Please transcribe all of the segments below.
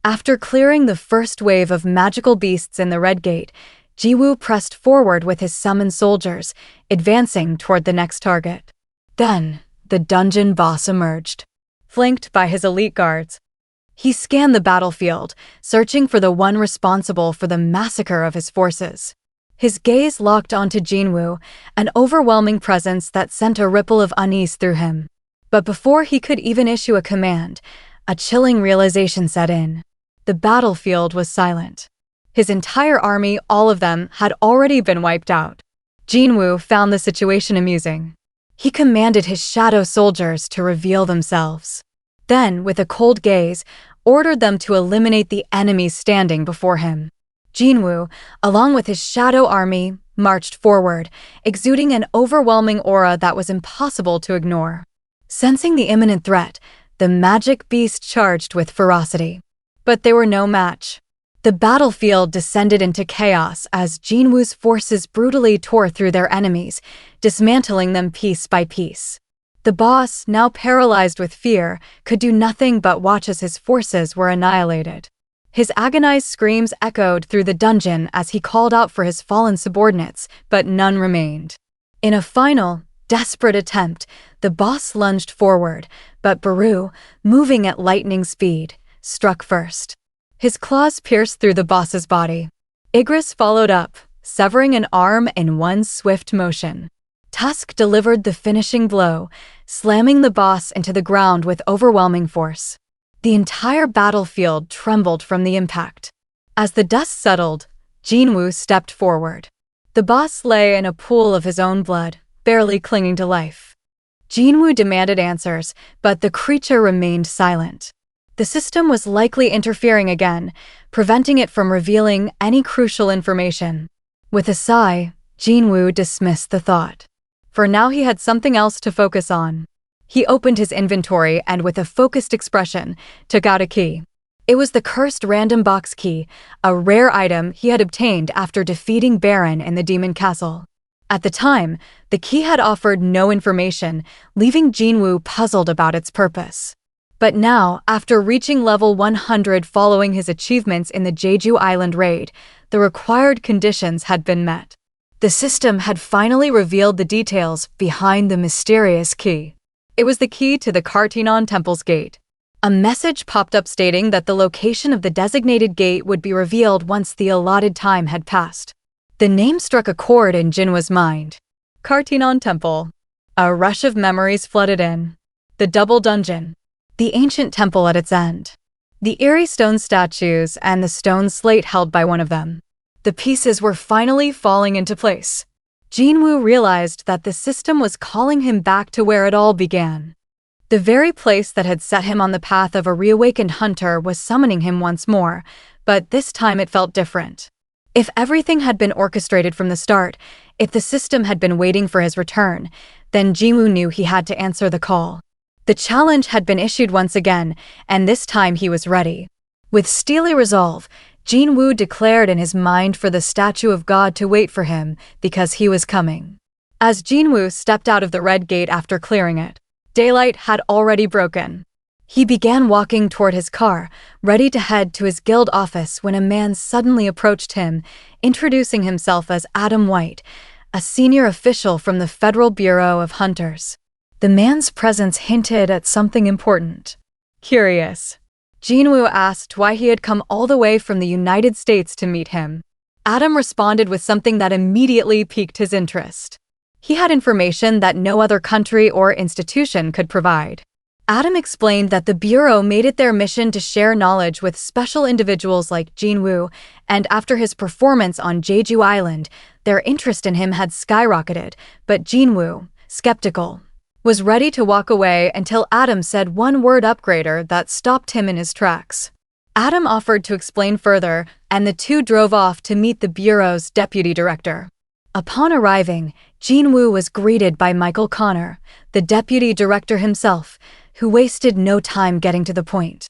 After clearing the first wave of magical beasts in the Red Gate, Jiwoo pressed forward with his summoned soldiers, advancing toward the next target. Then, the dungeon boss emerged, flanked by his elite guards. He scanned the battlefield, searching for the one responsible for the massacre of his forces. His gaze locked onto Jinwoo, an overwhelming presence that sent a ripple of unease through him. But before he could even issue a command, a chilling realization set in. The battlefield was silent. His entire army, all of them, had already been wiped out. Jinwoo found the situation amusing. He commanded his shadow soldiers to reveal themselves. Then, with a cold gaze, ordered them to eliminate the enemies standing before him. Jinwoo, along with his shadow army, marched forward, exuding an overwhelming aura that was impossible to ignore. Sensing the imminent threat, the magic beast charged with ferocity. But they were no match. The battlefield descended into chaos as Jinwoo's forces brutally tore through their enemies, dismantling them piece by piece. The boss, now paralyzed with fear, could do nothing but watch as his forces were annihilated. His agonized screams echoed through the dungeon as he called out for his fallen subordinates, but none remained. In a final, desperate attempt, the boss lunged forward, but Baru, moving at lightning speed, struck first. His claws pierced through the boss's body. Igris followed up, severing an arm in one swift motion. Tusk delivered the finishing blow, slamming the boss into the ground with overwhelming force. The entire battlefield trembled from the impact. As the dust settled, Jinwoo stepped forward. The boss lay in a pool of his own blood, barely clinging to life. Jinwoo demanded answers, but the creature remained silent. The system was likely interfering again, preventing it from revealing any crucial information. With a sigh, Jinwoo dismissed the thought. For now he had something else to focus on. He opened his inventory and with a focused expression, took out a key. It was the cursed random box key, a rare item he had obtained after defeating Baron in the Demon Castle. At the time, the key had offered no information, leaving Jinwoo puzzled about its purpose. But now, after reaching level 100 following his achievements in the Jeju Island raid, the required conditions had been met. The system had finally revealed the details behind the mysterious key. It was the key to the Kartinon Temple's gate. A message popped up stating that the location of the designated gate would be revealed once the allotted time had passed. The name struck a chord in Jinwoo's mind. Kartinon Temple. A rush of memories flooded in. The double dungeon. The ancient temple at its end. The eerie stone statues and the stone slate held by one of them. The pieces were finally falling into place. Jinwoo realized that the system was calling him back to where it all began. The very place that had set him on the path of a reawakened hunter was summoning him once more, but this time it felt different. If everything had been orchestrated from the start, if the system had been waiting for his return, then Jinwoo knew he had to answer the call. The challenge had been issued once again, and this time he was ready. With steely resolve, Jinwoo declared in his mind for the statue of God to wait for him, because he was coming. As Jinwoo stepped out of the Red Gate after clearing it, daylight had already broken. He began walking toward his car, ready to head to his guild office when a man suddenly approached him, introducing himself as Adam White, a senior official from the Federal Bureau of Hunters. The man's presence hinted at something important. Curious, Jinwoo asked why he had come all the way from the United States to meet him. Adam responded with something that immediately piqued his interest. He had information that no other country or institution could provide. Adam explained that the Bureau made it their mission to share knowledge with special individuals like Jinwoo, and after his performance on Jeju Island, their interest in him had skyrocketed, but Jinwoo, skeptical, was ready to walk away until Adam said one word upgrader that stopped him in his tracks. Adam offered to explain further, and the two drove off to meet the Bureau's deputy director. Upon arriving, Jinwoo was greeted by Michael Connor, the deputy director himself, who wasted no time getting to the point.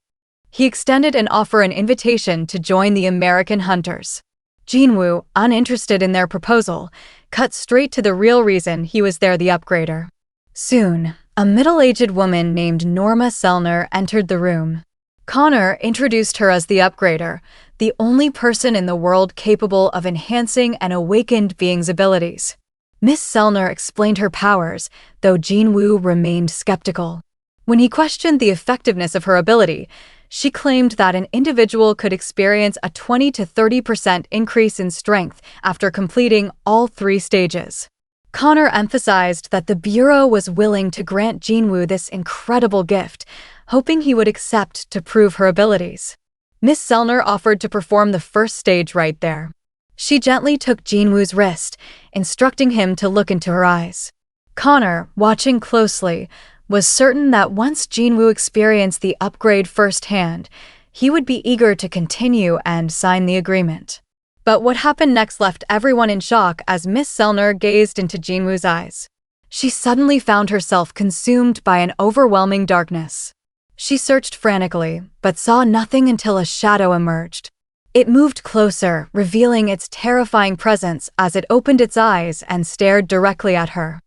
He extended an invitation to join the American Hunters. Jinwoo, uninterested in their proposal, cut straight to the real reason he was there, the upgrader. Soon, a middle-aged woman named Norma Selner entered the room. Connor introduced her as the Upgrader, the only person in the world capable of enhancing an awakened being's abilities. Miss Selner explained her powers, though Jinwoo remained skeptical. When he questioned the effectiveness of her ability, she claimed that an individual could experience a 20 to 30% increase in strength after completing all 3 stages. Connor emphasized that the Bureau was willing to grant Jinwoo this incredible gift, hoping he would accept to prove her abilities. Miss Selner offered to perform the first stage right there. She gently took Jinwoo's wrist, instructing him to look into her eyes. Connor, watching closely, was certain that once Jinwoo experienced the upgrade firsthand, he would be eager to continue and sign the agreement. But what happened next left everyone in shock as Miss Selner gazed into Jinwoo's eyes. She suddenly found herself consumed by an overwhelming darkness. She searched frantically, but saw nothing until a shadow emerged. It moved closer, revealing its terrifying presence as it opened its eyes and stared directly at her.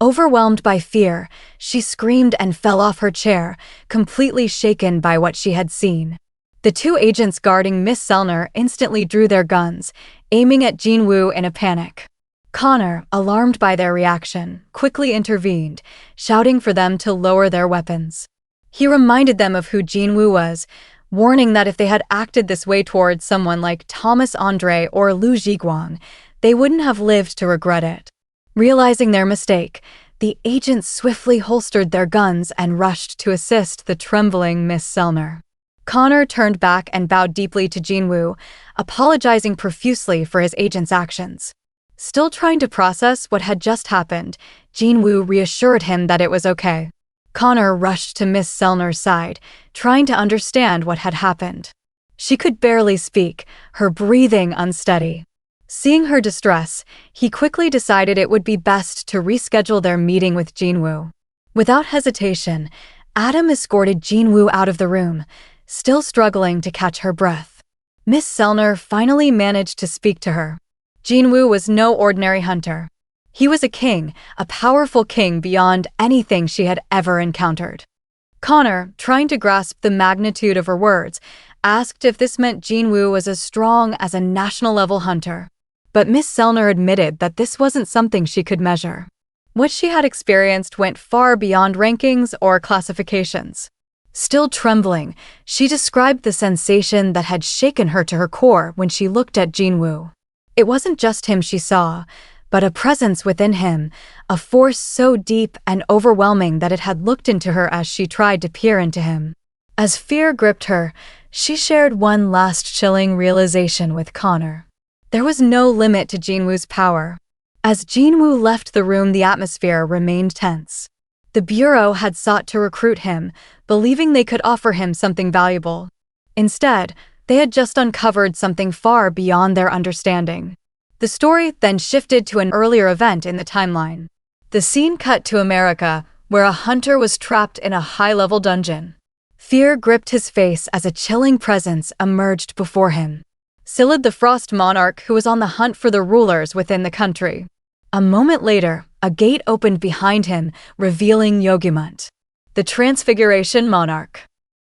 Overwhelmed by fear, she screamed and fell off her chair, completely shaken by what she had seen. The 2 agents guarding Miss Selner instantly drew their guns, aiming at Jinwoo in a panic. Connor, alarmed by their reaction, quickly intervened, shouting for them to lower their weapons. He reminded them of who Jinwoo was, warning that if they had acted this way towards someone like Thomas Andre or Lu Jiguang, they wouldn't have lived to regret it. Realizing their mistake, the agents swiftly holstered their guns and rushed to assist the trembling Miss Selner. Connor turned back and bowed deeply to Jinwoo, apologizing profusely for his agent's actions. Still trying to process what had just happened, Jinwoo reassured him that it was okay. Connor rushed to Miss Selner's side, trying to understand what had happened. She could barely speak, her breathing unsteady. Seeing her distress, he quickly decided it would be best to reschedule their meeting with Jinwoo. Without hesitation, Adam escorted Jinwoo out of the room, still struggling to catch her breath. Miss Selner finally managed to speak to her. Jinwoo was no ordinary hunter. He was a king, a powerful king beyond anything she had ever encountered. Connor, trying to grasp the magnitude of her words, asked if this meant Jinwoo was as strong as a national-level hunter. But Miss Selner admitted that this wasn't something she could measure. What she had experienced went far beyond rankings or classifications. Still trembling, she described the sensation that had shaken her to her core when she looked at Jinwoo. It wasn't just him she saw, but a presence within him, a force so deep and overwhelming that it had looked into her as she tried to peer into him. As fear gripped her, she shared one last chilling realization with Connor. There was no limit to Jinwoo's power. As Jinwoo left the room, the atmosphere remained tense. The Bureau had sought to recruit him, believing they could offer him something valuable. Instead, they had just uncovered something far beyond their understanding. The story then shifted to an earlier event in the timeline. The scene cut to America, where a hunter was trapped in a high-level dungeon. Fear gripped his face as a chilling presence emerged before him. Silid the Frost Monarch, who was on the hunt for the rulers within the country. A moment later, a gate opened behind him, revealing Yogimont, the Transfiguration Monarch.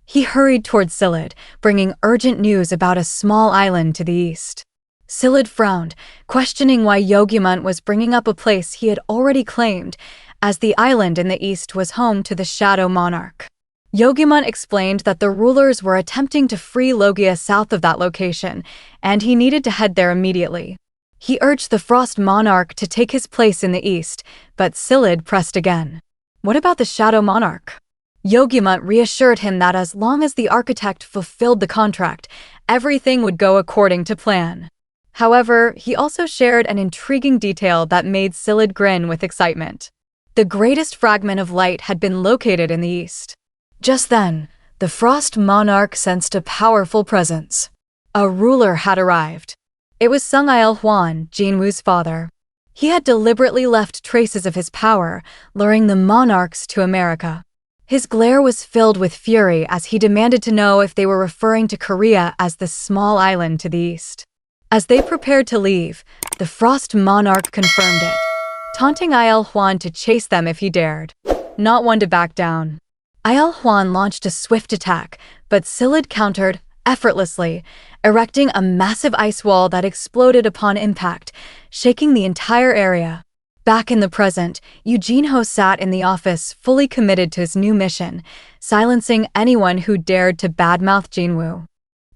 He hurried toward Silid, bringing urgent news about a small island to the east. Silid frowned, questioning why Yogimont was bringing up a place he had already claimed, as the island in the east was home to the Shadow Monarch. Yogimont explained that the rulers were attempting to free Logia south of that location, and he needed to head there immediately. He urged the Frost Monarch to take his place in the east, but Silid pressed again. What about the Shadow Monarch? Yogimont reassured him that as long as the architect fulfilled the contract, everything would go according to plan. However, he also shared an intriguing detail that made Silid grin with excitement. The greatest fragment of light had been located in the east. Just then, the Frost Monarch sensed a powerful presence. A ruler had arrived. It was Sung Il-Hwan, Jinwoo's father. He had deliberately left traces of his power, luring the monarchs to America. His glare was filled with fury as he demanded to know if they were referring to Korea as the small island to the east. As they prepared to leave, the Frost Monarch confirmed it, taunting Il-Hwan to chase them if he dared. Not one to back down. Il-Hwan launched a swift attack, but Silid countered effortlessly, erecting a massive ice wall that exploded upon impact, shaking the entire area. Back in the present, Jinho sat in the office fully committed to his new mission, silencing anyone who dared to badmouth Jinwoo.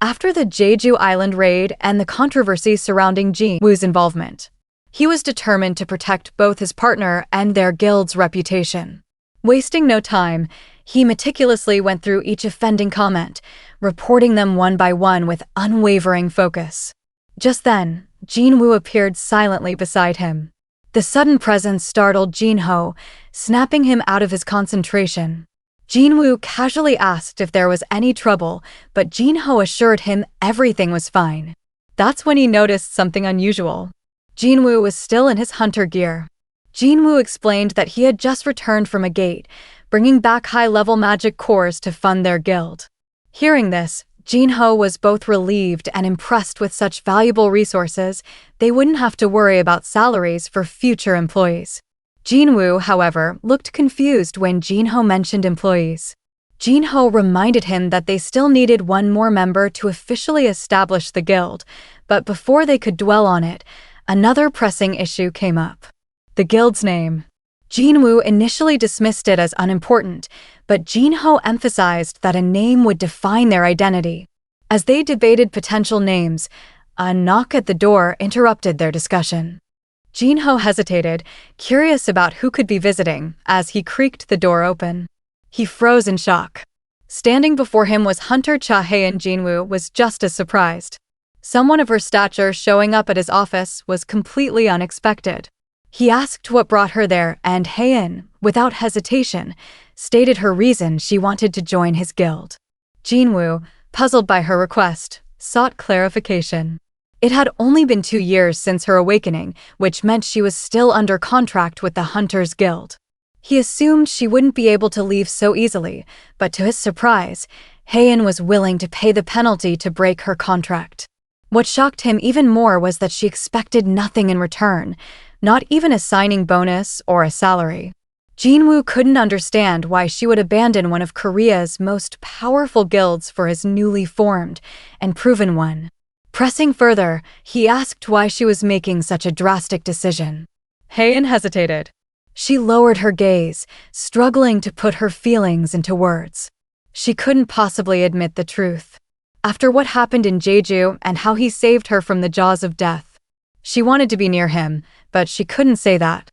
After the Jeju Island raid and the controversy surrounding Jinwoo's involvement, he was determined to protect both his partner and their guild's reputation. Wasting no time, he meticulously went through each offending comment, reporting them one by one with unwavering focus. Just then, Jinwoo appeared silently beside him. The sudden presence startled Jinho, snapping him out of his concentration. Jinwoo casually asked if there was any trouble, but Jinho assured him everything was fine. That's when he noticed something unusual. Jinwoo was still in his hunter gear. Jinwoo explained that he had just returned from a gate, bringing back high-level magic cores to fund their guild. Hearing this, Jinho was both relieved and impressed with such valuable resources. They wouldn't have to worry about salaries for future employees. Jinwoo, however, looked confused when Jinho mentioned employees. Jinho reminded him that they still needed one more member to officially establish the guild, but before they could dwell on it, another pressing issue came up. The guild's name. Jinwoo initially dismissed it as unimportant, but Jinho emphasized that a name would define their identity. As they debated potential names, a knock at the door interrupted their discussion. Jinho hesitated, curious about who could be visiting, as he creaked the door open. He froze in shock. Standing before him was Hunter Cha-hae, and Jinwoo was just as surprised. Someone of her stature showing up at his office was completely unexpected. He asked what brought her there, and Haein, without hesitation, stated her reason she wanted to join his guild. Jinwoo, puzzled by her request, sought clarification. It had only been 2 years since her awakening, which meant she was still under contract with the Hunters Guild. He assumed she wouldn't be able to leave so easily, but to his surprise, Haein was willing to pay the penalty to break her contract. What shocked him even more was that she expected nothing in return, not even a signing bonus or a salary. Jinwoo couldn't understand why she would abandon one of Korea's most powerful guilds for his newly formed and proven one. Pressing further, he asked why she was making such a drastic decision. Haein hesitated. She lowered her gaze, struggling to put her feelings into words. She couldn't possibly admit the truth. After what happened in Jeju and how he saved her from the jaws of death, she wanted to be near him, but she couldn't say that.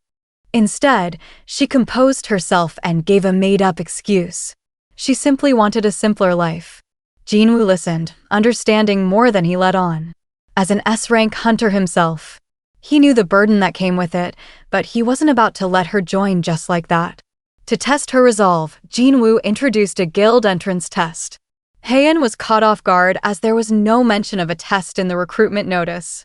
Instead, she composed herself and gave a made-up excuse. She simply wanted a simpler life. Jinwoo listened, understanding more than he let on. As an S-rank hunter himself, he knew the burden that came with it, but he wasn't about to let her join just like that. To test her resolve, Jinwoo introduced a guild entrance test. Haein was caught off guard as there was no mention of a test in the recruitment notice.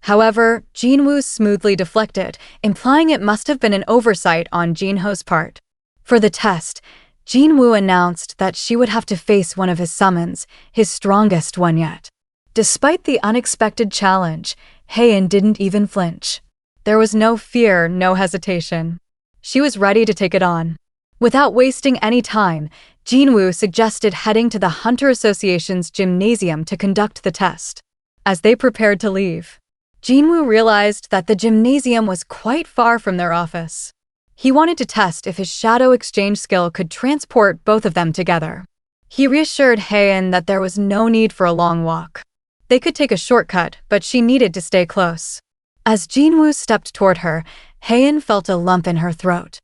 However, Jinwoo smoothly deflected, implying it must have been an oversight on Jinho's part. For the test, Jinwoo announced that she would have to face one of his summons, his strongest one yet. Despite the unexpected challenge, Haein didn't even flinch. There was no fear, no hesitation. She was ready to take it on. Without wasting any time, Jinwoo suggested heading to the Hunter Association's gymnasium to conduct the test. As they prepared to leave, Jinwoo realized that the gymnasium was quite far from their office. He wanted to test if his shadow exchange skill could transport both of them together. He reassured Haein that there was no need for a long walk. They could take a shortcut, but she needed to stay close. As Jinwoo stepped toward her, Haein felt a lump in her throat.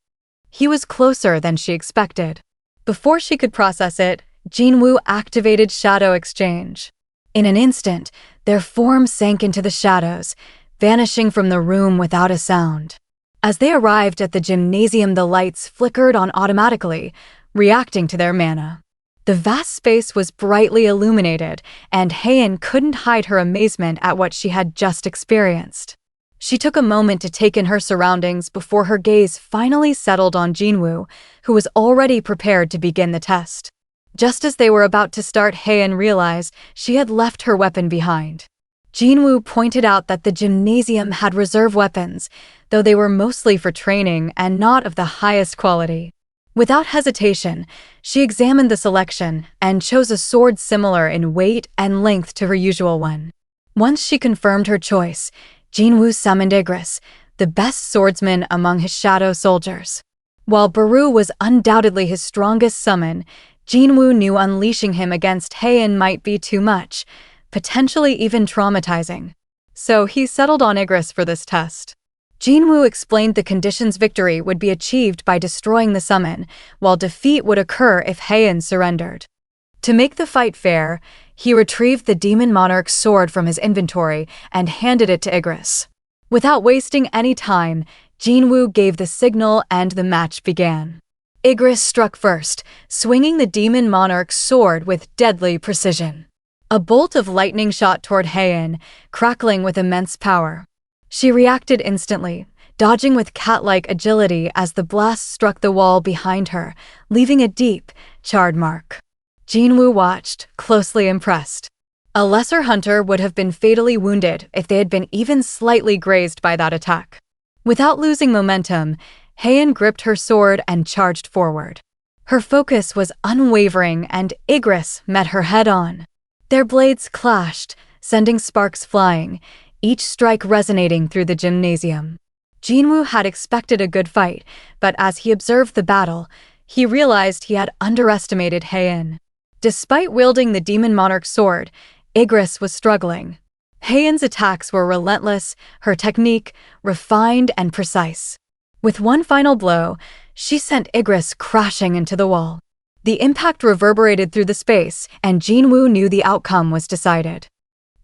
He was closer than she expected. Before she could process it, Jinwoo activated shadow exchange. In an instant, their forms sank into the shadows, vanishing from the room without a sound. As they arrived at the gymnasium, the lights flickered on automatically, reacting to their mana. The vast space was brightly illuminated, and Haein couldn't hide her amazement at what she had just experienced. She took a moment to take in her surroundings before her gaze finally settled on Jinwoo, who was already prepared to begin the test. Just as they were about to start, Haein realized she had left her weapon behind. Jinwoo pointed out that the gymnasium had reserve weapons, though they were mostly for training and not of the highest quality. Without hesitation, she examined the selection and chose a sword similar in weight and length to her usual one. Once she confirmed her choice, Jinwoo summoned Igris, the best swordsman among his shadow soldiers. While Baru was undoubtedly his strongest summon, Jinwoo knew unleashing him against Heian might be too much, potentially even traumatizing. So he settled on Igris for this test. Jinwoo explained the conditions victory would be achieved by destroying the summon, while defeat would occur if Heian surrendered. To make the fight fair, he retrieved the Demon Monarch's sword from his inventory and handed it to Igris. Without wasting any time, Jinwoo gave the signal and the match began. Igris struck first, swinging the Demon Monarch's sword with deadly precision. A bolt of lightning shot toward Heian, crackling with immense power. She reacted instantly, dodging with cat-like agility as the blast struck the wall behind her, leaving a deep, charred mark. Jinwoo watched, closely impressed. A lesser hunter would have been fatally wounded if they had been even slightly grazed by that attack. Without losing momentum, Heian gripped her sword and charged forward. Her focus was unwavering and Igris met her head-on. Their blades clashed, sending sparks flying, each strike resonating through the gymnasium. Jinwoo had expected a good fight, but as he observed the battle, he realized he had underestimated Heian. Despite wielding the Demon Monarch's sword, Igris was struggling. Heian's attacks were relentless, her technique refined and precise. With one final blow, she sent Igris crashing into the wall. The impact reverberated through the space, and Jinwoo knew the outcome was decided.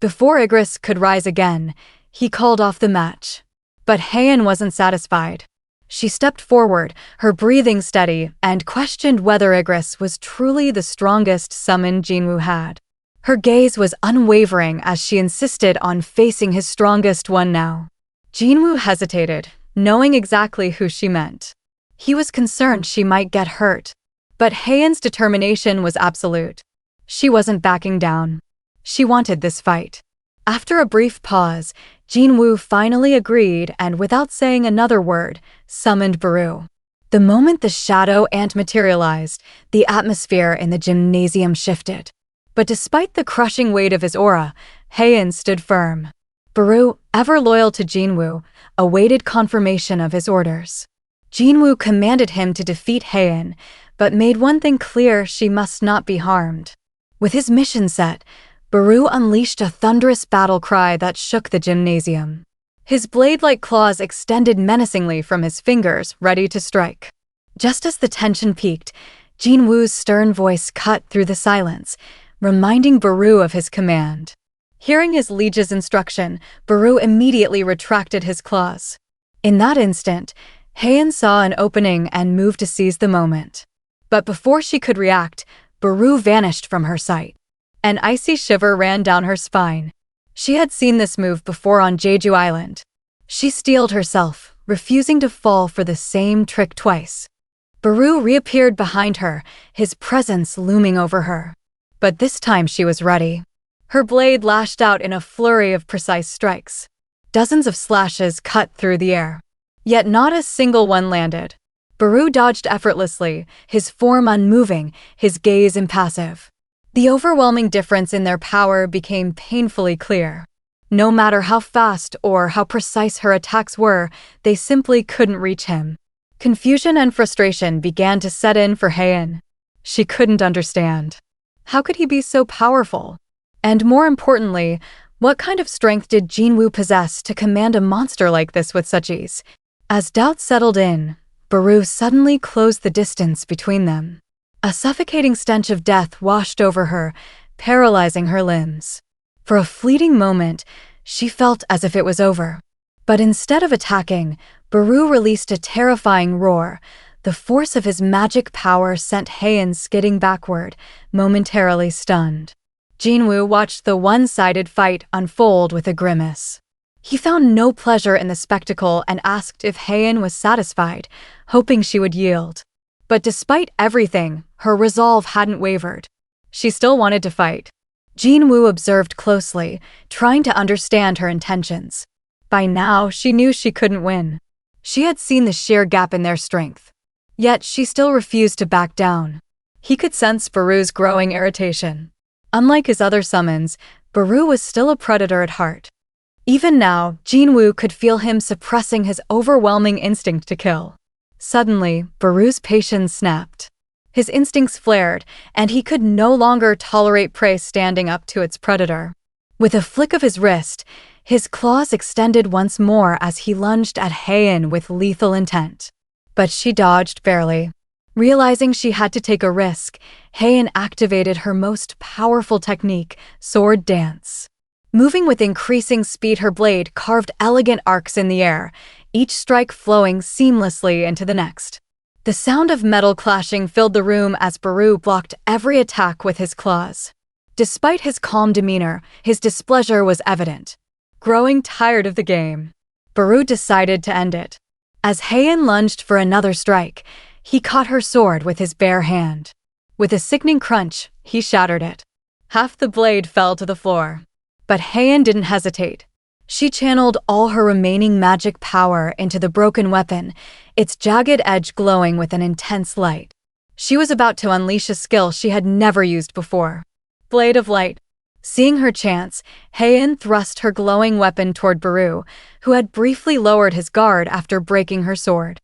Before Igris could rise again, he called off the match. But Heian wasn't satisfied. She stepped forward, her breathing steady, and questioned whether Igris was truly the strongest summon Jinwoo had. Her gaze was unwavering as she insisted on facing his strongest one now. Jinwoo hesitated, knowing exactly who she meant. He was concerned she might get hurt. But Heian's determination was absolute. She wasn't backing down. She wanted this fight. After a brief pause, Jinwoo finally agreed and, without saying another word, summoned Baru. The moment the shadow ant materialized, the atmosphere in the gymnasium shifted. But despite the crushing weight of his aura, Heian stood firm. Baru, ever loyal to Jinwoo, awaited confirmation of his orders. Jinwoo commanded him to defeat Heian, but made one thing clear: she must not be harmed. With his mission set, Baru unleashed a thunderous battle cry that shook the gymnasium. His blade-like claws extended menacingly from his fingers, ready to strike. Just as the tension peaked, Jinwoo's stern voice cut through the silence, reminding Baru of his command. Hearing his liege's instruction, Baru immediately retracted his claws. In that instant, Heian saw an opening and moved to seize the moment. But before she could react, Baru vanished from her sight. An icy shiver ran down her spine. She had seen this move before on Jeju Island. She steeled herself, refusing to fall for the same trick twice. Baru reappeared behind her, his presence looming over her. But this time she was ready. Her blade lashed out in a flurry of precise strikes. Dozens of slashes cut through the air. Yet not a single one landed. Baru dodged effortlessly, his form unmoving, his gaze impassive. The overwhelming difference in their power became painfully clear. No matter how fast or how precise her attacks were, they simply couldn't reach him. Confusion and frustration began to set in for Heian. She couldn't understand. How could he be so powerful? And more importantly, what kind of strength did Jinwoo possess to command a monster like this with such ease? As doubt settled in, Baru suddenly closed the distance between them. A suffocating stench of death washed over her, paralyzing her limbs. For a fleeting moment, she felt as if it was over. But instead of attacking, Baru released a terrifying roar. The force of his magic power sent Heian skidding backward, momentarily stunned. Jinwoo watched the one-sided fight unfold with a grimace. He found no pleasure in the spectacle and asked if Heian was satisfied, hoping she would yield. But despite everything, her resolve hadn't wavered. She still wanted to fight. Jinwoo observed closely, trying to understand her intentions. By now, she knew she couldn't win. She had seen the sheer gap in their strength. Yet she still refused to back down. He could sense Baru's growing irritation. Unlike his other summons, Baru was still a predator at heart. Even now, Jinwoo could feel him suppressing his overwhelming instinct to kill. Suddenly, Baru's patience snapped. His instincts flared, and he could no longer tolerate prey standing up to its predator. With a flick of his wrist, his claws extended once more as he lunged at Ahjin with lethal intent. But she dodged barely. Realizing she had to take a risk, Ahjin activated her most powerful technique, sword dance. Moving with increasing speed, her blade carved elegant arcs in the air, each strike flowing seamlessly into the next. The sound of metal clashing filled the room as Baru blocked every attack with his claws. Despite his calm demeanor, his displeasure was evident. Growing tired of the game, Baru decided to end it. As Ahjin lunged for another strike, he caught her sword with his bare hand. With a sickening crunch, he shattered it. Half the blade fell to the floor. But Ahjin didn't hesitate. She channeled all her remaining magic power into the broken weapon, its jagged edge glowing with an intense light. She was about to unleash a skill she had never used before. Blade of Light. Seeing her chance, Ahjin thrust her glowing weapon toward Baru, who had briefly lowered his guard after breaking her sword.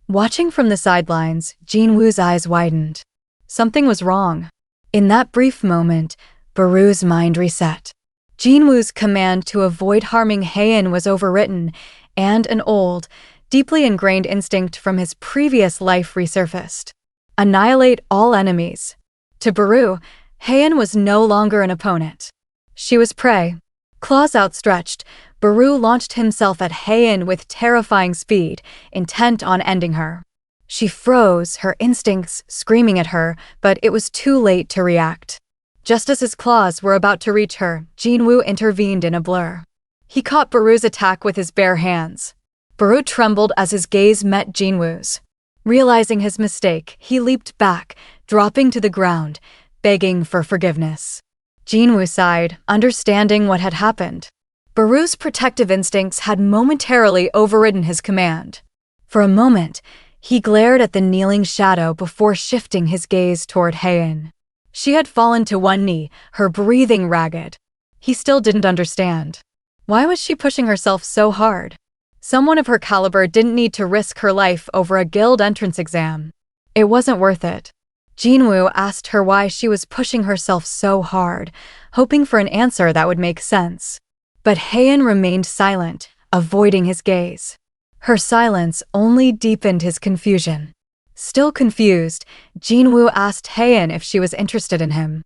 Watching from the sidelines, Jinwoo's eyes widened. Something was wrong. In that brief moment, Baru's mind reset. Jinwoo's command to avoid harming Ahjin was overwritten, and an old, deeply ingrained instinct from his previous life resurfaced. Annihilate all enemies. To Baru, Ahjin was no longer an opponent. She was prey. Claws outstretched, Baru launched himself at Ahjin with terrifying speed, intent on ending her. She froze, her instincts screaming at her, but it was too late to react. Just as his claws were about to reach her, Jinwoo intervened in a blur. He caught Baru's attack with his bare hands. Baru trembled as his gaze met Jinwoo's. Realizing his mistake, he leaped back, dropping to the ground, begging for forgiveness. Jinwoo sighed, understanding what had happened. Baru's protective instincts had momentarily overridden his command. For a moment, he glared at the kneeling shadow before shifting his gaze toward Ahjin. She had fallen to one knee, her breathing ragged. He still didn't understand. Why was she pushing herself so hard? Someone of her caliber didn't need to risk her life over a guild entrance exam. It wasn't worth it. Jinwoo asked her why she was pushing herself so hard, hoping for an answer that would make sense. But Ahjin remained silent, avoiding his gaze. Her silence only deepened his confusion. Still confused, Jinwoo asked Ahjin if she was interested in him.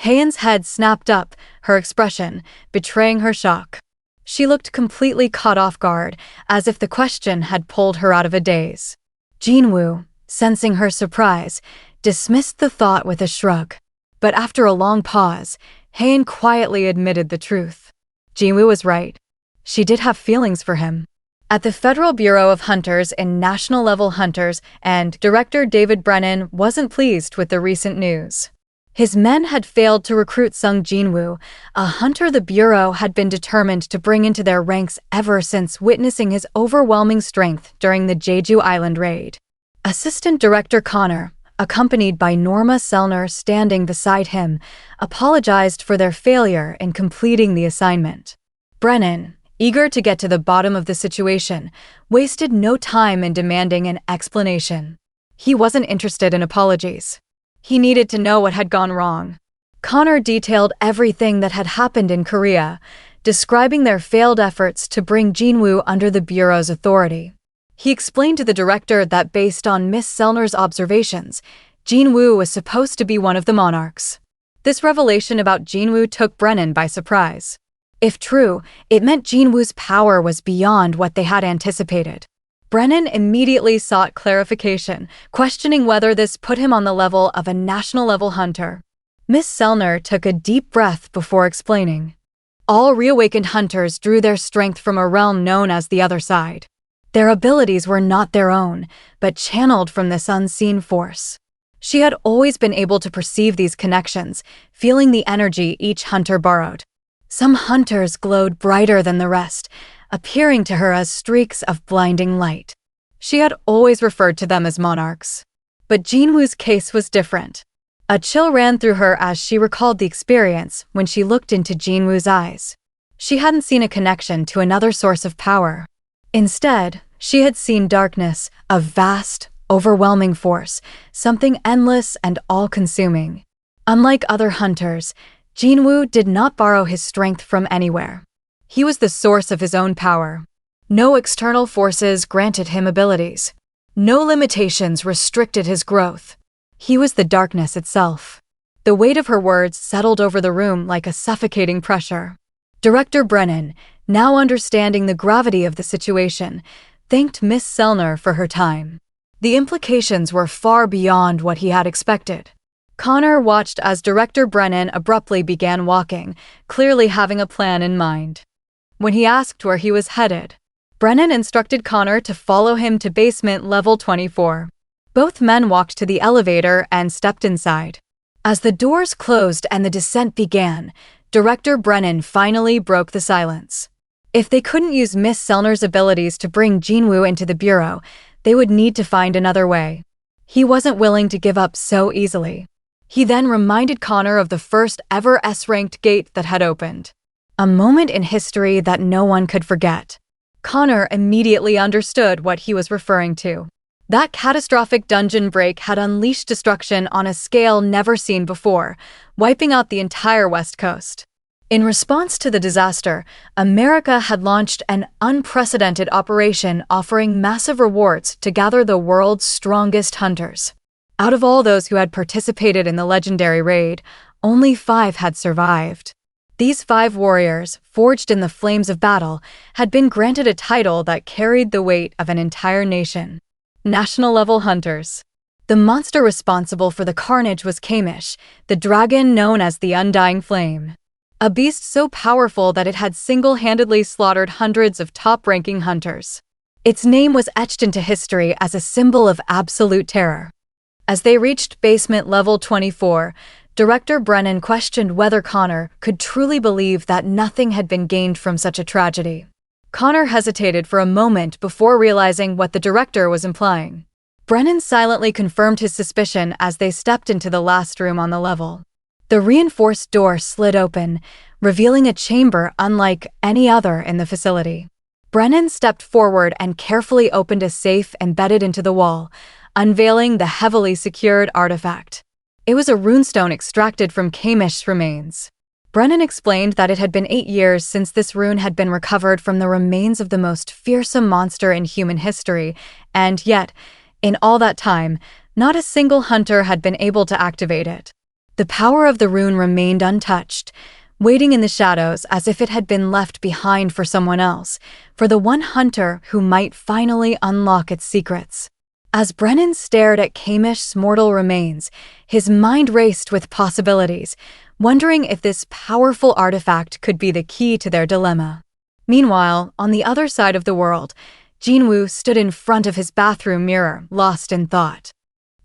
Ahjin's head snapped up, her expression betraying her shock. She looked completely caught off guard, as if the question had pulled her out of a daze. Jinwoo, sensing her surprise, dismissed the thought with a shrug. But after a long pause, Ahjin quietly admitted the truth. Jinwoo was right. She did have feelings for him. At the Federal Bureau of Hunters and National Level Hunters, and Director David Brennan wasn't pleased with the recent news. His men had failed to recruit Sung Jinwoo, a hunter the Bureau had been determined to bring into their ranks ever since witnessing his overwhelming strength during the Jeju Island raid. Assistant Director Connor, accompanied by Norma Selner standing beside him, apologized for their failure in completing the assignment. Brennan, eager to get to the bottom of the situation, wasted no time in demanding an explanation. He wasn't interested in apologies. He needed to know what had gone wrong. Connor detailed everything that had happened in Korea, describing their failed efforts to bring Jinwoo under the Bureau's authority. He explained to the director that based on Miss Selner's observations, Jinwoo was supposed to be one of the Monarchs. This revelation about Jinwoo took Brennan by surprise. If true, it meant Jinwoo's power was beyond what they had anticipated. Brennan immediately sought clarification, questioning whether this put him on the level of a national-level hunter. Miss Selner took a deep breath before explaining. All reawakened hunters drew their strength from a realm known as the Other Side. Their abilities were not their own, but channeled from this unseen force. She had always been able to perceive these connections, feeling the energy each hunter borrowed. Some hunters glowed brighter than the rest, appearing to her as streaks of blinding light. She had always referred to them as monarchs. But Jinwoo's case was different. A chill ran through her as she recalled the experience when she looked into Jinwoo's eyes. She hadn't seen a connection to another source of power. Instead, she had seen darkness, a vast, overwhelming force, something endless and all-consuming. Unlike other hunters, Jinwoo did not borrow his strength from anywhere. He was the source of his own power. No external forces granted him abilities. No limitations restricted his growth. He was the darkness itself. The weight of her words settled over the room like a suffocating pressure. Director Brennan, now understanding the gravity of the situation, thanked Miss Selner for her time. The implications were far beyond what he had expected. Connor watched as Director Brennan abruptly began walking, clearly having a plan in mind. When he asked where he was headed, Brennan instructed Connor to follow him to basement level 24. Both men walked to the elevator and stepped inside. As the doors closed and the descent began, Director Brennan finally broke the silence. If they couldn't use Miss Selner's abilities to bring Jinwoo into the bureau, they would need to find another way. He wasn't willing to give up so easily. He then reminded Connor of the first ever S-ranked gate that had opened. A moment in history that no one could forget. Connor immediately understood what he was referring to. That catastrophic dungeon break had unleashed destruction on a scale never seen before, wiping out the entire West Coast. In response to the disaster, America had launched an unprecedented operation offering massive rewards to gather the world's strongest hunters. Out of all those who had participated in the legendary raid, only 5 had survived. These 5 warriors, forged in the flames of battle, had been granted a title that carried the weight of an entire nation. National-level hunters. The monster responsible for the carnage was Kamish, the dragon known as the Undying Flame. A beast so powerful that it had single-handedly slaughtered hundreds of top-ranking hunters. Its name was etched into history as a symbol of absolute terror. As they reached basement level 24, Director Brennan questioned whether Connor could truly believe that nothing had been gained from such a tragedy. Connor hesitated for a moment before realizing what the director was implying. Brennan silently confirmed his suspicion as they stepped into the last room on the level. The reinforced door slid open, revealing a chamber unlike any other in the facility. Brennan stepped forward and carefully opened a safe embedded into the wall, unveiling the heavily secured artifact. It was a runestone extracted from Kamish's remains. Brennan explained that it had been 8 years since this rune had been recovered from the remains of the most fearsome monster in human history, and yet, in all that time, not a single hunter had been able to activate it. The power of the rune remained untouched, waiting in the shadows as if it had been left behind for someone else, for the one hunter who might finally unlock its secrets. As Brennan stared at Kamish's mortal remains, his mind raced with possibilities, wondering if this powerful artifact could be the key to their dilemma. Meanwhile, on the other side of the world, Jinwoo stood in front of his bathroom mirror, lost in thought.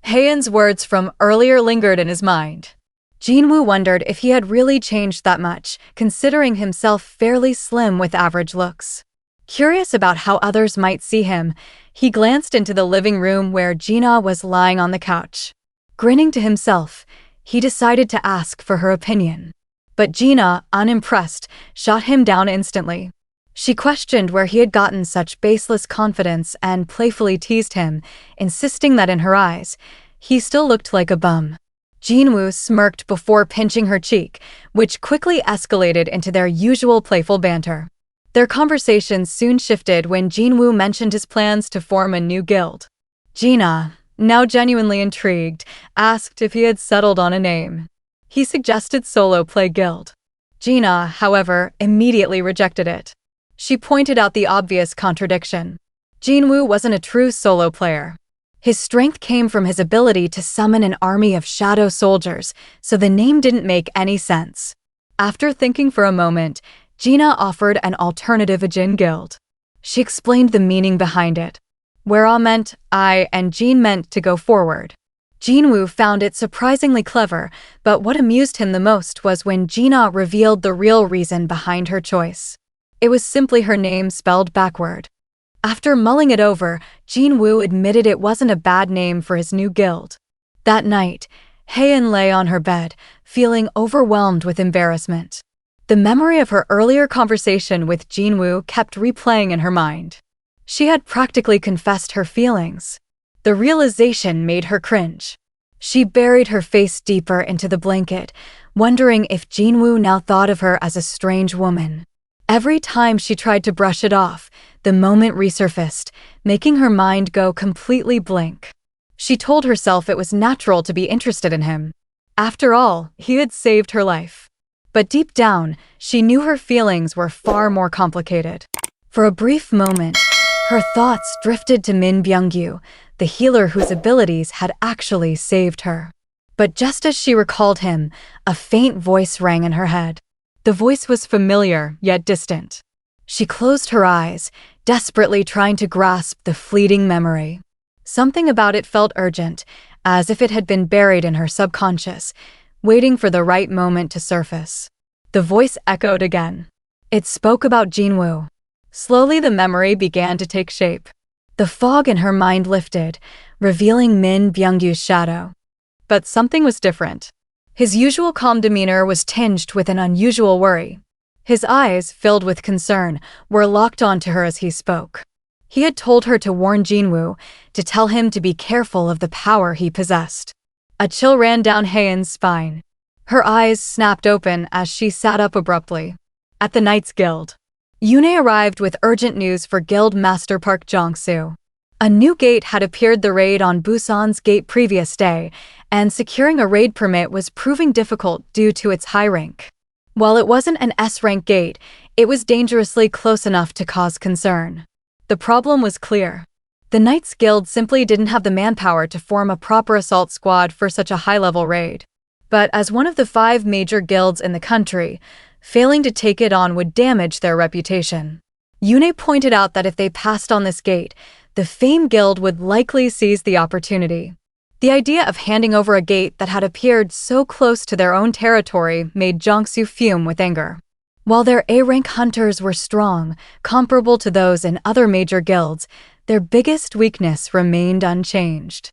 Haeun's words from earlier lingered in his mind. Jinwoo wondered if he had really changed that much, considering himself fairly slim with average looks. Curious about how others might see him, he glanced into the living room where Jinah was lying on the couch. Grinning to himself, he decided to ask for her opinion. But Jinah, unimpressed, shot him down instantly. She questioned where he had gotten such baseless confidence and playfully teased him, insisting that in her eyes, he still looked like a bum. Jinwoo smirked before pinching her cheek, which quickly escalated into their usual playful banter. Their conversation soon shifted when Jinwoo mentioned his plans to form a new guild. Jinah, now genuinely intrigued, asked if he had settled on a name. He suggested solo play guild. Jinah, however, immediately rejected it. She pointed out the obvious contradiction. Jinwoo wasn't a true solo player. His strength came from his ability to summon an army of shadow soldiers, so the name didn't make any sense. After thinking for a moment, Jinah offered an alternative Ahjin guild. She explained the meaning behind it. Where Ah meant I and Jin meant to go forward. Jinwoo found it surprisingly clever, but what amused him the most was when Jinah revealed the real reason behind her choice. It was simply her name spelled backward. After mulling it over, Jinwoo admitted it wasn't a bad name for his new guild. That night, Haein lay on her bed, feeling overwhelmed with embarrassment. The memory of her earlier conversation with Jinwoo kept replaying in her mind. She had practically confessed her feelings. The realization made her cringe. She buried her face deeper into the blanket, wondering if Jinwoo now thought of her as a strange woman. Every time she tried to brush it off, the moment resurfaced, making her mind go completely blank. She told herself it was natural to be interested in him. After all, he had saved her life. But deep down, she knew her feelings were far more complicated. For a brief moment, her thoughts drifted to Min Byung-gyu, the healer whose abilities had actually saved her. But just as she recalled him, a faint voice rang in her head. The voice was familiar, yet distant. She closed her eyes, desperately trying to grasp the fleeting memory. Something about it felt urgent, as if it had been buried in her subconscious, waiting for the right moment to surface. The voice echoed again. It spoke about Jinwoo. Slowly the memory began to take shape. The fog in her mind lifted, revealing Min Byung-gyu's shadow. But something was different. His usual calm demeanor was tinged with an unusual worry. His eyes, filled with concern, were locked onto her as he spoke. He had told her to warn Jinwoo, to tell him to be careful of the power he possessed. A chill ran down Haein's spine. Her eyes snapped open as she sat up abruptly. At the Knights Guild, Yoon arrived with urgent news for Guild Master Park Jong-soo. A new gate had appeared the raid on Busan's gate previous day, and securing a raid permit was proving difficult due to its high rank. While it wasn't an S-rank gate, it was dangerously close enough to cause concern. The problem was clear. The Knights Guild simply didn't have the manpower to form a proper assault squad for such a high-level raid. But as one of the 5 major guilds in the country, failing to take it on would damage their reputation. Yoon pointed out that if they passed on this gate, the Fame Guild would likely seize the opportunity. The idea of handing over a gate that had appeared so close to their own territory made Jong-soo fume with anger. While their A-rank hunters were strong, comparable to those in other major guilds, their biggest weakness remained unchanged.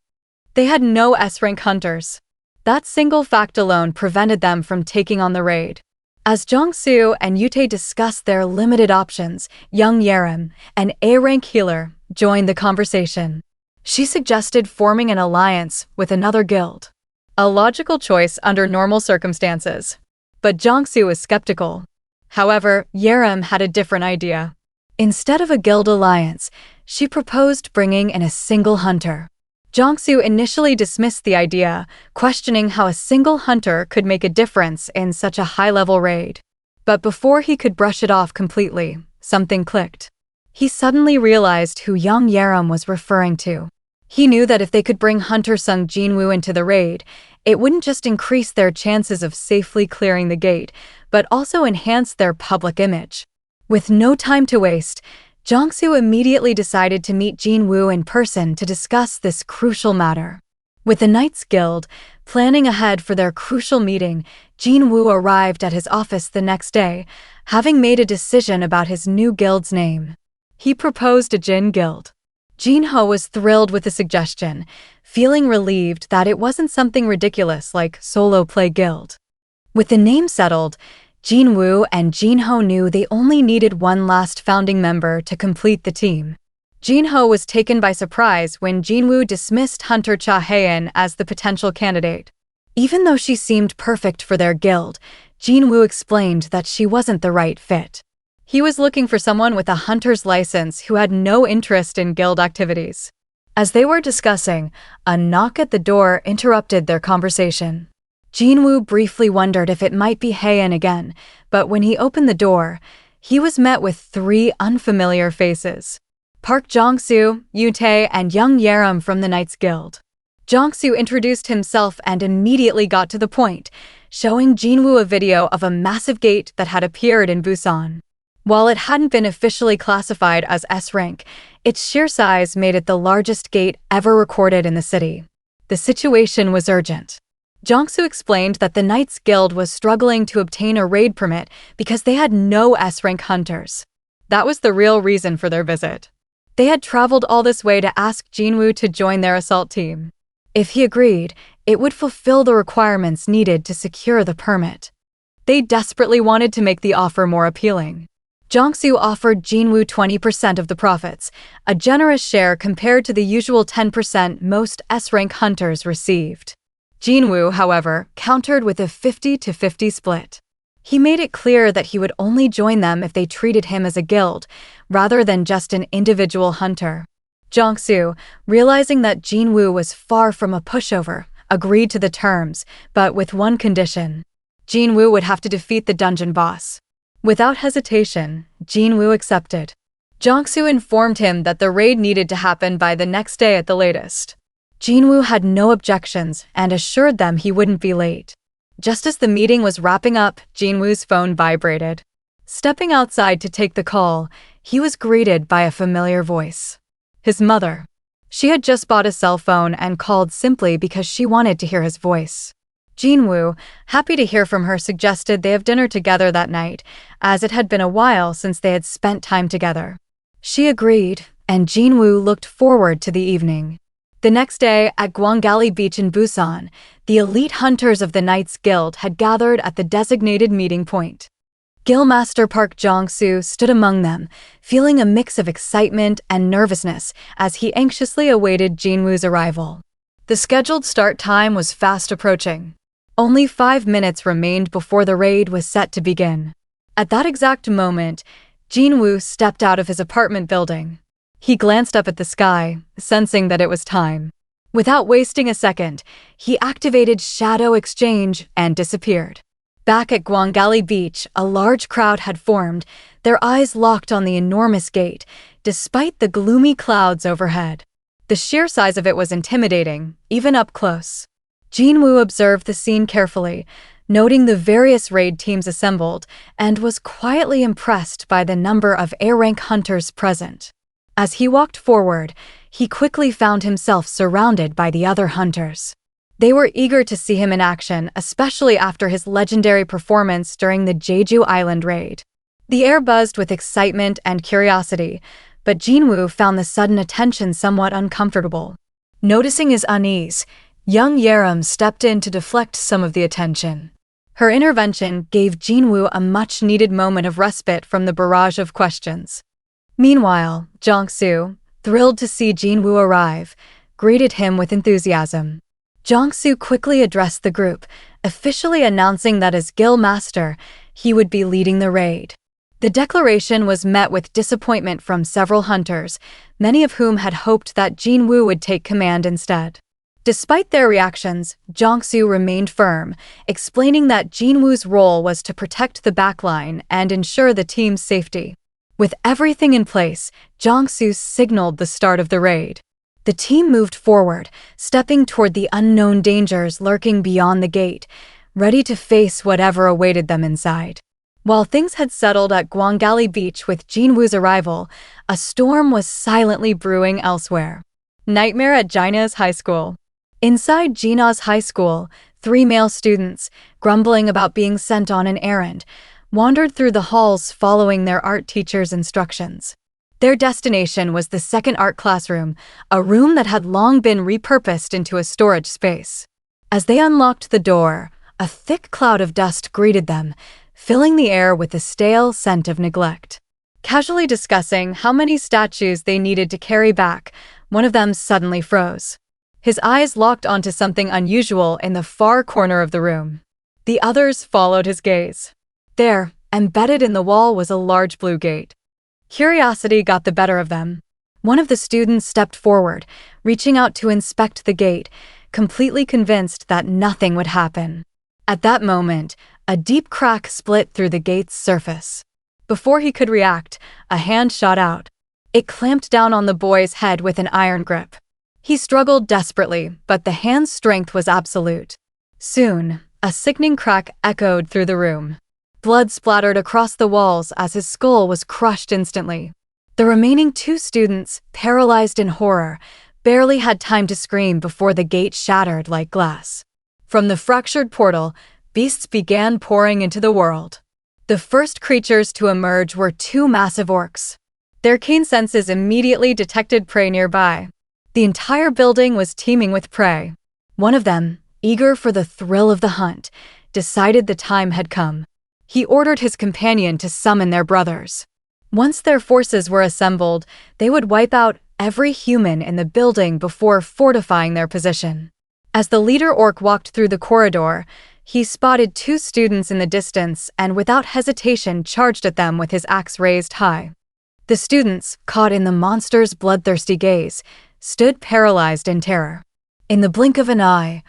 They had no S-rank hunters. That single fact alone prevented them from taking on the raid. As Jong-soo and Yute discussed their limited options, young Yerim, an A-rank healer, joined the conversation. She suggested forming an alliance with another guild. A logical choice under normal circumstances. But Jong-soo was skeptical. However, Yerim had a different idea. Instead of a guild alliance, she proposed bringing in a single hunter. Jong-soo initially dismissed the idea, questioning how a single hunter could make a difference in such a high-level raid. But before he could brush it off completely, something clicked. He suddenly realized who young Yerim was referring to. He knew that if they could bring hunter Sung Jinwoo into the raid, it wouldn't just increase their chances of safely clearing the gate, but also enhance their public image. With no time to waste, Jong-soo immediately decided to meet Jinwoo in person to discuss this crucial matter. With the Knights Guild planning ahead for their crucial meeting, Jinwoo arrived at his office the next day, having made a decision about his new guild's name. He proposed a Jin Guild. Jinho was thrilled with the suggestion, feeling relieved that it wasn't something ridiculous like Solo Play Guild. With the name settled, Jinwoo and Jinho knew they only needed one last founding member to complete the team. Jinho was taken by surprise when Jinwoo dismissed Hunter Cha Haein as the potential candidate. Even though she seemed perfect for their guild, Jinwoo explained that she wasn't the right fit. He was looking for someone with a hunter's license who had no interest in guild activities. As they were discussing, a knock at the door interrupted their conversation. Jinwoo briefly wondered if it might be Haein again, but when he opened the door, he was met with 3 unfamiliar faces. Park Jong-soo, Yute, and young Yerim from the Knights Guild. Jong-soo introduced himself and immediately got to the point, showing Jinwoo a video of a massive gate that had appeared in Busan. While it hadn't been officially classified as S-rank, its sheer size made it the largest gate ever recorded in the city. The situation was urgent. Jong-soo explained that the Knights Guild was struggling to obtain a raid permit because they had no S-rank hunters. That was the real reason for their visit. They had traveled all this way to ask Jinwoo to join their assault team. If he agreed, it would fulfill the requirements needed to secure the permit. They desperately wanted to make the offer more appealing. Jongsu offered Jinwoo 20% of the profits, a generous share compared to the usual 10% most S-rank hunters received. Jinwoo, however, countered with a 50-50 split. He made it clear that he would only join them if they treated him as a guild, rather than just an individual hunter. Jongsu, realizing that Jinwoo was far from a pushover, agreed to the terms, but with one condition. Jinwoo would have to defeat the dungeon boss. Without hesitation, Jinwoo accepted. Jongsu informed him that the raid needed to happen by the next day at the latest. Jinwoo had no objections and assured them he wouldn't be late. Just as the meeting was wrapping up, Jinwoo's phone vibrated. Stepping outside to take the call, he was greeted by a familiar voice. His mother. She had just bought a cell phone and called simply because she wanted to hear his voice. Jinwoo, happy to hear from her, suggested they have dinner together that night, as it had been a while since they had spent time together. She agreed, and Jinwoo looked forward to the evening. The next day, at Gwangali Beach in Busan, the elite hunters of the Knights Guild had gathered at the designated meeting point. Guildmaster Park Jong-soo stood among them, feeling a mix of excitement and nervousness as he anxiously awaited Jinwoo's arrival. The scheduled start time was fast approaching. Only 5 minutes remained before the raid was set to begin. At that exact moment, Jinwoo stepped out of his apartment building. He glanced up at the sky, sensing that it was time. Without wasting a second, he activated Shadow Exchange and disappeared. Back at Gwangali Beach, a large crowd had formed, their eyes locked on the enormous gate, despite the gloomy clouds overhead. The sheer size of it was intimidating, even up close. Jinwoo observed the scene carefully, noting the various raid teams assembled, and was quietly impressed by the number of A-rank hunters present. As he walked forward, he quickly found himself surrounded by the other hunters. They were eager to see him in action, especially after his legendary performance during the Jeju Island raid. The air buzzed with excitement and curiosity, but Jinwoo found the sudden attention somewhat uncomfortable. Noticing his unease, young Yerim stepped in to deflect some of the attention. Her intervention gave Jinwoo a much-needed moment of respite from the barrage of questions. Meanwhile, Jong-soo, thrilled to see Jinwoo arrive, greeted him with enthusiasm. Jong-soo quickly addressed the group, officially announcing that as guild master, he would be leading the raid. The declaration was met with disappointment from several hunters, many of whom had hoped that Jinwoo would take command instead. Despite their reactions, Jong-soo remained firm, explaining that Jinwoo's role was to protect the backline and ensure the team's safety. With everything in place, Jong-soo signaled the start of the raid. The team moved forward, stepping toward the unknown dangers lurking beyond the gate, ready to face whatever awaited them inside. While things had settled at Gwangali Beach with Jinwoo's arrival, a storm was silently brewing elsewhere. Nightmare at Jinah's high school. Inside Jinah's high school, 3 male students, grumbling about being sent on an errand, wandered through the halls following their art teacher's instructions. Their destination was the second art classroom, a room that had long been repurposed into a storage space. As they unlocked the door, a thick cloud of dust greeted them, filling the air with the stale scent of neglect. Casually discussing how many statues they needed to carry back, one of them suddenly froze. His eyes locked onto something unusual in the far corner of the room. The others followed his gaze. There, embedded in the wall, was a large blue gate. Curiosity got the better of them. One of the students stepped forward, reaching out to inspect the gate, completely convinced that nothing would happen. At that moment, a deep crack split through the gate's surface. Before he could react, a hand shot out. It clamped down on the boy's head with an iron grip. He struggled desperately, but the hand's strength was absolute. Soon, a sickening crack echoed through the room. Blood splattered across the walls as his skull was crushed instantly. The remaining 2 students, paralyzed in horror, barely had time to scream before the gate shattered like glass. From the fractured portal, beasts began pouring into the world. The first creatures to emerge were 2 massive orcs. Their keen senses immediately detected prey nearby. The entire building was teeming with prey. One of them, eager for the thrill of the hunt, decided the time had come. He ordered his companion to summon their brothers. Once their forces were assembled, they would wipe out every human in the building before fortifying their position. As the leader orc walked through the corridor, he spotted 2 students in the distance and without hesitation charged at them with his axe raised high. The students, caught in the monster's bloodthirsty gaze, stood paralyzed in terror. In the blink of an eye,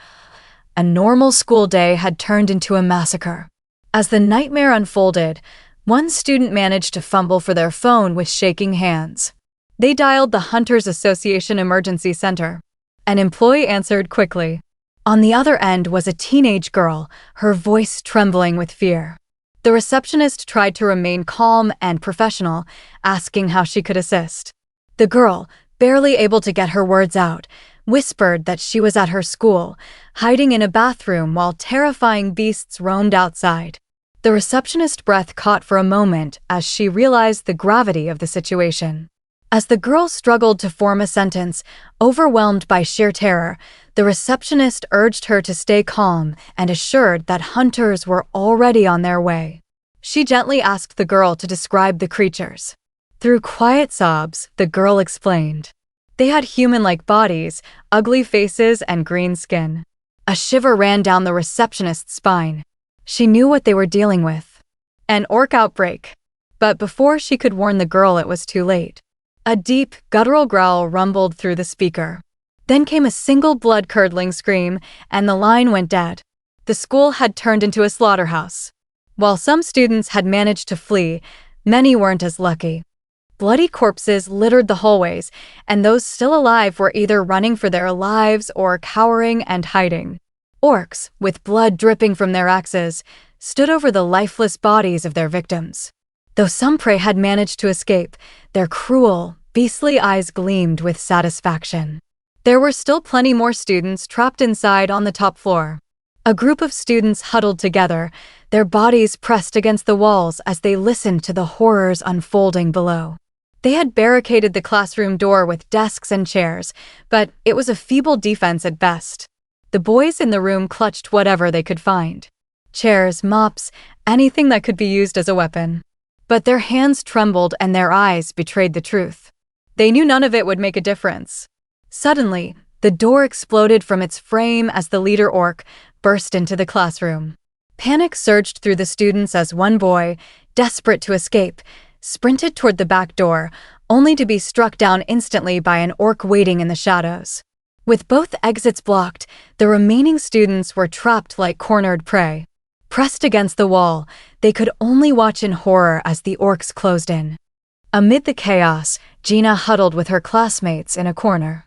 a normal school day had turned into a massacre. As the nightmare unfolded, one student managed to fumble for their phone with shaking hands. They dialed the Hunters Association Emergency Center. An employee answered quickly. On the other end was a teenage girl, her voice trembling with fear. The receptionist tried to remain calm and professional, asking how she could assist. The girl, barely able to get her words out, whispered that she was at her school, hiding in a bathroom while terrifying beasts roamed outside. The receptionist's breath caught for a moment as she realized the gravity of the situation. As the girl struggled to form a sentence, overwhelmed by sheer terror, the receptionist urged her to stay calm and assured that hunters were already on their way. She gently asked the girl to describe the creatures. Through quiet sobs, the girl explained. They had human-like bodies, ugly faces, and green skin. A shiver ran down the receptionist's spine. She knew what they were dealing with. An orc outbreak. But before she could warn the girl, it was too late. A deep, guttural growl rumbled through the speaker. Then came a single blood-curdling scream, and the line went dead. The school had turned into a slaughterhouse. While some students had managed to flee, many weren't as lucky. Bloody corpses littered the hallways, and those still alive were either running for their lives or cowering and hiding. Orcs, with blood dripping from their axes, stood over the lifeless bodies of their victims. Though some prey had managed to escape, their cruel, beastly eyes gleamed with satisfaction. There were still plenty more students trapped inside on the top floor. A group of students huddled together, their bodies pressed against the walls as they listened to the horrors unfolding below. They had barricaded the classroom door with desks and chairs, but it was a feeble defense at best. The boys in the room clutched whatever they could find. Chairs, mops, anything that could be used as a weapon. But their hands trembled and their eyes betrayed the truth. They knew none of it would make a difference. Suddenly, the door exploded from its frame as the leader orc burst into the classroom. Panic surged through the students as one boy, desperate to escape, sprinted toward the back door, only to be struck down instantly by an orc waiting in the shadows. With both exits blocked, the remaining students were trapped like cornered prey. Pressed against the wall, they could only watch in horror as the orcs closed in. Amid the chaos, Jinah huddled with her classmates in a corner.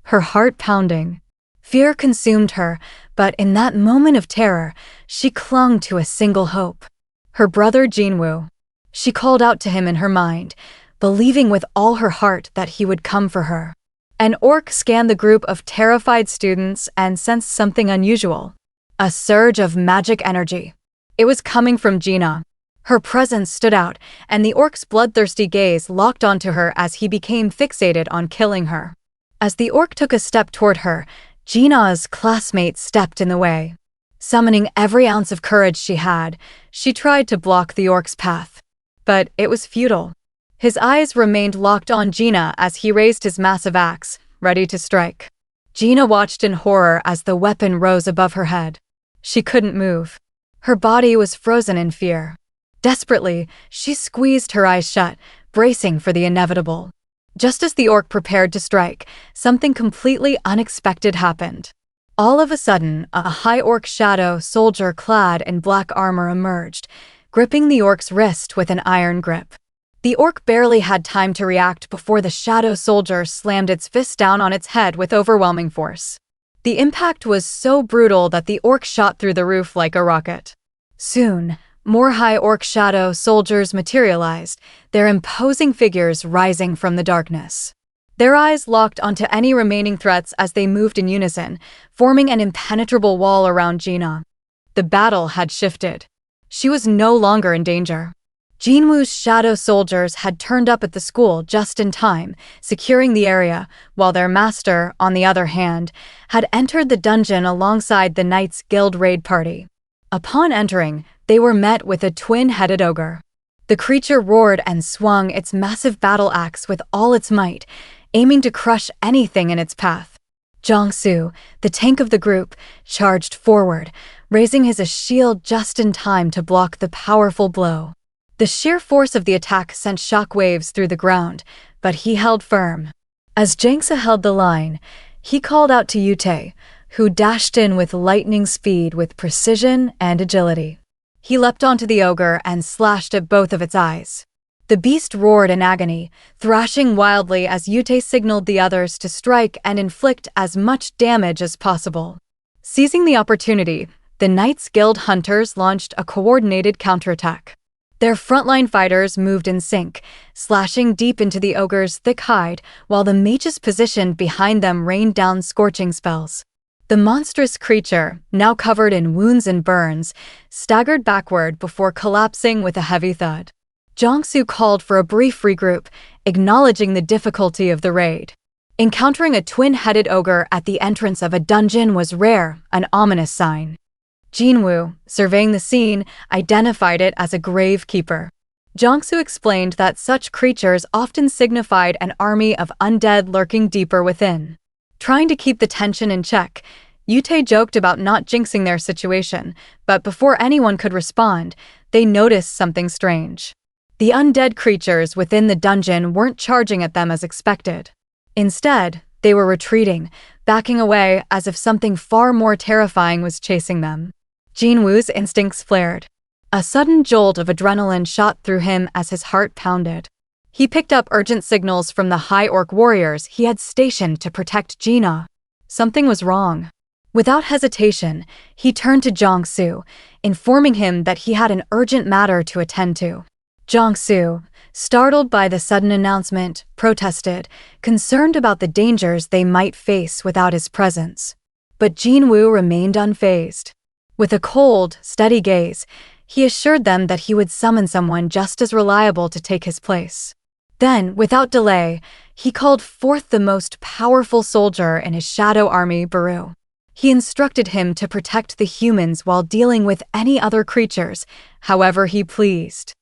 Her heart pounding. Fear consumed her, but in that moment of terror, she clung to a single hope. Her brother Jinwoo. She called out to him in her mind, believing with all her heart that he would come for her. An orc scanned the group of terrified students and sensed something unusual. A surge of magic energy. It was coming from Jinah. Her presence stood out, and the orc's bloodthirsty gaze locked onto her as he became fixated on killing her. As the orc took a step toward her, Jinah's classmate stepped in the way. Summoning every ounce of courage she had, she tried to block the orc's path. But it was futile. His eyes remained locked on Jinah as he raised his massive axe, ready to strike. Jinah watched in horror as the weapon rose above her head. She couldn't move. Her body was frozen in fear. Desperately, she squeezed her eyes shut, bracing for the inevitable. Just as the orc prepared to strike, something completely unexpected happened. All of a sudden, a high orc shadow soldier clad in black armor emerged, gripping the orc's wrist with an iron grip. The orc barely had time to react before the shadow soldier slammed its fist down on its head with overwhelming force. The impact was so brutal that the orc shot through the roof like a rocket. Soon, more high orc shadow soldiers materialized, their imposing figures rising from the darkness. Their eyes locked onto any remaining threats as they moved in unison, forming an impenetrable wall around Jinah. The battle had shifted. She was no longer in danger. Jinwoo's shadow soldiers had turned up at the school just in time, securing the area, while their master, on the other hand, had entered the dungeon alongside the Knights Guild raid party. Upon entering, they were met with a twin-headed ogre. The creature roared and swung its massive battle axe with all its might, aiming to crush anything in its path. Jong-soo, the tank of the group, charged forward, raising his shield just in time to block the powerful blow. The sheer force of the attack sent shockwaves through the ground, but he held firm. As Jang-soo held the line, he called out to Yute, who dashed in with lightning speed with precision and agility. He leapt onto the ogre and slashed at both of its eyes. The beast roared in agony, thrashing wildly as Yute signaled the others to strike and inflict as much damage as possible. Seizing the opportunity, the Knights Guild hunters launched a coordinated counterattack. Their frontline fighters moved in sync, slashing deep into the ogre's thick hide, while the mages positioned behind them rained down scorching spells. The monstrous creature, now covered in wounds and burns, staggered backward before collapsing with a heavy thud. Jong-soo called for a brief regroup, acknowledging the difficulty of the raid. Encountering a twin-headed ogre at the entrance of a dungeon was rare, an ominous sign. Jinwoo, surveying the scene, identified it as a gravekeeper. Jong-soo explained that such creatures often signified an army of undead lurking deeper within. Trying to keep the tension in check, Yute joked about not jinxing their situation, but before anyone could respond, they noticed something strange. The undead creatures within the dungeon weren't charging at them as expected. Instead, they were retreating, backing away as if something far more terrifying was chasing them. Jinwoo's instincts flared. A sudden jolt of adrenaline shot through him as his heart pounded. He picked up urgent signals from the high orc warriors he had stationed to protect Jinah. Something was wrong. Without hesitation, he turned to Jong-soo, informing him that he had an urgent matter to attend to. Jong-soo, startled by the sudden announcement, protested, concerned about the dangers they might face without his presence. But Jinwoo remained unfazed. With a cold, steady gaze, he assured them that he would summon someone just as reliable to take his place. Then, without delay, he called forth the most powerful soldier in his shadow army, Baru. He instructed him to protect the humans while dealing with any other creatures, however he pleased.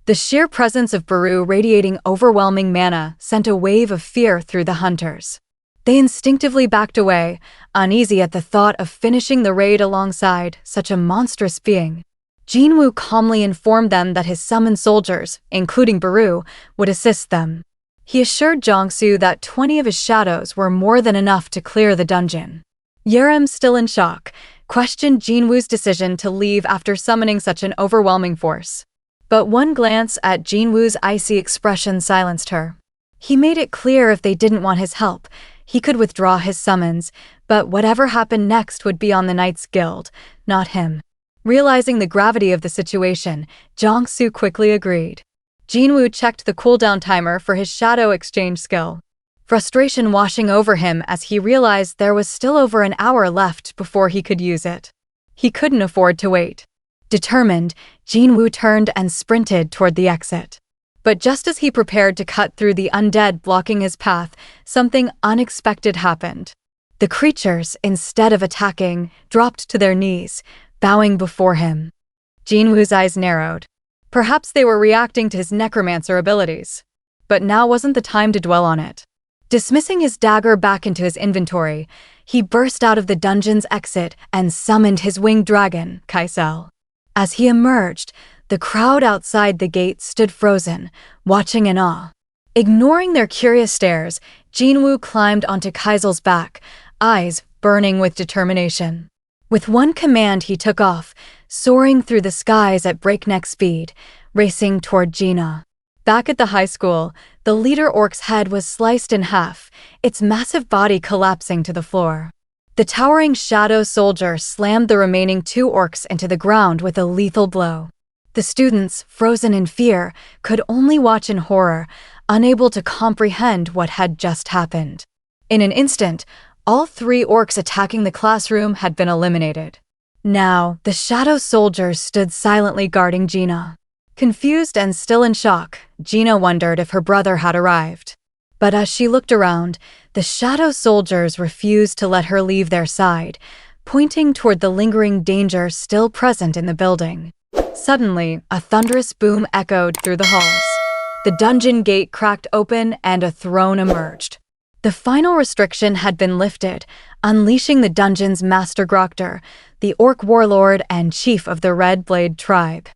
The sheer presence of Baru radiating overwhelming mana sent a wave of fear through the hunters. They instinctively backed away, uneasy at the thought of finishing the raid alongside such a monstrous being. Jinwoo calmly informed them that his summoned soldiers, including Baru, would assist them. He assured Jong-soo that 20 of his shadows were more than enough to clear the dungeon. Yerem, still in shock, questioned Jinwoo's decision to leave after summoning such an overwhelming force. But one glance at Jinwoo's icy expression silenced her. He made it clear if they didn't want his help, he could withdraw his summons, but whatever happened next would be on the Knights Guild, not him. Realizing the gravity of the situation, Jong-soo quickly agreed. Jinwoo checked the cooldown timer for his shadow exchange skill. Frustration washing over him as he realized there was still over an hour left before he could use it. He couldn't afford to wait. Determined, Jinwoo turned and sprinted toward the exit. But just as he prepared to cut through the undead blocking his path, something unexpected happened. The creatures, instead of attacking, dropped to their knees, bowing before him. Jinwoo's eyes narrowed. Perhaps they were reacting to his necromancer abilities. But now wasn't the time to dwell on it. Dismissing his dagger back into his inventory, he burst out of the dungeon's exit and summoned his winged dragon, Kaisel. As he emerged, the crowd outside the gate stood frozen, watching in awe. Ignoring their curious stares, Jinwoo climbed onto Kaisel's back, eyes burning with determination. With one command he took off, soaring through the skies at breakneck speed, racing toward Jinah. Back at the high school, the leader orc's head was sliced in half, its massive body collapsing to the floor. The towering shadow soldier slammed the remaining 2 orcs into the ground with a lethal blow. The students, frozen in fear, could only watch in horror, unable to comprehend what had just happened. In an instant, all 3 orcs attacking the classroom had been eliminated. Now, the shadow soldiers stood silently guarding Jinah. Confused and still in shock, Jinah wondered if her brother had arrived. But as she looked around, the shadow soldiers refused to let her leave their side, pointing toward the lingering danger still present in the building. Suddenly, a thunderous boom echoed through the halls. The dungeon gate cracked open and a throne emerged. The final restriction had been lifted, unleashing the dungeon's master Grokter, the orc warlord and chief of the Red Blade tribe.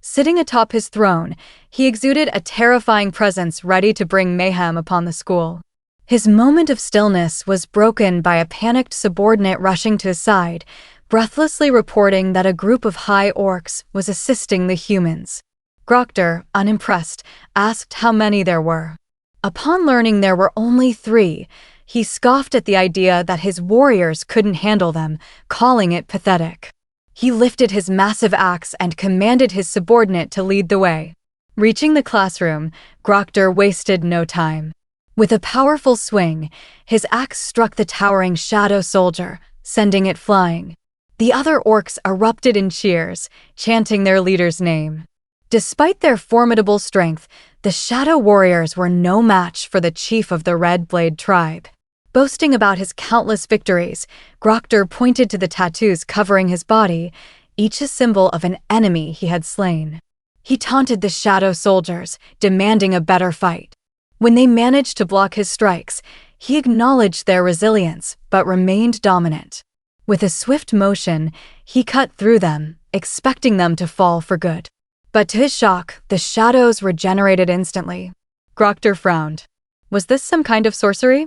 Sitting atop his throne, he exuded a terrifying presence ready to bring mayhem upon the school. His moment of stillness was broken by a panicked subordinate rushing to his side, breathlessly reporting that a group of high orcs was assisting the humans. Grokter, unimpressed, asked how many there were. Upon learning there were only 3, he scoffed at the idea that his warriors couldn't handle them, calling it pathetic. He lifted his massive axe and commanded his subordinate to lead the way. Reaching the classroom, Grokter wasted no time. With a powerful swing, his axe struck the towering shadow soldier, sending it flying. The other orcs erupted in cheers, chanting their leader's name. Despite their formidable strength, the shadow warriors were no match for the chief of the Red Blade tribe. Boasting about his countless victories, Grokter pointed to the tattoos covering his body, each a symbol of an enemy he had slain. He taunted the shadow soldiers, demanding a better fight. When they managed to block his strikes, he acknowledged their resilience but remained dominant. With a swift motion, he cut through them, expecting them to fall for good. But to his shock, the shadows regenerated instantly. Grokter frowned. Was this some kind of sorcery?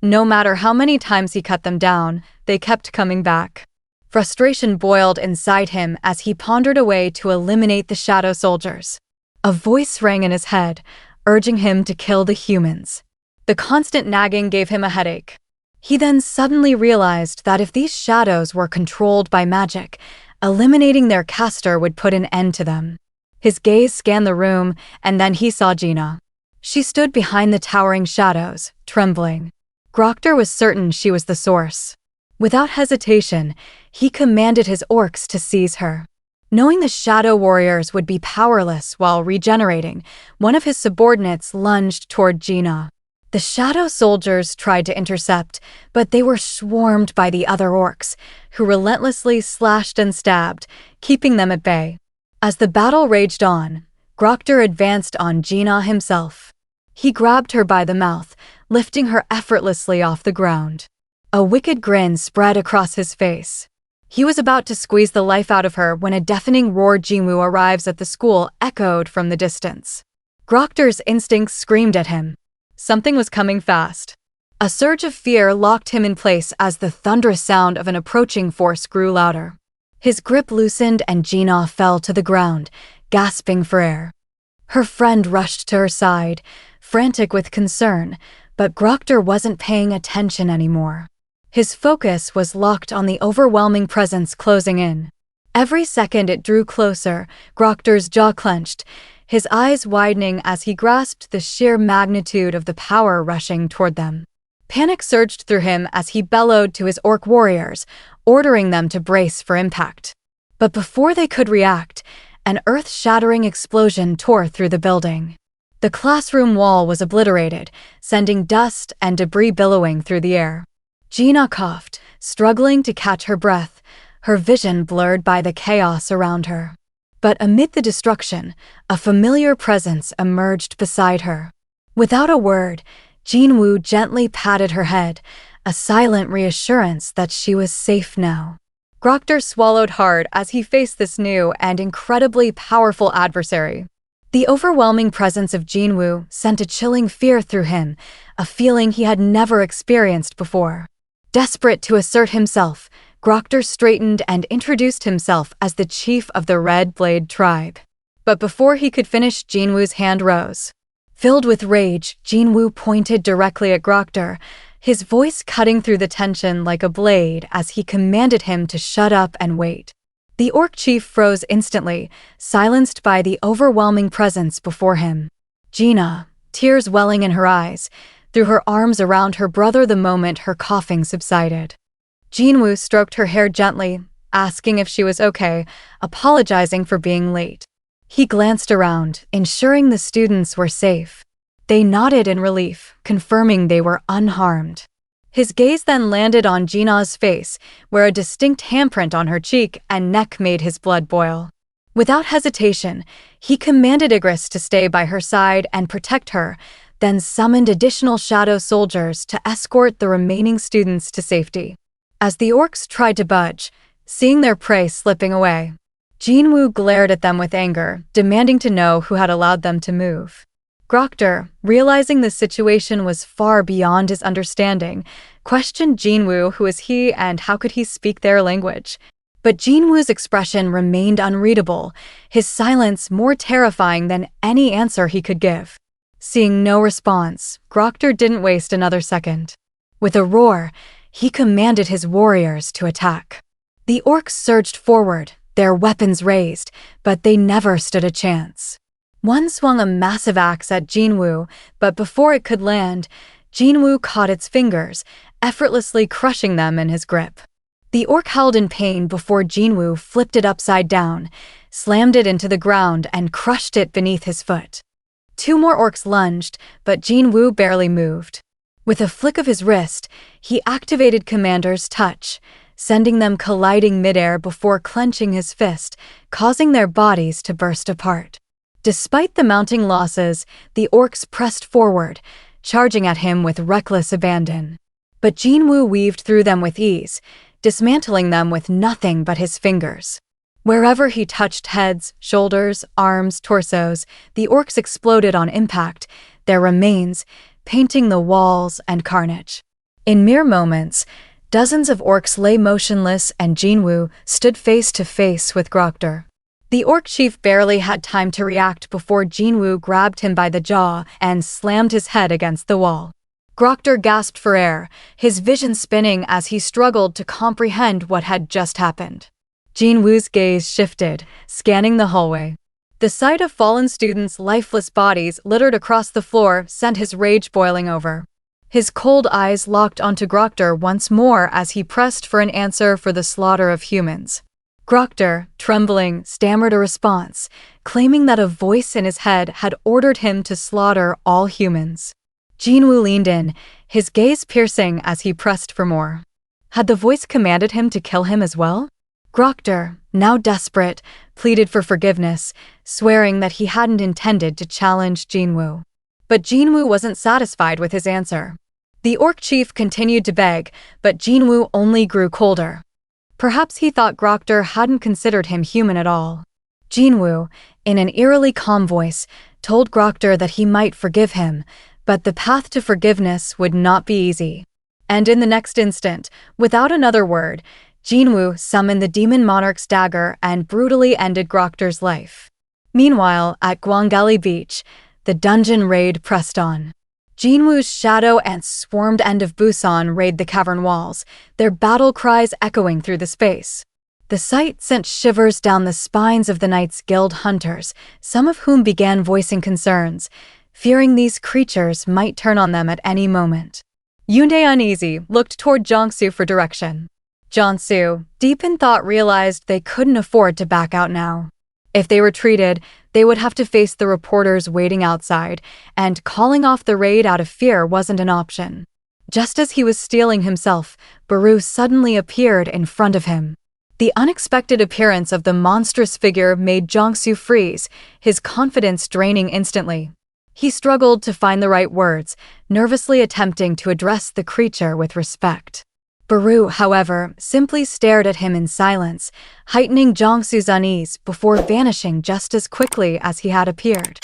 No matter how many times he cut them down, they kept coming back. Frustration boiled inside him as he pondered a way to eliminate the shadow soldiers. A voice rang in his head, urging him to kill the humans. The constant nagging gave him a headache. He then suddenly realized that if these shadows were controlled by magic, eliminating their caster would put an end to them. His gaze scanned the room, and then he saw Jinah. She stood behind the towering shadows, trembling. Grokter was certain she was the source. Without hesitation, he commanded his orcs to seize her. Knowing the shadow warriors would be powerless while regenerating, one of his subordinates lunged toward Jinah. The shadow soldiers tried to intercept, but they were swarmed by the other orcs, who relentlessly slashed and stabbed, keeping them at bay. As the battle raged on, Grokter advanced on Jinah himself. He grabbed her by the mouth, lifting her effortlessly off the ground. A wicked grin spread across his face. He was about to squeeze the life out of her when a deafening roar Jinwoo arrives at the school echoed from the distance. Grokter's instincts screamed at him. Something was coming fast. A surge of fear locked him in place as the thunderous sound of an approaching force grew louder. His grip loosened and Jinah fell to the ground, gasping for air. Her friend rushed to her side, frantic with concern, but Grokter wasn't paying attention anymore. His focus was locked on the overwhelming presence closing in. Every second it drew closer, Grokter's jaw clenched, his eyes widening as he grasped the sheer magnitude of the power rushing toward them. Panic surged through him as he bellowed to his orc warriors, ordering them to brace for impact. But before they could react, an earth-shattering explosion tore through the building. The classroom wall was obliterated, sending dust and debris billowing through the air. Jinah coughed, struggling to catch her breath, her vision blurred by the chaos around her. But amid the destruction, a familiar presence emerged beside her. Without a word, Jinwoo gently patted her head, a silent reassurance that she was safe now. Grokter swallowed hard as he faced this new and incredibly powerful adversary. The overwhelming presence of Jinwoo sent a chilling fear through him, a feeling he had never experienced before. Desperate to assert himself, Grokter straightened and introduced himself as the chief of the Red Blade tribe. But before he could finish, Jinwoo's hand rose. Filled with rage, Jinwoo pointed directly at Grokter, his voice cutting through the tension like a blade as he commanded him to shut up and wait. The orc chief froze instantly, silenced by the overwhelming presence before him. Jinah, tears welling in her eyes, threw her arms around her brother the moment her coughing subsided. Jinwoo stroked her hair gently, asking if she was okay, apologizing for being late. He glanced around, ensuring the students were safe. They nodded in relief, confirming they were unharmed. His gaze then landed on Jinah's face, where a distinct handprint on her cheek and neck made his blood boil. Without hesitation, he commanded Igris to stay by her side and protect her, then summoned additional shadow soldiers to escort the remaining students to safety. As the orcs tried to budge, seeing their prey slipping away, Jinwoo glared at them with anger, demanding to know who had allowed them to move. Grokter, realizing the situation was far beyond his understanding, questioned Jinwoo who was he and how could he speak their language. But Jinwoo's expression remained unreadable, his silence more terrifying than any answer he could give. Seeing no response, Grokter didn't waste another second. With a roar, he commanded his warriors to attack. The orcs surged forward, their weapons raised, but they never stood a chance. One swung a massive axe at Jinwoo, but before it could land, Jinwoo caught its fingers, effortlessly crushing them in his grip. The orc howled in pain before Jinwoo flipped it upside down, slammed it into the ground, and crushed it beneath his foot. Two more orcs lunged, but Jinwoo barely moved. With a flick of his wrist, he activated Commander's touch, sending them colliding midair before clenching his fist, causing their bodies to burst apart. Despite the mounting losses, the orcs pressed forward, charging at him with reckless abandon. But Jinwoo weaved through them with ease, dismantling them with nothing but his fingers. Wherever he touched heads, shoulders, arms, torsos, the orcs exploded on impact, their remains painting the walls and carnage. In mere moments, dozens of orcs lay motionless and Jinwoo stood face to face with Grokter. The orc chief barely had time to react before Jinwoo grabbed him by the jaw and slammed his head against the wall. Grokter gasped for air, his vision spinning as he struggled to comprehend what had just happened. Jinwoo's gaze shifted, scanning the hallway. The sight of fallen students' lifeless bodies littered across the floor sent his rage boiling over. His cold eyes locked onto Grokter once more as he pressed for an answer for the slaughter of humans. Grokter, trembling, stammered a response, claiming that a voice in his head had ordered him to slaughter all humans. Jinwoo leaned in, his gaze piercing as he pressed for more. Had the voice commanded him to kill him as well? Grokter, now desperate, pleaded for forgiveness, swearing that he hadn't intended to challenge Jinwoo. But Jinwoo wasn't satisfied with his answer. The orc chief continued to beg, but Jinwoo only grew colder. Perhaps he thought Grokter hadn't considered him human at all. Jinwoo, in an eerily calm voice, told Grokter that he might forgive him, but the path to forgiveness would not be easy. And in the next instant, without another word, Jinwoo summoned the demon Monarch's dagger and brutally ended Grokter's life. Meanwhile, at Gwangali Beach, the dungeon raid pressed on. Jinwoo's shadow ants swarmed end of Busan Raid the cavern walls, their battle cries echoing through the space. The sight sent shivers down the spines of the Knights Guild hunters, some of whom began voicing concerns, fearing these creatures might turn on them at any moment. Yoondae, uneasy, looked toward Jongsu for direction. Jongsu, deep in thought, realized they couldn't afford to back out now. If they retreated, they would have to face the reporters waiting outside, and calling off the raid out of fear wasn't an option. Just as he was steeling himself, Baru suddenly appeared in front of him. The unexpected appearance of the monstrous figure made Jongsu freeze, his confidence draining instantly. He struggled to find the right words, nervously attempting to address the creature with respect. Baru, however, simply stared at him in silence, heightening Jongsu's unease before vanishing just as quickly as he had appeared.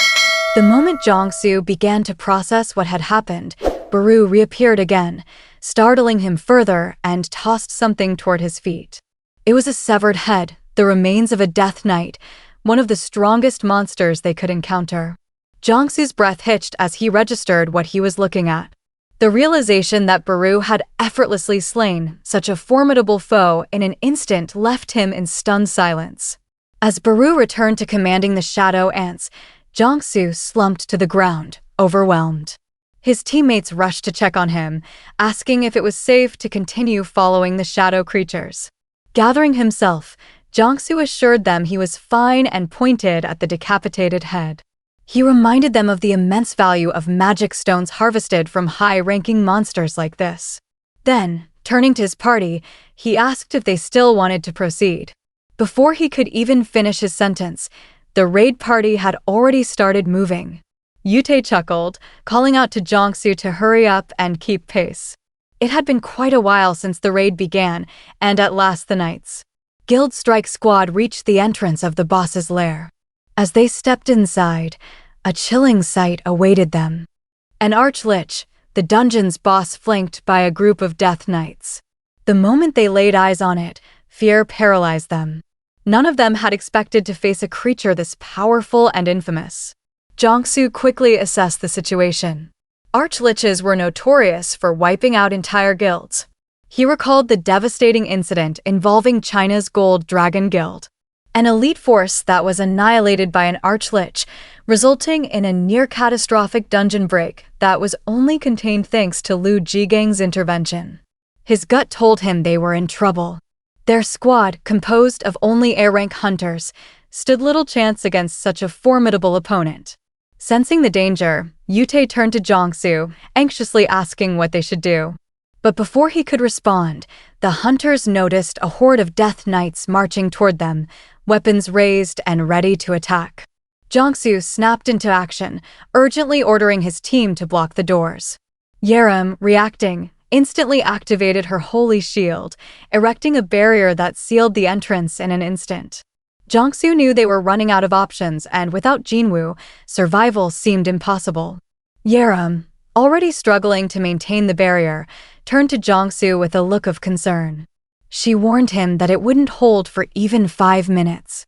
The moment Jongsu began to process what had happened, Baru reappeared again, startling him further and tossed something toward his feet. It was a severed head, the remains of a death knight, one of the strongest monsters they could encounter. Jongsu's breath hitched as he registered what he was looking at. The realization that Baru had effortlessly slain such a formidable foe in an instant left him in stunned silence. As Baru returned to commanding the shadow ants, Jongsu slumped to the ground, overwhelmed. His teammates rushed to check on him, asking if it was safe to continue following the shadow creatures. Gathering himself, Jiangsu assured them he was fine and pointed at the decapitated head. He reminded them of the immense value of magic stones harvested from high-ranking monsters like this. Then, turning to his party, he asked if they still wanted to proceed. Before he could even finish his sentence, the raid party had already started moving. Yute chuckled, calling out to Jiangsu to hurry up and keep pace. It had been quite a while since the raid began, and at last the knights' guild strike squad reached the entrance of the boss's lair. As they stepped inside, a chilling sight awaited them. An archlich, the dungeon's boss, flanked by a group of death knights. The moment they laid eyes on it, fear paralyzed them. None of them had expected to face a creature this powerful and infamous. Jiangsu quickly assessed the situation. Archliches were notorious for wiping out entire guilds. He recalled the devastating incident involving China's Gold Dragon Guild, an elite force that was annihilated by an archlich, resulting in a near-catastrophic dungeon break that was only contained thanks to Liu Jigang's intervention. His gut told him they were in trouble. Their squad, composed of only A-rank hunters, stood little chance against such a formidable opponent. Sensing the danger, Yute turned to Jiangsu, anxiously asking what they should do. But before he could respond, the hunters noticed a horde of death knights marching toward them, weapons raised and ready to attack. Jiangsu snapped into action, urgently ordering his team to block the doors. Yerim, reacting, instantly activated her holy shield, erecting a barrier that sealed the entrance in an instant. Jiangsu knew they were running out of options, and without Jinwoo, survival seemed impossible. Yerim, already struggling to maintain the barrier, turned to Jiangsu with a look of concern. She warned him that it wouldn't hold for even 5 minutes.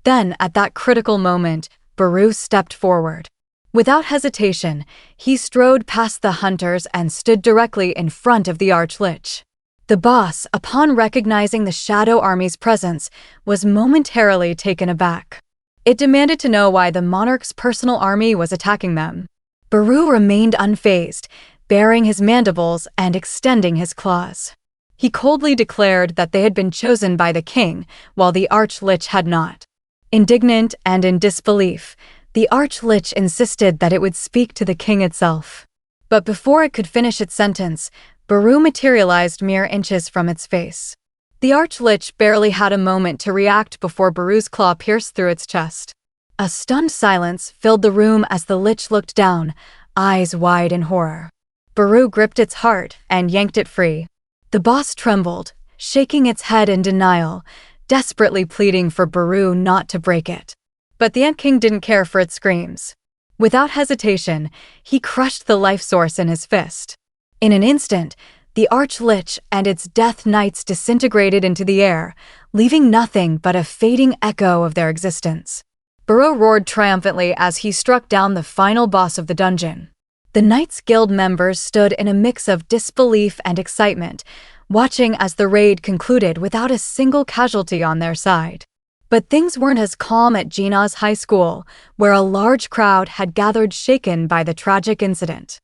Then, at that critical moment, Baru stepped forward. Without hesitation, he strode past the hunters and stood directly in front of the archlich. The boss, upon recognizing the Shadow Army's presence, was momentarily taken aback. It demanded to know why the Monarchs' personal army was attacking them. Baru remained unfazed, baring his mandibles and extending his claws. He coldly declared that they had been chosen by the king, while the archlich had not. Indignant and in disbelief, the archlich insisted that it would speak to the king itself. But before it could finish its sentence, Baru materialized mere inches from its face. The archlich barely had a moment to react before Baru's claw pierced through its chest. A stunned silence filled the room as the lich looked down, eyes wide in horror. Baru gripped its heart and yanked it free. The boss trembled, shaking its head in denial, desperately pleading for Baru not to break it. But the Ant King didn't care for its screams. Without hesitation, he crushed the life source in his fist. In an instant, the archlich and its death knights disintegrated into the air, leaving nothing but a fading echo of their existence. Baru roared triumphantly as he struck down the final boss of the dungeon. The Knights Guild members stood in a mix of disbelief and excitement, watching as the raid concluded without a single casualty on their side. But things weren't as calm at Jinah's high school, where a large crowd had gathered shaken by the tragic incident.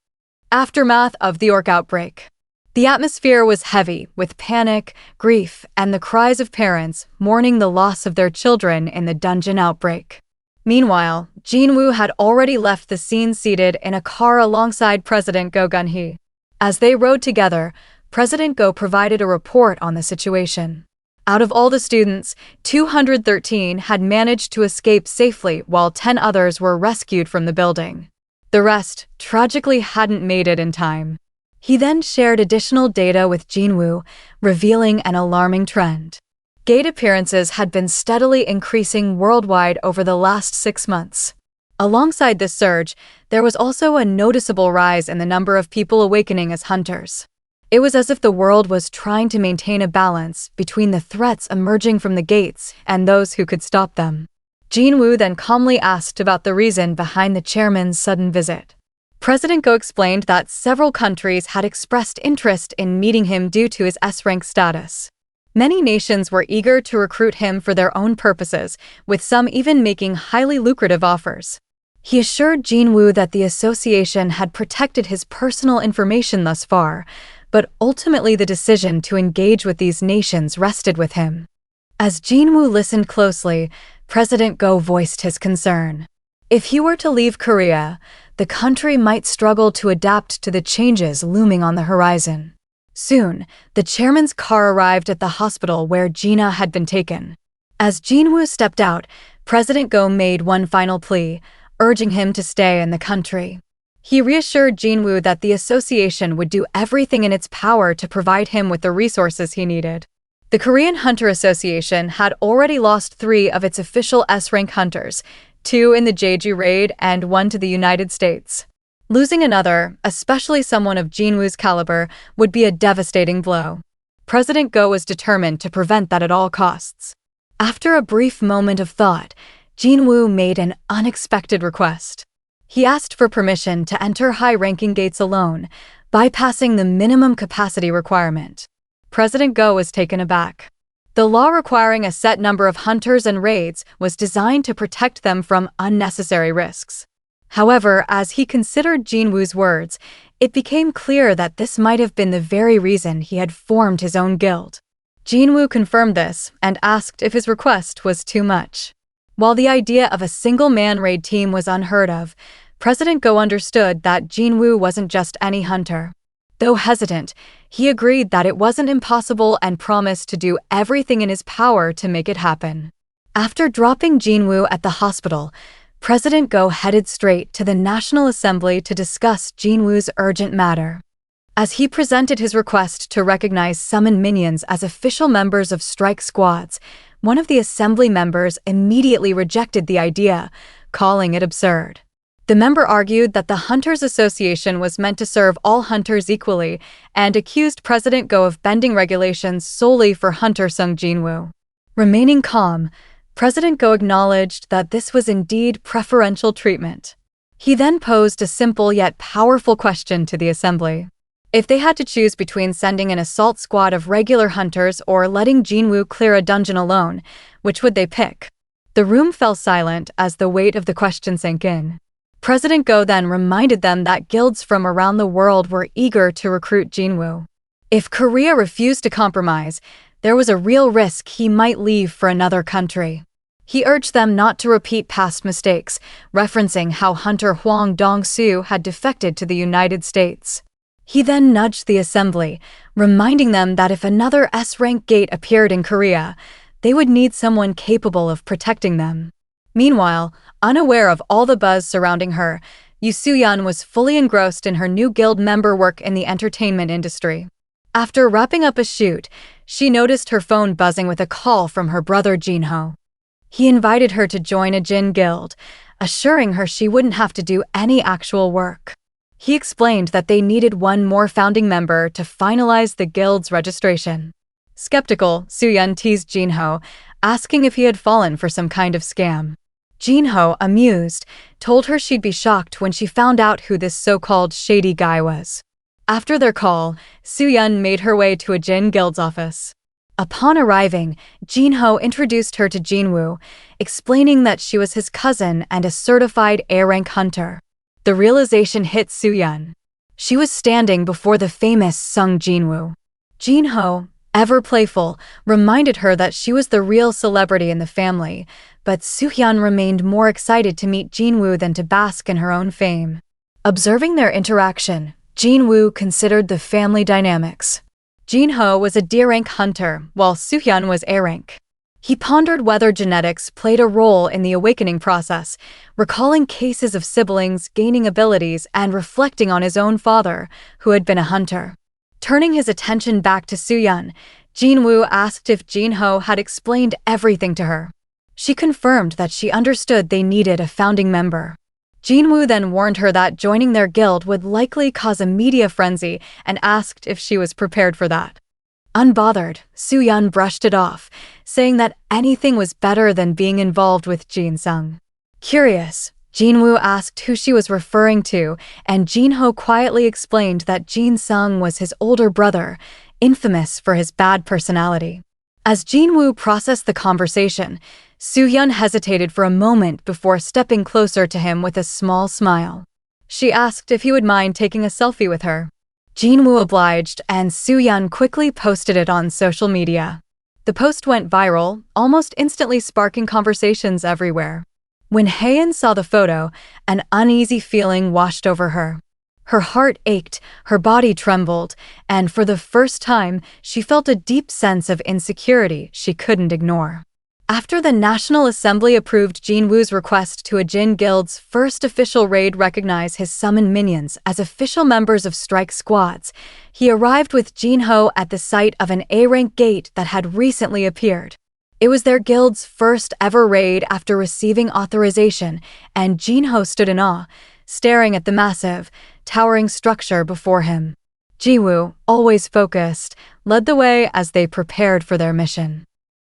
Aftermath of the orc outbreak. The atmosphere was heavy with panic, grief, and the cries of parents mourning the loss of their children in the dungeon outbreak. Meanwhile, Jinwoo had already left the scene seated in a car alongside President Go Gunhee. As they rode together, President Go provided a report on the situation. Out of all the students, 213 had managed to escape safely while 10 others were rescued from the building. The rest, tragically, hadn't made it in time. He then shared additional data with Jinwoo, revealing an alarming trend. Gate appearances had been steadily increasing worldwide over the last 6 months. Alongside this surge, there was also a noticeable rise in the number of people awakening as hunters. It was as if the world was trying to maintain a balance between the threats emerging from the gates and those who could stop them. Jinwoo then calmly asked about the reason behind the chairman's sudden visit. President Go explained that several countries had expressed interest in meeting him due to his S-rank status. Many nations were eager to recruit him for their own purposes, with some even making highly lucrative offers. He assured Jinwoo that the association had protected his personal information thus far, but ultimately the decision to engage with these nations rested with him. As Jinwoo listened closely, President Go voiced his concern. If he were to leave Korea, the country might struggle to adapt to the changes looming on the horizon. Soon, the chairman's car arrived at the hospital where Jinah had been taken. As Jinwoo stepped out, President Go made one final plea, urging him to stay in the country. He reassured Jinwoo that the association would do everything in its power to provide him with the resources he needed. The Korean Hunter Association had already lost 3 of its official S-rank hunters, 2 in the Jeju Raid and 1 to the United States. Losing another, especially someone of Jinwoo's caliber, would be a devastating blow. President Go was determined to prevent that at all costs. After a brief moment of thought, Jinwoo made an unexpected request. He asked for permission to enter high-ranking gates alone, bypassing the minimum capacity requirement. President Go was taken aback. The law requiring a set number of hunters and raids was designed to protect them from unnecessary risks. However, as he considered Jinwoo's words, it became clear that this might have been the very reason he had formed his own guild. Jinwoo confirmed this and asked if his request was too much. While the idea of a single-man raid team was unheard of, President Go understood that Jinwoo wasn't just any hunter. Though hesitant, he agreed that it wasn't impossible and promised to do everything in his power to make it happen. After dropping Jinwoo at the hospital, President Go headed straight to the National Assembly to discuss Jinwoo's urgent matter. As he presented his request to recognize summoned minions as official members of strike squads, one of the assembly members immediately rejected the idea, calling it absurd. The member argued that the Hunters Association was meant to serve all hunters equally and accused President Go of bending regulations solely for hunter Sung Jinwoo. Remaining calm, President Go acknowledged that this was indeed preferential treatment. He then posed a simple yet powerful question to the assembly. If they had to choose between sending an assault squad of regular hunters or letting Jinwoo clear a dungeon alone, which would they pick? The room fell silent as the weight of the question sank in. President Go then reminded them that guilds from around the world were eager to recruit Jinwoo. If Korea refused to compromise, there was a real risk he might leave for another country. He urged them not to repeat past mistakes, referencing how hunter Hwang Dong-soo had defected to the United States. He then nudged the assembly, reminding them that if another S-rank gate appeared in Korea, they would need someone capable of protecting them. Meanwhile, unaware of all the buzz surrounding her, Yoo Soo-yeon was fully engrossed in her new guild member work in the entertainment industry. After wrapping up a shoot, she noticed her phone buzzing with a call from her brother Jinho. He invited her to join Ahjin guild, assuring her she wouldn't have to do any actual work. He explained that they needed one more founding member to finalize the guild's registration. Skeptical, Soo-yeon teased Jinho, asking if he had fallen for some kind of scam. Jinho, amused, told her she'd be shocked when she found out who this so-called shady guy was. After their call, Soo-yeon made her way to Ahjin guild's office. Upon arriving, Jinho introduced her to Jinwoo, explaining that she was his cousin and a certified A-rank hunter. The realization hit Soo-yeon. She was standing before the famous Sung Jinwoo. Jinho, ever playful, reminded her that she was the real celebrity in the family, but Soo-yeon remained more excited to meet Jinwoo than to bask in her own fame. Observing their interaction, Jinwoo considered the family dynamics. Jinho was a D-rank hunter, while Soo-yeon was A-rank. He pondered whether genetics played a role in the awakening process, recalling cases of siblings gaining abilities and reflecting on his own father, who had been a hunter. Turning his attention back to Soo-yeon, Jinwoo asked if Jinho had explained everything to her. She confirmed that she understood they needed a founding member. Jinwoo then warned her that joining their guild would likely cause a media frenzy and asked if she was prepared for that. Unbothered, Soo-yeon brushed it off, saying that anything was better than being involved with Jin Sung. Curious, Jinwoo asked who she was referring to, and Jinho quietly explained that Jin Sung was his older brother, infamous for his bad personality. As Jinwoo processed the conversation, Soo-yeon hesitated for a moment before stepping closer to him with a small smile. She asked if he would mind taking a selfie with her. Jinwoo obliged, and Soo-yeon quickly posted it on social media. The post went viral, almost instantly sparking conversations everywhere. When Haein saw the photo, an uneasy feeling washed over her. Her heart ached, her body trembled, and for the first time, she felt a deep sense of insecurity she couldn't ignore. After the National Assembly approved Jinwoo's request to Ahjin Guild's first official raid recognize his summoned minions as official members of strike squads, he arrived with Jinho at the site of an A-rank gate that had recently appeared. It was their guild's first ever raid after receiving authorization, and Jinho stood in awe, staring at the massive, towering structure before him. Jinwoo, always focused, led the way as they prepared for their mission.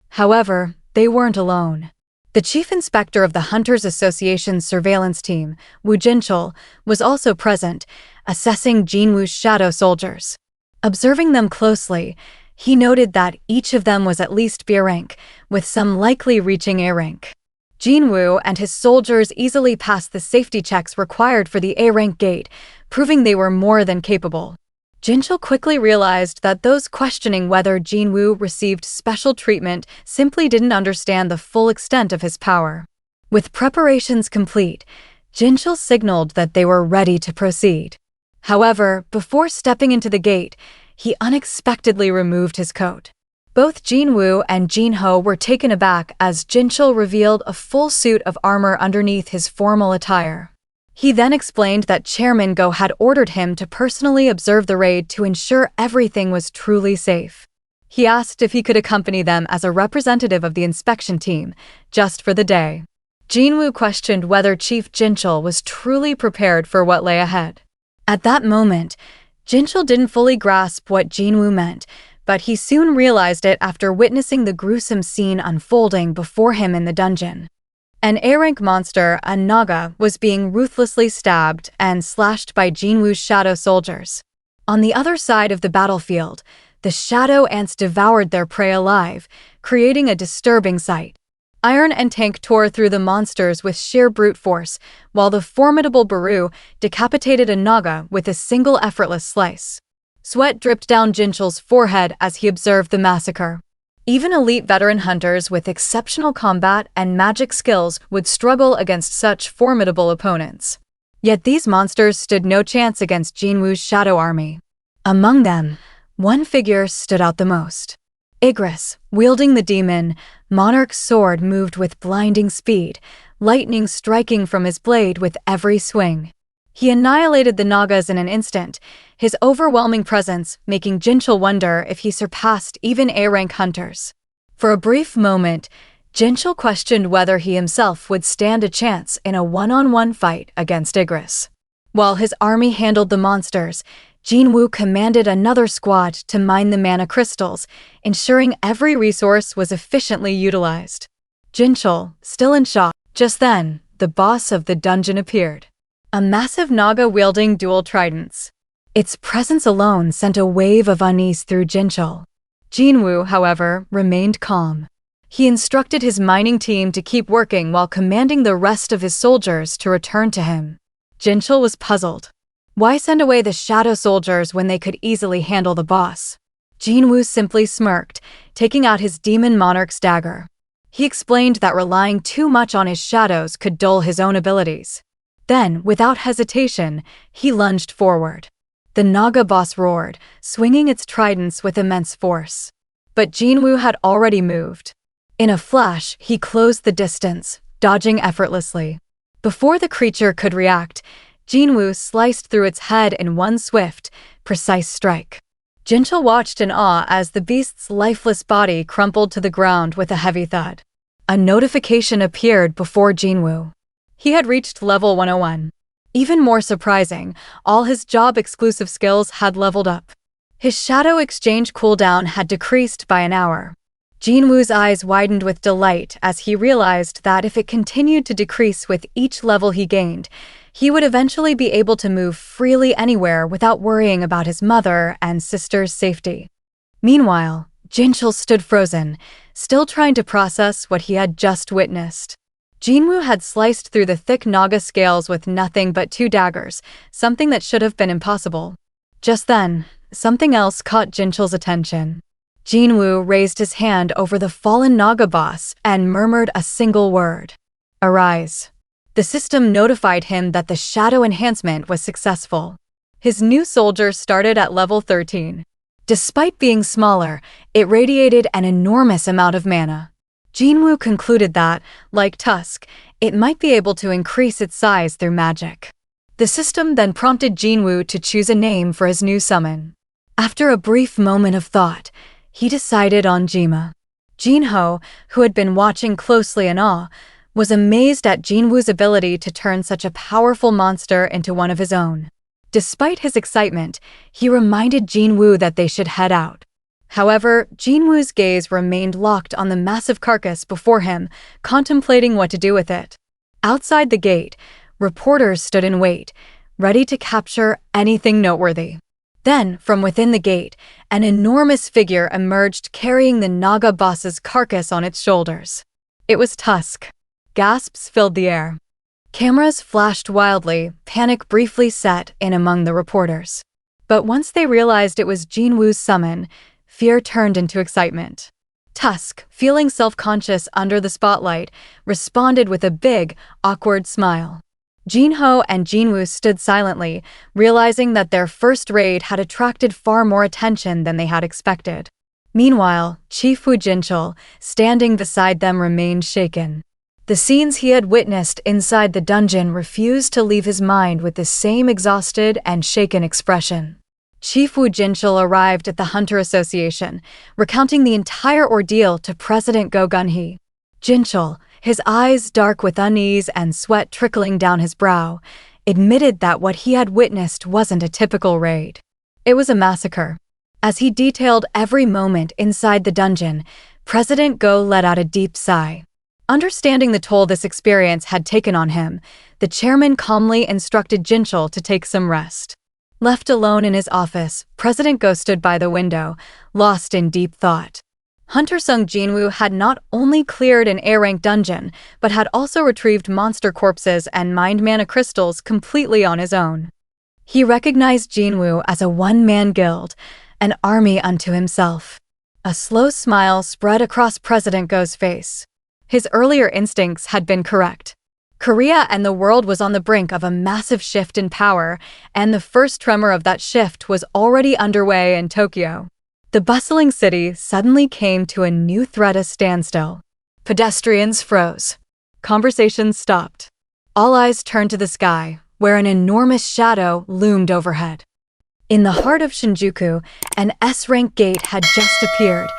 However, they weren't alone. The chief inspector of the Hunters Association's surveillance team, Woo Jinchul, was also present, assessing Jinwoo's shadow soldiers. Observing them closely, he noted that each of them was at least B rank, with some likely reaching A rank. Jinwoo and his soldiers easily passed the safety checks required for the A-rank gate, proving they were more than capable. Jinchul quickly realized that those questioning whether Jinwoo received special treatment simply didn't understand the full extent of his power. With preparations complete, Jinchul signaled that they were ready to proceed. However, before stepping into the gate, he unexpectedly removed his coat. Both Jinwoo and Jinho were taken aback as Jinchul revealed a full suit of armor underneath his formal attire. He then explained that Chairman Go had ordered him to personally observe the raid to ensure everything was truly safe. He asked if he could accompany them as a representative of the inspection team, just for the day. Jinwoo questioned whether Chief Jinchul was truly prepared for what lay ahead. At that moment, Jinchul didn't fully grasp what Jinwoo meant, but he soon realized it after witnessing the gruesome scene unfolding before him in the dungeon. An A-rank monster, a Naga, was being ruthlessly stabbed and slashed by Jinwoo's shadow soldiers. On the other side of the battlefield, the shadow ants devoured their prey alive, creating a disturbing sight. Iron and Tank tore through the monsters with sheer brute force, while the formidable Baru decapitated a Naga with a single effortless slice. Sweat dripped down Jinchul's forehead as he observed the massacre. Even elite veteran hunters with exceptional combat and magic skills would struggle against such formidable opponents. Yet these monsters stood no chance against Jinwoo's shadow army. Among them, one figure stood out the most. Igris, wielding the demon, Monarch's sword moved with blinding speed, lightning striking from his blade with every swing. He annihilated the Nagas in an instant, his overwhelming presence making Jinchul wonder if he surpassed even A-rank hunters. For a brief moment, Jinchul questioned whether he himself would stand a chance in a one-on-one fight against Igris. While his army handled the monsters, Jinwoo commanded another squad to mine the mana crystals, ensuring every resource was efficiently utilized. Jinchul, still in shock, just then, the boss of the dungeon appeared. A massive Naga wielding dual tridents. Its presence alone sent a wave of unease through Jinchul. Jinwoo, however, remained calm. He instructed his mining team to keep working while commanding the rest of his soldiers to return to him. Jinchul was puzzled. Why send away the shadow soldiers when they could easily handle the boss? Jinwoo simply smirked, taking out his demon Monarch's dagger. He explained that relying too much on his shadows could dull his own abilities. Then, without hesitation, he lunged forward. The Naga boss roared, swinging its tridents with immense force. But Jinwoo had already moved. In a flash, he closed the distance, dodging effortlessly. Before the creature could react, Jinwoo sliced through its head in one swift, precise strike. Jinchul watched in awe as the beast's lifeless body crumpled to the ground with a heavy thud. A notification appeared before Jinwoo. He had reached level 101. Even more surprising, all his job-exclusive skills had leveled up. His shadow exchange cooldown had decreased by an hour. Jinwoo's eyes widened with delight as he realized that if it continued to decrease with each level he gained, he would eventually be able to move freely anywhere without worrying about his mother and sister's safety. Meanwhile, Jinchul stood frozen, still trying to process what he had just witnessed. Jinwoo had sliced through the thick Naga scales with nothing but 2 daggers, something that should have been impossible. Just then, something else caught Jinchul's attention. Jinwoo raised his hand over the fallen Naga boss and murmured a single word. Arise. The system notified him that the shadow enhancement was successful. His new soldier started at level 13. Despite being smaller, it radiated an enormous amount of mana. Jinwoo concluded that, like Tusk, it might be able to increase its size through magic. The system then prompted Jinwoo to choose a name for his new summon. After a brief moment of thought, he decided on Jinah. Jinho, who had been watching closely in awe, was amazed at Jinwoo's ability to turn such a powerful monster into one of his own. Despite his excitement, he reminded Jinwoo that they should head out. However, Jinwoo's gaze remained locked on the massive carcass before him, contemplating what to do with it. Outside the gate, reporters stood in wait, ready to capture anything noteworthy. Then, from within the gate, an enormous figure emerged carrying the Naga boss's carcass on its shoulders. It was Tusk. Gasps filled the air. Cameras flashed wildly, panic briefly set in among the reporters. But once they realized it was Jinwoo's summon, fear turned into excitement. Tusk, feeling self-conscious under the spotlight, responded with a big, awkward smile. Jinho and Jinwoo stood silently, realizing that their first raid had attracted far more attention than they had expected. Meanwhile, Chief Wu Jinchul, standing beside them, remained shaken. The scenes he had witnessed inside the dungeon refused to leave his mind with the same exhausted and shaken expression. Chief Wu Jinchul arrived at the Hunter Association, recounting the entire ordeal to President Go Gunhee. Jinchul, his eyes dark with unease and sweat trickling down his brow, admitted that what he had witnessed wasn't a typical raid. It was a massacre. As he detailed every moment inside the dungeon, President Go let out a deep sigh. Understanding the toll this experience had taken on him, the chairman calmly instructed Jinchul to take some rest. Left alone in his office, President Go stood by the window, lost in deep thought. Hunter Sung Jinwoo had not only cleared an A-rank dungeon, but had also retrieved monster corpses and mined mana crystals completely on his own. He recognized Jinwoo as a one-man guild, an army unto himself. A slow smile spread across President Go's face. His earlier instincts had been correct. Korea and the world was on the brink of a massive shift in power, and the first tremor of that shift was already underway in Tokyo. The bustling city suddenly came to a new threat: a standstill. Pedestrians froze. Conversations stopped. All eyes turned to the sky, where an enormous shadow loomed overhead. In the heart of Shinjuku, an S-rank gate had just appeared,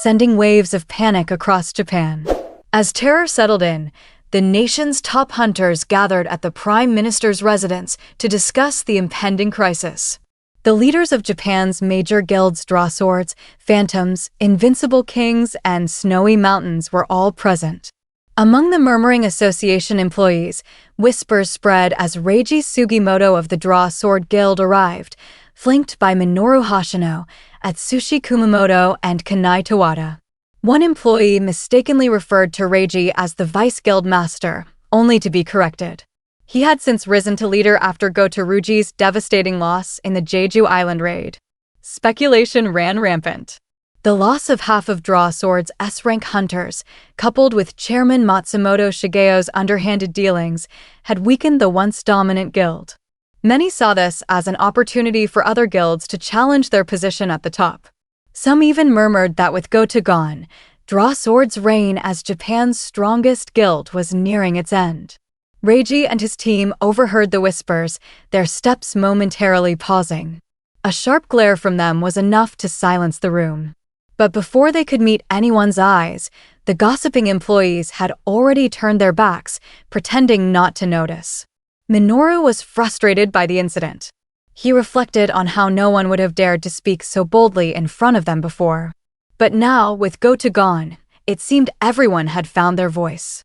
sending waves of panic across Japan. As terror settled in, the nation's top hunters gathered at the Prime Minister's residence to discuss the impending crisis. The leaders of Japan's major guilds, Draw Swords, Phantoms, Invincible Kings, and Snowy Mountains, were all present. Among the murmuring association employees, whispers spread as Reiji Sugimoto of the Draw Sword Guild arrived, flanked by Minoru Hoshino, Atsushi Kumamoto, and Kanai Tawada. One employee mistakenly referred to Reiji as the Vice Guild Master, only to be corrected. He had since risen to leader after Gotoruji's devastating loss in the Jeju Island raid. Speculation ran rampant. The loss of half of Draw Sword's S-rank hunters, coupled with Chairman Matsumoto Shigeo's underhanded dealings, had weakened the once dominant guild. Many saw this as an opportunity for other guilds to challenge their position at the top. Some even murmured that with Goto gone, Draw Sword's reign as Japan's strongest guild was nearing its end. Reiji and his team overheard the whispers, their steps momentarily pausing. A sharp glare from them was enough to silence the room. But before they could meet anyone's eyes, the gossiping employees had already turned their backs, pretending not to notice. Minoru was frustrated by the incident. He reflected on how no one would have dared to speak so boldly in front of them before. But now, with Goto gone, it seemed everyone had found their voice.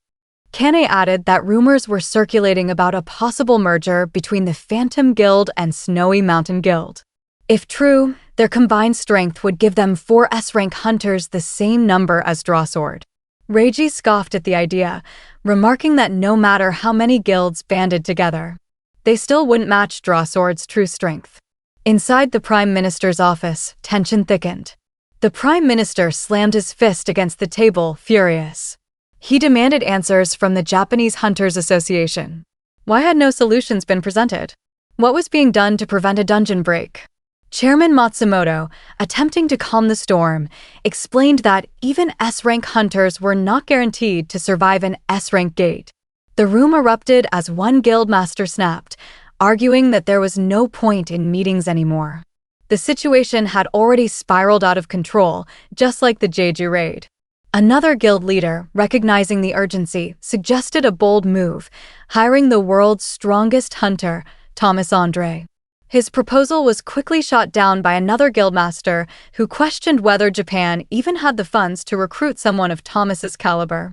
Kane added that rumors were circulating about a possible merger between the Phantom Guild and Snowy Mountain Guild. If true, their combined strength would give them 4 S-rank hunters, the same number as Draw Sword. Reiji scoffed at the idea, remarking that no matter how many guilds banded together, they still wouldn't match Draw Sword's true strength. Inside the Prime Minister's office, tension thickened. The Prime Minister slammed his fist against the table, furious. He demanded answers from the Japanese Hunters Association. Why had no solutions been presented? What was being done to prevent a dungeon break? Chairman Matsumoto, attempting to calm the storm, explained that even S-rank hunters were not guaranteed to survive an S-rank gate. The room erupted as one guild master snapped, arguing that there was no point in meetings anymore. The situation had already spiraled out of control, just like the Jeju Raid. Another guild leader, recognizing the urgency, suggested a bold move, hiring the world's strongest hunter, Thomas Andre. His proposal was quickly shot down by another guildmaster who questioned whether Japan even had the funds to recruit someone of Thomas's caliber.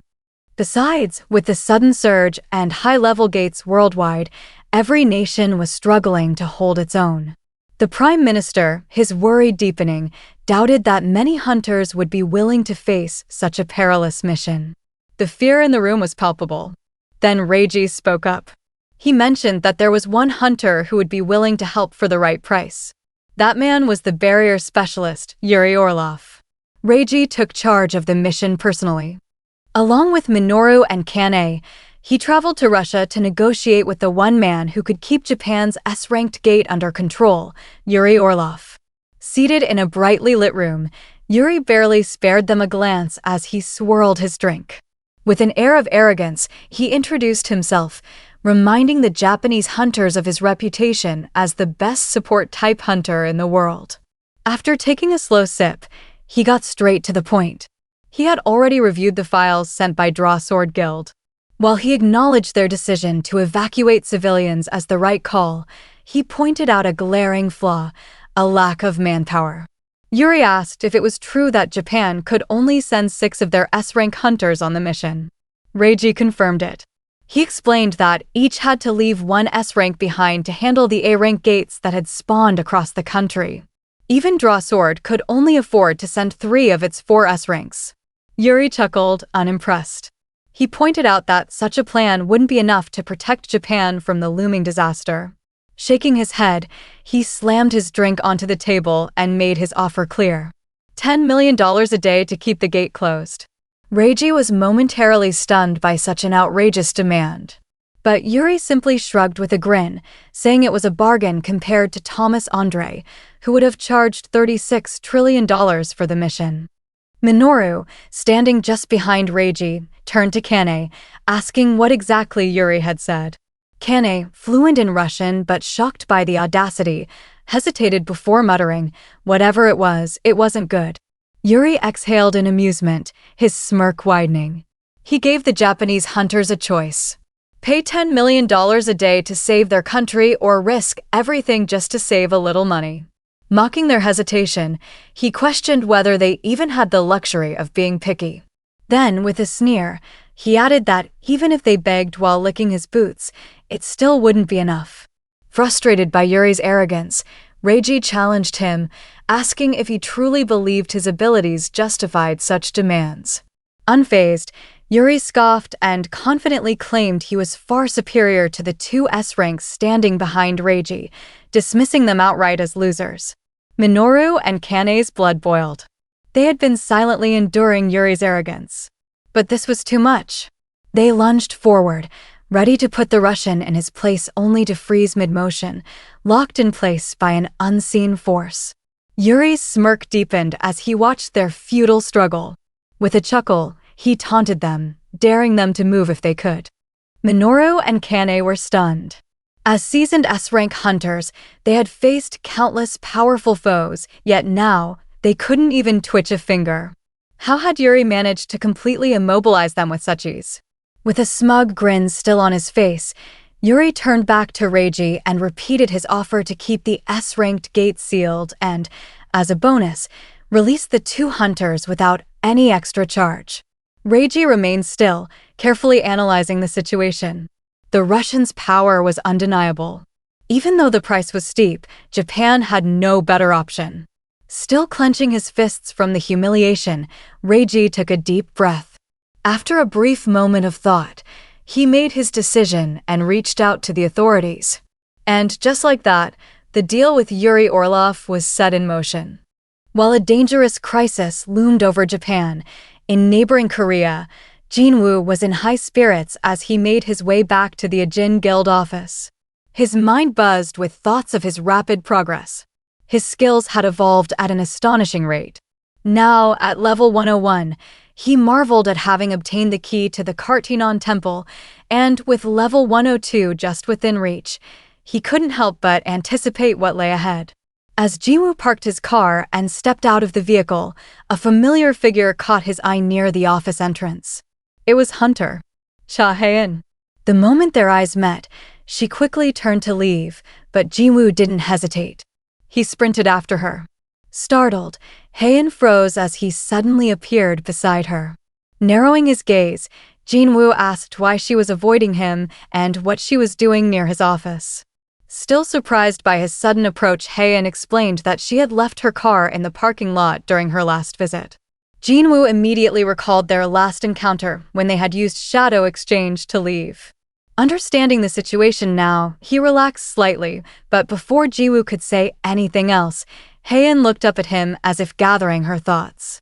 Besides, with the sudden surge and high-level gates worldwide, every nation was struggling to hold its own. The Prime Minister, his worry deepening, doubted that many hunters would be willing to face such a perilous mission. The fear in the room was palpable. Then Reiji spoke up. He mentioned that there was one hunter who would be willing to help for the right price. That man was the barrier specialist, Yuri Orlov. Reiji took charge of the mission personally. Along with Minoru and Kane, he traveled to Russia to negotiate with the one man who could keep Japan's S-ranked gate under control, Yuri Orlov. Seated in a brightly lit room, Yuri barely spared them a glance as he swirled his drink. With an air of arrogance, he introduced himself, reminding the Japanese hunters of his reputation as the best support-type hunter in the world. After taking a slow sip, he got straight to the point. He had already reviewed the files sent by Draw Sword Guild. While he acknowledged their decision to evacuate civilians as the right call, he pointed out a glaring flaw, a lack of manpower. Yuri asked if it was true that Japan could only send 6 of their S-rank hunters on the mission. Reiji confirmed it. He explained that each had to leave one S-rank behind to handle the A-rank gates that had spawned across the country. Even Draw Sword could only afford to send 3 of its 4 S-ranks. Yuri chuckled, unimpressed. He pointed out that such a plan wouldn't be enough to protect Japan from the looming disaster. Shaking his head, he slammed his drink onto the table and made his offer clear. $10 million a day to keep the gate closed. Reiji was momentarily stunned by such an outrageous demand. But Yuri simply shrugged with a grin, saying it was a bargain compared to Thomas Andre, who would have charged $36 trillion for the mission. Minoru, standing just behind Reiji, turned to Kane, asking what exactly Yuri had said. Kane, fluent in Russian but shocked by the audacity, hesitated before muttering, whatever it wasn't good. Yuri exhaled in amusement, his smirk widening. He gave the Japanese hunters a choice. Pay $10 million a day to save their country or risk everything just to save a little money. Mocking their hesitation, he questioned whether they even had the luxury of being picky. Then, with a sneer, he added that even if they begged while licking his boots, it still wouldn't be enough. Frustrated by Yuri's arrogance, Reiji challenged him, asking if he truly believed his abilities justified such demands. Unfazed, Yuri scoffed and confidently claimed he was far superior to the 2 S-ranks standing behind Reiji, dismissing them outright as losers. Minoru and Kane's blood boiled. They had been silently enduring Yuri's arrogance. But this was too much. They lunged forward, ready to put the Russian in his place only to freeze mid-motion, locked in place by an unseen force. Yuri's smirk deepened as he watched their futile struggle. With a chuckle, he taunted them, daring them to move if they could. Minoru and Kane were stunned. As seasoned S-rank hunters, they had faced countless powerful foes, yet now, they couldn't even twitch a finger. How had Yuri managed to completely immobilize them with such ease? With a smug grin still on his face, Yuri turned back to Reiji and repeated his offer to keep the S-ranked gate sealed and, as a bonus, release the 2 hunters without any extra charge. Reiji remained still, carefully analyzing the situation. The Russians' power was undeniable. Even though the price was steep, Japan had no better option. Still clenching his fists from the humiliation, Reiji took a deep breath. After a brief moment of thought, he made his decision and reached out to the authorities. And just like that, the deal with Yuri Orlov was set in motion. While a dangerous crisis loomed over Japan, in neighboring Korea, Jinwoo was in high spirits as he made his way back to the Ahjin Guild office. His mind buzzed with thoughts of his rapid progress. His skills had evolved at an astonishing rate. Now, at level 101, he marveled at having obtained the key to the Kartinon Temple, and with level 102 just within reach, he couldn't help but anticipate what lay ahead. As Jinwoo parked his car and stepped out of the vehicle, a familiar figure caught his eye near the office entrance. It was Hunter. Cha-haen. The moment their eyes met, she quickly turned to leave, but Jinwoo didn't hesitate. He sprinted after her. Startled, Haein froze as he suddenly appeared beside her. Narrowing his gaze, Jinwoo asked why she was avoiding him and what she was doing near his office. Still surprised by his sudden approach, Haein explained that she had left her car in the parking lot during her last visit. Jinwoo immediately recalled their last encounter when they had used Shadow Exchange to leave. Understanding the situation now, he relaxed slightly, but before Jinwoo could say anything else, Haein looked up at him as if gathering her thoughts.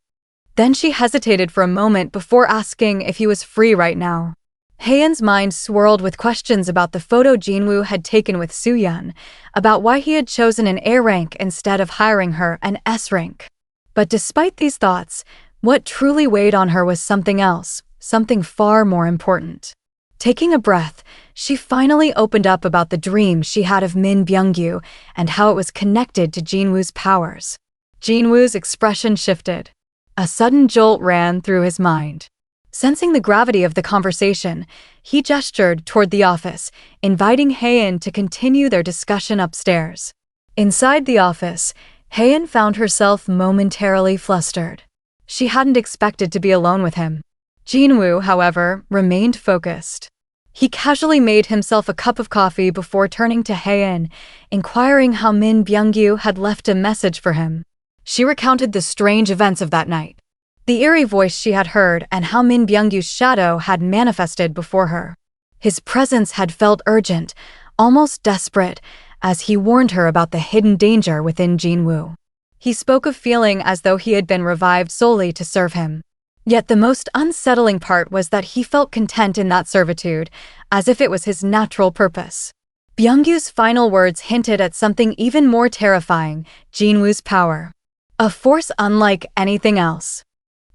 Then she hesitated for a moment before asking if he was free right now. Haein's mind swirled with questions about the photo Jinwoo had taken with Soo-yeon, about why he had chosen an A rank instead of hiring her an S rank. But despite these thoughts, what truly weighed on her was something else, something far more important. Taking a breath, she finally opened up about the dream she had of Min Byung-gyu and how it was connected to Jinwoo's powers. Jinwoo's expression shifted. A sudden jolt ran through his mind. Sensing the gravity of the conversation, he gestured toward the office, inviting Haein to continue their discussion upstairs. Inside the office, Haein found herself momentarily flustered. She hadn't expected to be alone with him. Jinwoo, however, remained focused. He casually made himself a cup of coffee before turning to Haein, inquiring how Min Byung-gyu had left a message for him. She recounted the strange events of that night, the eerie voice she had heard, and how Min Byung-gyu's shadow had manifested before her. His presence had felt urgent, almost desperate, as he warned her about the hidden danger within Jinwoo. He spoke of feeling as though he had been revived solely to serve him. Yet the most unsettling part was that he felt content in that servitude, as if it was his natural purpose. Byung-gyu's final words hinted at something even more terrifying, Jinwoo's power. A force unlike anything else.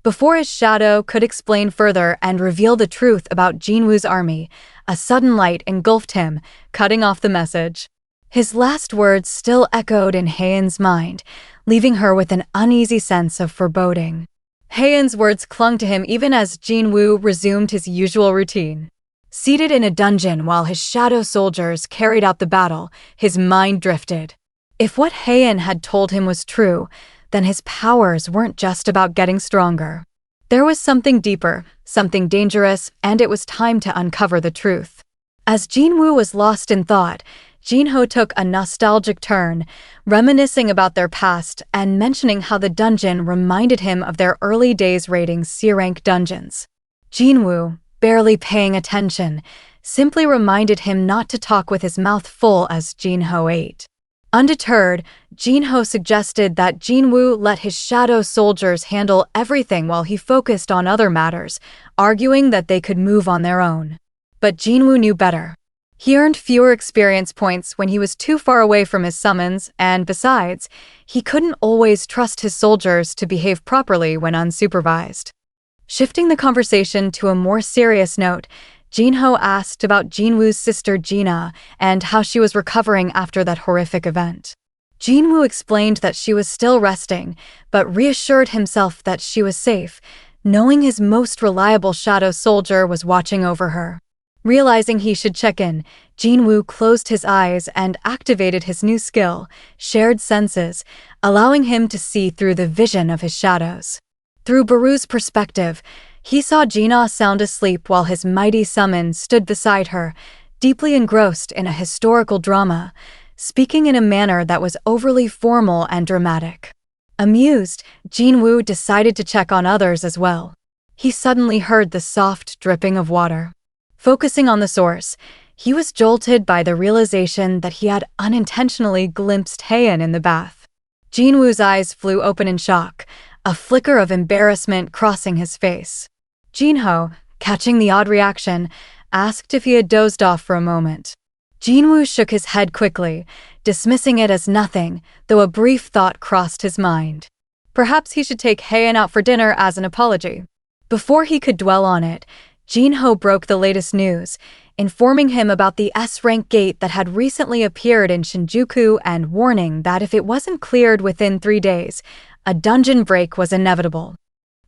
Before his shadow could explain further and reveal the truth about Jinwoo's army, a sudden light engulfed him, cutting off the message. His last words still echoed in Haein's mind, leaving her with an uneasy sense of foreboding. Haein's words clung to him even as Jinwoo resumed his usual routine. Seated in a dungeon while his shadow soldiers carried out the battle, his mind drifted. If what Haein had told him was true, then his powers weren't just about getting stronger. There was something deeper, something dangerous, and it was time to uncover the truth. As Jinwoo was lost in thought, Jinho took a nostalgic turn, reminiscing about their past and mentioning how the dungeon reminded him of their early days raiding C-rank dungeons. Jinwoo, barely paying attention, simply reminded him not to talk with his mouth full as Jinho ate. Undeterred, Jinho suggested that Jinwoo let his shadow soldiers handle everything while he focused on other matters, arguing that they could move on their own. But Jinwoo knew better. He earned fewer experience points when he was too far away from his summons, and besides, he couldn't always trust his soldiers to behave properly when unsupervised. Shifting the conversation to a more serious note, Jinho asked about Jinwoo's sister Jinah and how she was recovering after that horrific event. Jinwoo explained that she was still resting, but reassured himself that she was safe, knowing his most reliable shadow soldier was watching over her. Realizing he should check in, Jinwoo closed his eyes and activated his new skill, Shared Senses, allowing him to see through the vision of his shadows. Through Baru's perspective, he saw Jinah sound asleep while his mighty summon stood beside her, deeply engrossed in a historical drama, speaking in a manner that was overly formal and dramatic. Amused, Jinwoo decided to check on others as well. He suddenly heard the soft dripping of water. Focusing on the source, he was jolted by the realization that he had unintentionally glimpsed Haein in the bath. Jinwoo's eyes flew open in shock, a flicker of embarrassment crossing his face. Jinho, catching the odd reaction, asked if he had dozed off for a moment. Jinwoo shook his head quickly, dismissing it as nothing, though a brief thought crossed his mind. Perhaps he should take Haein out for dinner as an apology. Before he could dwell on it, Jinho broke the latest news, informing him about the S-rank gate that had recently appeared in Shinjuku and warning that if it wasn't cleared within 3 days, a dungeon break was inevitable.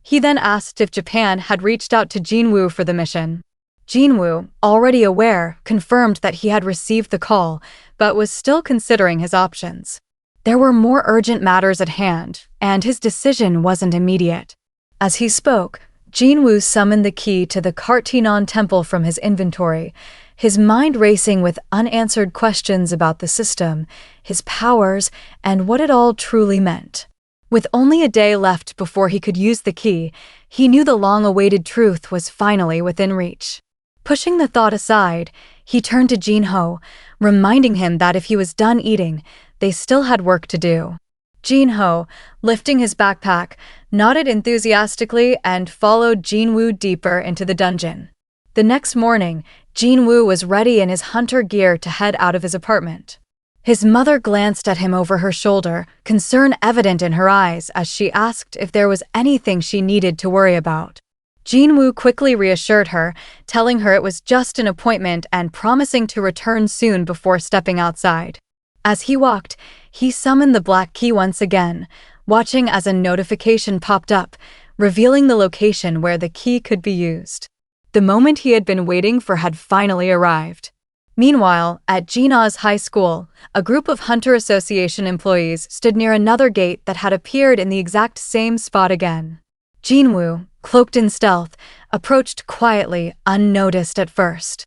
He then asked if Japan had reached out to Jinwoo for the mission. Jinwoo, already aware, confirmed that he had received the call, but was still considering his options. There were more urgent matters at hand, and his decision wasn't immediate. As he spoke, Jinwoo summoned the key to the Kartinon temple from his inventory, his mind racing with unanswered questions about the system, his powers, and what it all truly meant. With only a day left before he could use the key, he knew the long-awaited truth was finally within reach. Pushing the thought aside, he turned to Jinho, reminding him that if he was done eating, they still had work to do. Jinho, lifting his backpack, nodded enthusiastically and followed Jinwoo deeper into the dungeon. The next morning, Jinwoo was ready in his hunter gear to head out of his apartment. His mother glanced at him over her shoulder, concern evident in her eyes as she asked if there was anything she needed to worry about. Jinwoo quickly reassured her, telling her it was just an appointment and promising to return soon before stepping outside. As he walked, he summoned the black key once again, watching as a notification popped up, revealing the location where the key could be used. The moment he had been waiting for had finally arrived. Meanwhile, at Jinah's high school, a group of Hunter Association employees stood near another gate that had appeared in the exact same spot again. Jinwoo, cloaked in stealth, approached quietly, unnoticed at first.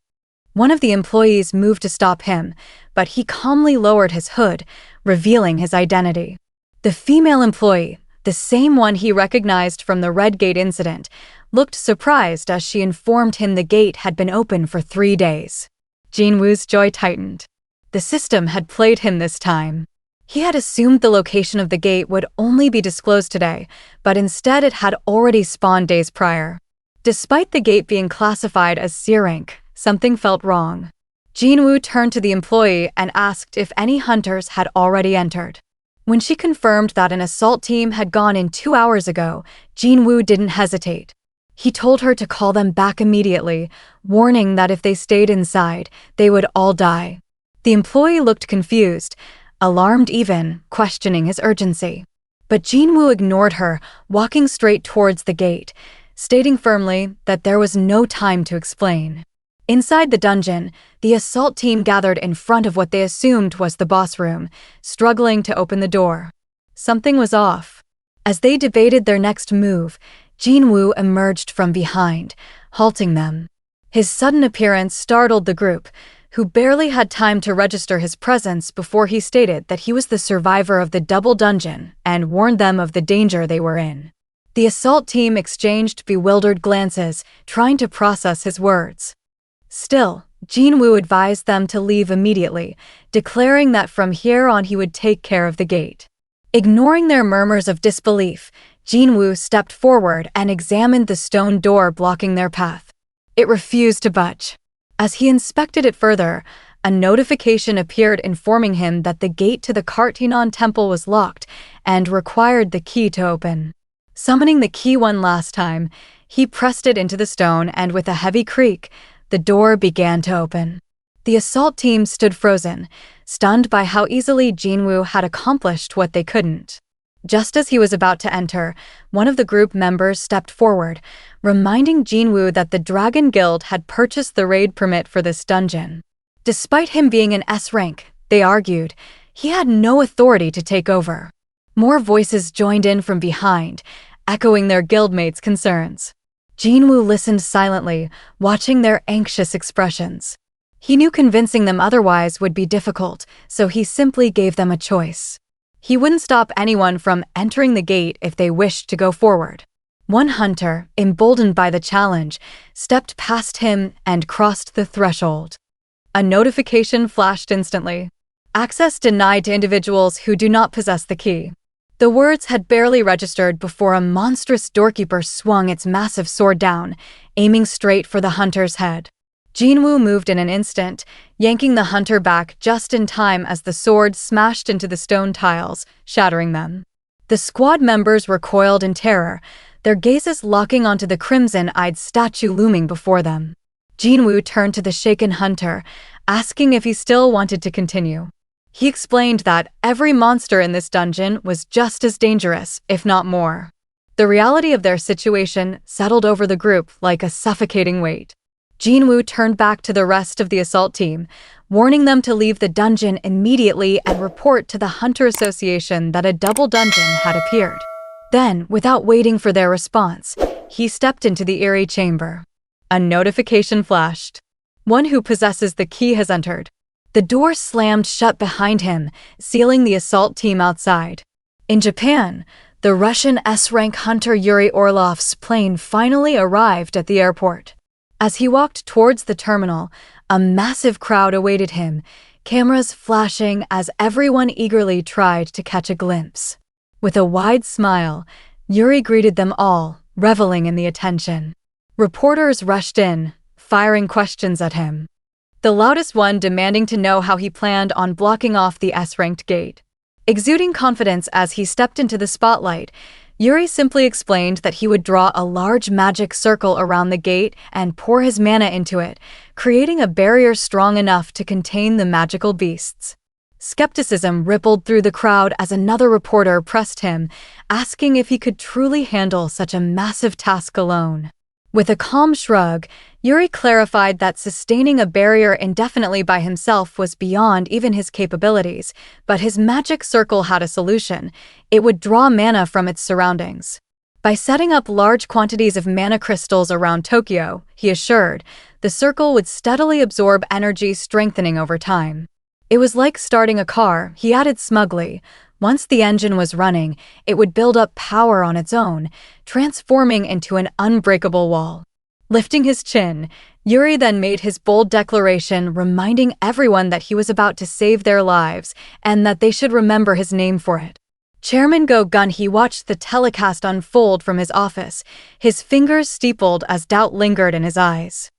One of the employees moved to stop him, but he calmly lowered his hood, revealing his identity. The female employee, the same one he recognized from the Red Gate incident, looked surprised as she informed him the gate had been open for 3 days. Jinwoo's jaw tightened. The system had played him this time. He had assumed the location of the gate would only be disclosed today, but instead it had already spawned days prior. Despite the gate being classified as C rank, something felt wrong. Jinwoo turned to the employee and asked if any hunters had already entered. When she confirmed that an assault team had gone in 2 hours ago, Jinwoo didn't hesitate. He told her to call them back immediately, warning that if they stayed inside, they would all die. The employee looked confused, alarmed even, questioning his urgency. But Jinwoo ignored her, walking straight towards the gate, stating firmly that there was no time to explain. Inside the dungeon, the assault team gathered in front of what they assumed was the boss room, struggling to open the door. Something was off. As they debated their next move, Jinwoo emerged from behind, halting them. His sudden appearance startled the group, who barely had time to register his presence before he stated that he was the survivor of the double dungeon and warned them of the danger they were in. The assault team exchanged bewildered glances, trying to process his words. Still, Jinwoo advised them to leave immediately, declaring that from here on he would take care of the gate. Ignoring their murmurs of disbelief, Jinwoo stepped forward and examined the stone door blocking their path. It refused to budge. As he inspected it further, a notification appeared informing him that the gate to the Kartinon temple was locked and required the key to open. Summoning the key one last time, he pressed it into the stone and with a heavy creak, the door began to open. The assault team stood frozen, stunned by how easily Jinwoo had accomplished what they couldn't. Just as he was about to enter, one of the group members stepped forward, reminding Jinwoo that the Dragon Guild had purchased the raid permit for this dungeon. Despite him being an S rank, they argued, he had no authority to take over. More voices joined in from behind, echoing their guildmates' concerns. Jinwoo listened silently, watching their anxious expressions. He knew convincing them otherwise would be difficult, so he simply gave them a choice. He wouldn't stop anyone from entering the gate if they wished to go forward. One hunter, emboldened by the challenge, stepped past him and crossed the threshold. A notification flashed instantly. Access denied to individuals who do not possess the key. The words had barely registered before a monstrous doorkeeper swung its massive sword down, aiming straight for the hunter's head. Jinwoo moved in an instant, yanking the hunter back just in time as the sword smashed into the stone tiles, shattering them. The squad members recoiled in terror, their gazes locking onto the crimson-eyed statue looming before them. Jinwoo turned to the shaken hunter, asking if he still wanted to continue. He explained that every monster in this dungeon was just as dangerous, if not more. The reality of their situation settled over the group like a suffocating weight. Jinwoo turned back to the rest of the assault team, warning them to leave the dungeon immediately and report to the Hunter Association that a double dungeon had appeared. Then, without waiting for their response, he stepped into the eerie chamber. A notification flashed. One who possesses the key has entered. The door slammed shut behind him, sealing the assault team outside. In Japan, the Russian S-rank hunter Yuri Orlov's plane finally arrived at the airport. As he walked towards the terminal, a massive crowd awaited him, cameras flashing as everyone eagerly tried to catch a glimpse. With a wide smile, Yuri greeted them all, reveling in the attention. Reporters rushed in, firing questions at him. The loudest one demanding to know how he planned on blocking off the S-ranked gate. Exuding confidence as he stepped into the spotlight, Yuri simply explained that he would draw a large magic circle around the gate and pour his mana into it, creating a barrier strong enough to contain the magical beasts. Skepticism rippled through the crowd as another reporter pressed him, asking if he could truly handle such a massive task alone. With a calm shrug, Yuri clarified that sustaining a barrier indefinitely by himself was beyond even his capabilities, but his magic circle had a solution. It would draw mana from its surroundings. By setting up large quantities of mana crystals around Tokyo, he assured, the circle would steadily absorb energy, strengthening over time. It was like starting a car, he added smugly. Once the engine was running, it would build up power on its own, transforming into an unbreakable wall. Lifting his chin, Yuri then made his bold declaration, reminding everyone that he was about to save their lives and that they should remember his name for it. Chairman Go Gunhee watched the telecast unfold from his office, his fingers steepled as doubt lingered in his eyes.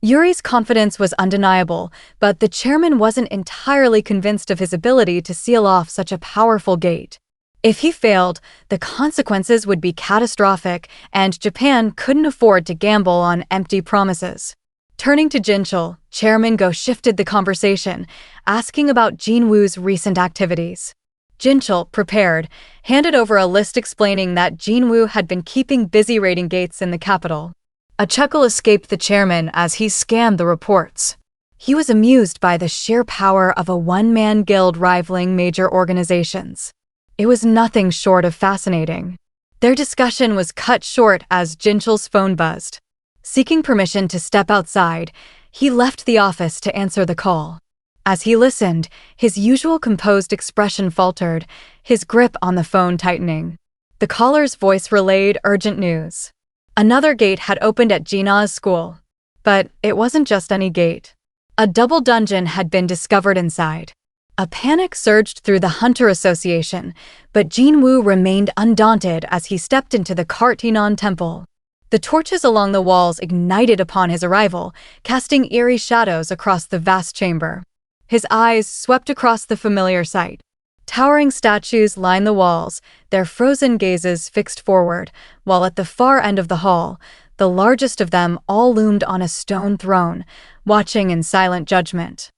Yuri's confidence was undeniable, but the chairman wasn't entirely convinced of his ability to seal off such a powerful gate. If he failed, the consequences would be catastrophic, and Japan couldn't afford to gamble on empty promises. Turning to Jinchul, Chairman Go shifted the conversation, asking about Jinwoo's recent activities. Jinchul, prepared, handed over a list explaining that Jinwoo had been keeping busy raiding gates in the capital. A chuckle escaped the chairman as he scanned the reports. He was amused by the sheer power of a one-man guild rivaling major organizations. It was nothing short of fascinating. Their discussion was cut short as Jinchul's phone buzzed. Seeking permission to step outside, he left the office to answer the call. As he listened, his usual composed expression faltered, his grip on the phone tightening. The caller's voice relayed urgent news. Another gate had opened at Jinah's school. But it wasn't just any gate. A double dungeon had been discovered inside. A panic surged through the Hunter Association, but Jinwoo remained undaunted as he stepped into the Kartinan Temple. The torches along the walls ignited upon his arrival, casting eerie shadows across the vast chamber. His eyes swept across the familiar sight. Towering statues lined the walls, their frozen gazes fixed forward, while at the far end of the hall, the largest of them all loomed on a stone throne, watching in silent judgment.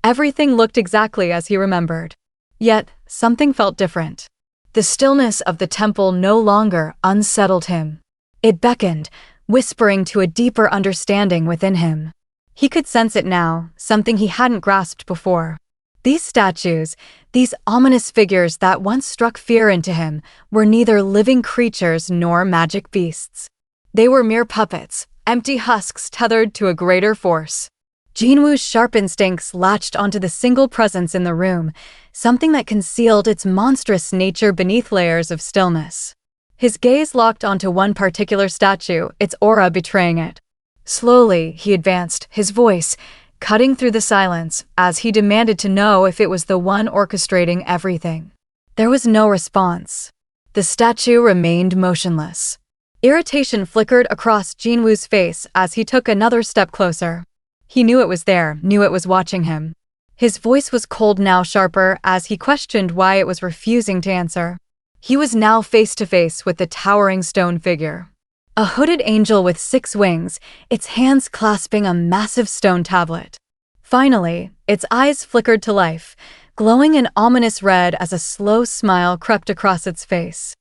Everything looked exactly as he remembered. Yet, something felt different. The stillness of the temple no longer unsettled him. It beckoned, whispering to a deeper understanding within him. He could sense it now, something he hadn't grasped before. These statues, these ominous figures that once struck fear into him, were neither living creatures nor magic beasts. They were mere puppets, empty husks tethered to a greater force. Jinwoo's sharp instincts latched onto the single presence in the room, something that concealed its monstrous nature beneath layers of stillness. His gaze locked onto one particular statue, its aura betraying it. Slowly, he advanced, his voice cutting through the silence as he demanded to know if it was the one orchestrating everything. There was no response. The statue remained motionless. Irritation flickered across Jinwoo's face as he took another step closer. He knew it was there, knew it was watching him. His voice was cold now, sharper, as he questioned why it was refusing to answer. He was now face to face with the towering stone figure. A hooded angel with 6 wings, its hands clasping a massive stone tablet. Finally, its eyes flickered to life, glowing an ominous red as a slow smile crept across its face.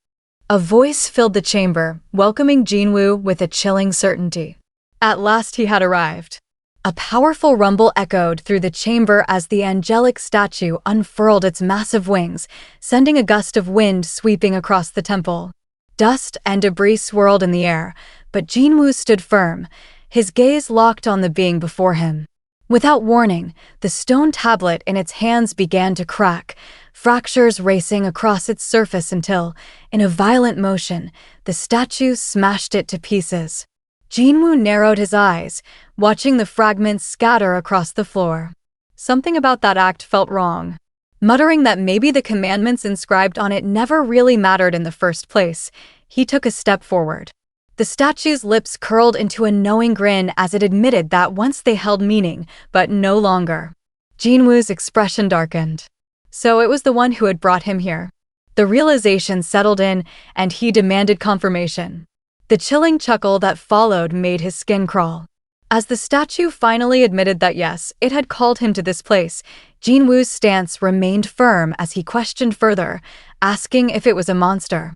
A voice filled the chamber, welcoming Jinwoo with a chilling certainty. At last he had arrived. A powerful rumble echoed through the chamber as the angelic statue unfurled its massive wings, sending a gust of wind sweeping across the temple. Dust and debris swirled in the air, but Jinwoo stood firm, his gaze locked on the being before him. Without warning, the stone tablet in its hands began to crack, fractures racing across its surface until, in a violent motion, the statue smashed it to pieces. Jinwoo narrowed his eyes, watching the fragments scatter across the floor. Something about that act felt wrong. Muttering that maybe the commandments inscribed on it never really mattered in the first place, he took a step forward. The statue's lips curled into a knowing grin as it admitted that once they held meaning, but no longer. Jinwoo's expression darkened. So it was the one who had brought him here. The realization settled in, and he demanded confirmation. The chilling chuckle that followed made his skin crawl. As the statue finally admitted that yes, it had called him to this place, Jinwoo's stance remained firm as he questioned further, asking if it was a monster.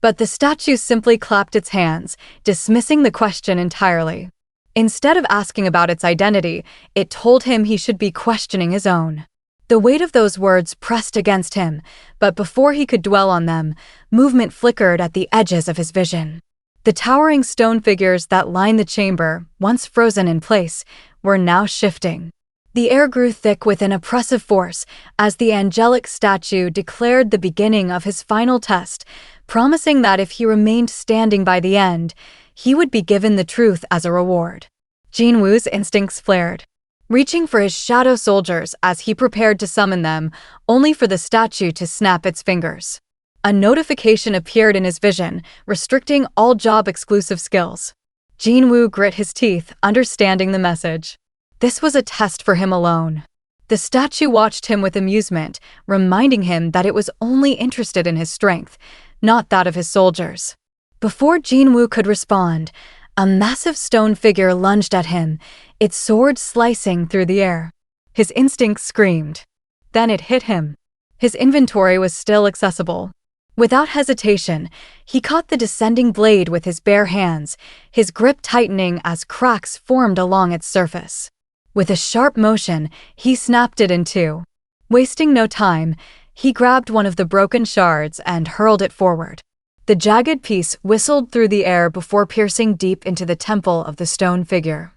But the statue simply clapped its hands, dismissing the question entirely. Instead of asking about its identity, it told him he should be questioning his own. The weight of those words pressed against him, but before he could dwell on them, movement flickered at the edges of his vision. The towering stone figures that lined the chamber, once frozen in place, were now shifting. The air grew thick with an oppressive force as the angelic statue declared the beginning of his final test, promising that if he remained standing by the end, he would be given the truth as a reward. Jinwoo's instincts flared, reaching for his shadow soldiers as he prepared to summon them, only for the statue to snap its fingers. A notification appeared in his vision, restricting all job-exclusive skills. Jinwoo grit his teeth, understanding the message. This was a test for him alone. The statue watched him with amusement, reminding him that it was only interested in his strength, not that of his soldiers. Before Jinwoo could respond, a massive stone figure lunged at him, its sword slicing through the air. His instincts screamed. Then it hit him. His inventory was still accessible. Without hesitation, he caught the descending blade with his bare hands, his grip tightening as cracks formed along its surface. With a sharp motion, he snapped it in two. Wasting no time, he grabbed one of the broken shards and hurled it forward. The jagged piece whistled through the air before piercing deep into the temple of the stone figure.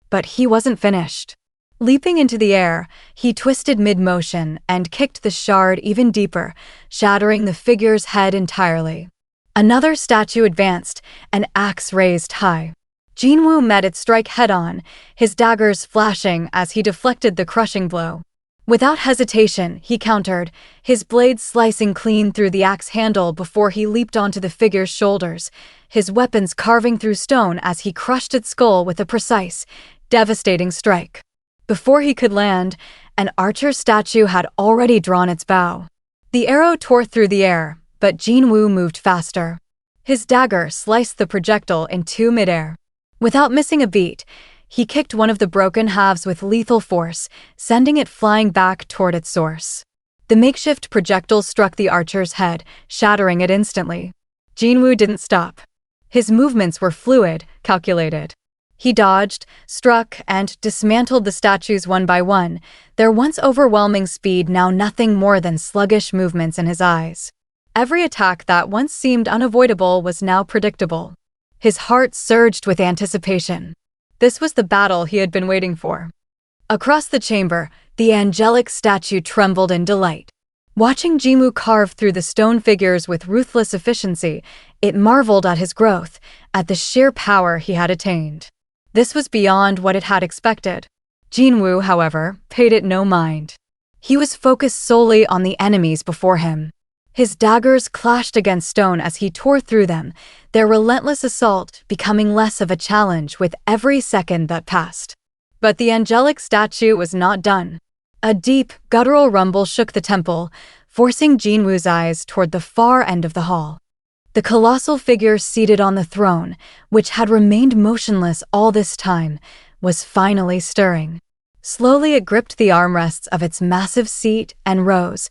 But he wasn't finished. Leaping into the air, he twisted mid-motion and kicked the shard even deeper, shattering the figure's head entirely. Another statue advanced, an axe raised high. Jinwoo met its strike head-on, his daggers flashing as he deflected the crushing blow. Without hesitation, he countered, his blade slicing clean through the axe handle before he leaped onto the figure's shoulders, his weapons carving through stone as he crushed its skull with a precise, devastating strike. Before he could land, an archer statue had already drawn its bow. The arrow tore through the air, but Jinwoo moved faster. His dagger sliced the projectile in two midair. Without missing a beat, he kicked one of the broken halves with lethal force, sending it flying back toward its source. The makeshift projectile struck the archer's head, shattering it instantly. Jinwoo didn't stop. His movements were fluid, calculated. He dodged, struck, and dismantled the statues one by one, their once overwhelming speed now nothing more than sluggish movements in his eyes. Every attack that once seemed unavoidable was now predictable. His heart surged with anticipation. This was the battle he had been waiting for. Across the chamber, the angelic statue trembled in delight. Watching Jinwoo carve through the stone figures with ruthless efficiency, it marveled at his growth, at the sheer power he had attained. This was beyond what it had expected. Jinwoo, however, paid it no mind. He was focused solely on the enemies before him. His daggers clashed against stone as he tore through them, their relentless assault becoming less of a challenge with every second that passed. But the angelic statue was not done. A deep, guttural rumble shook the temple, forcing Jinwoo's eyes toward the far end of the hall. The colossal figure seated on the throne, which had remained motionless all this time, was finally stirring. Slowly it gripped the armrests of its massive seat and rose,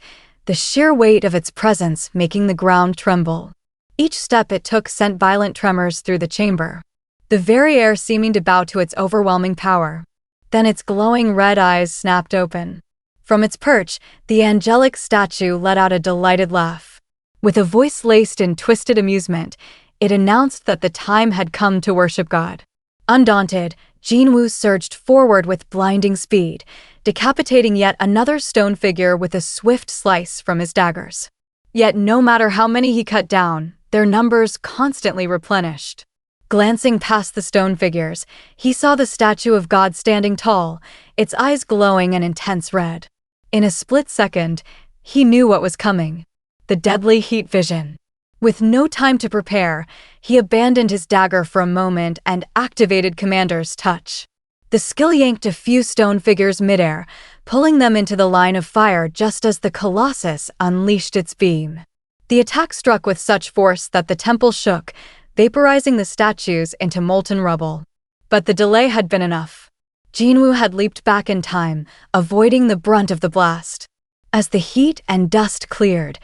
the sheer weight of its presence making the ground tremble. Each step it took sent violent tremors through the chamber, the very air seeming to bow to its overwhelming power. Then its glowing red eyes snapped open. From its perch, the angelic statue let out a delighted laugh. With a voice laced in twisted amusement, it announced that the time had come to worship God. Undaunted, Jinwoo surged forward with blinding speed, decapitating yet another stone figure with a swift slice from his daggers. Yet no matter how many he cut down, their numbers constantly replenished. Glancing past the stone figures, he saw the statue of God standing tall, its eyes glowing an intense red. In a split second, he knew what was coming. The deadly heat vision. With no time to prepare, he abandoned his dagger for a moment and activated Commander's touch. The skill yanked a few stone figures midair, pulling them into the line of fire just as the Colossus unleashed its beam. The attack struck with such force that the temple shook, vaporizing the statues into molten rubble. But the delay had been enough. Jinwoo had leaped back in time, avoiding the brunt of the blast. As the heat and dust cleared,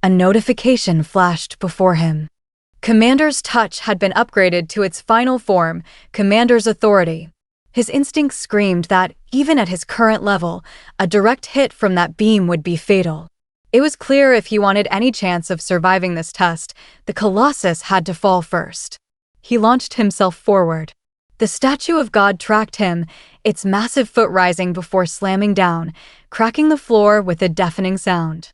a notification flashed before him. Commander's touch had been upgraded to its final form, Commander's Authority. His instincts screamed that, even at his current level, a direct hit from that beam would be fatal. It was clear if he wanted any chance of surviving this test, the Colossus had to fall first. He launched himself forward. The statue of God tracked him, its massive foot rising before slamming down, cracking the floor with a deafening sound.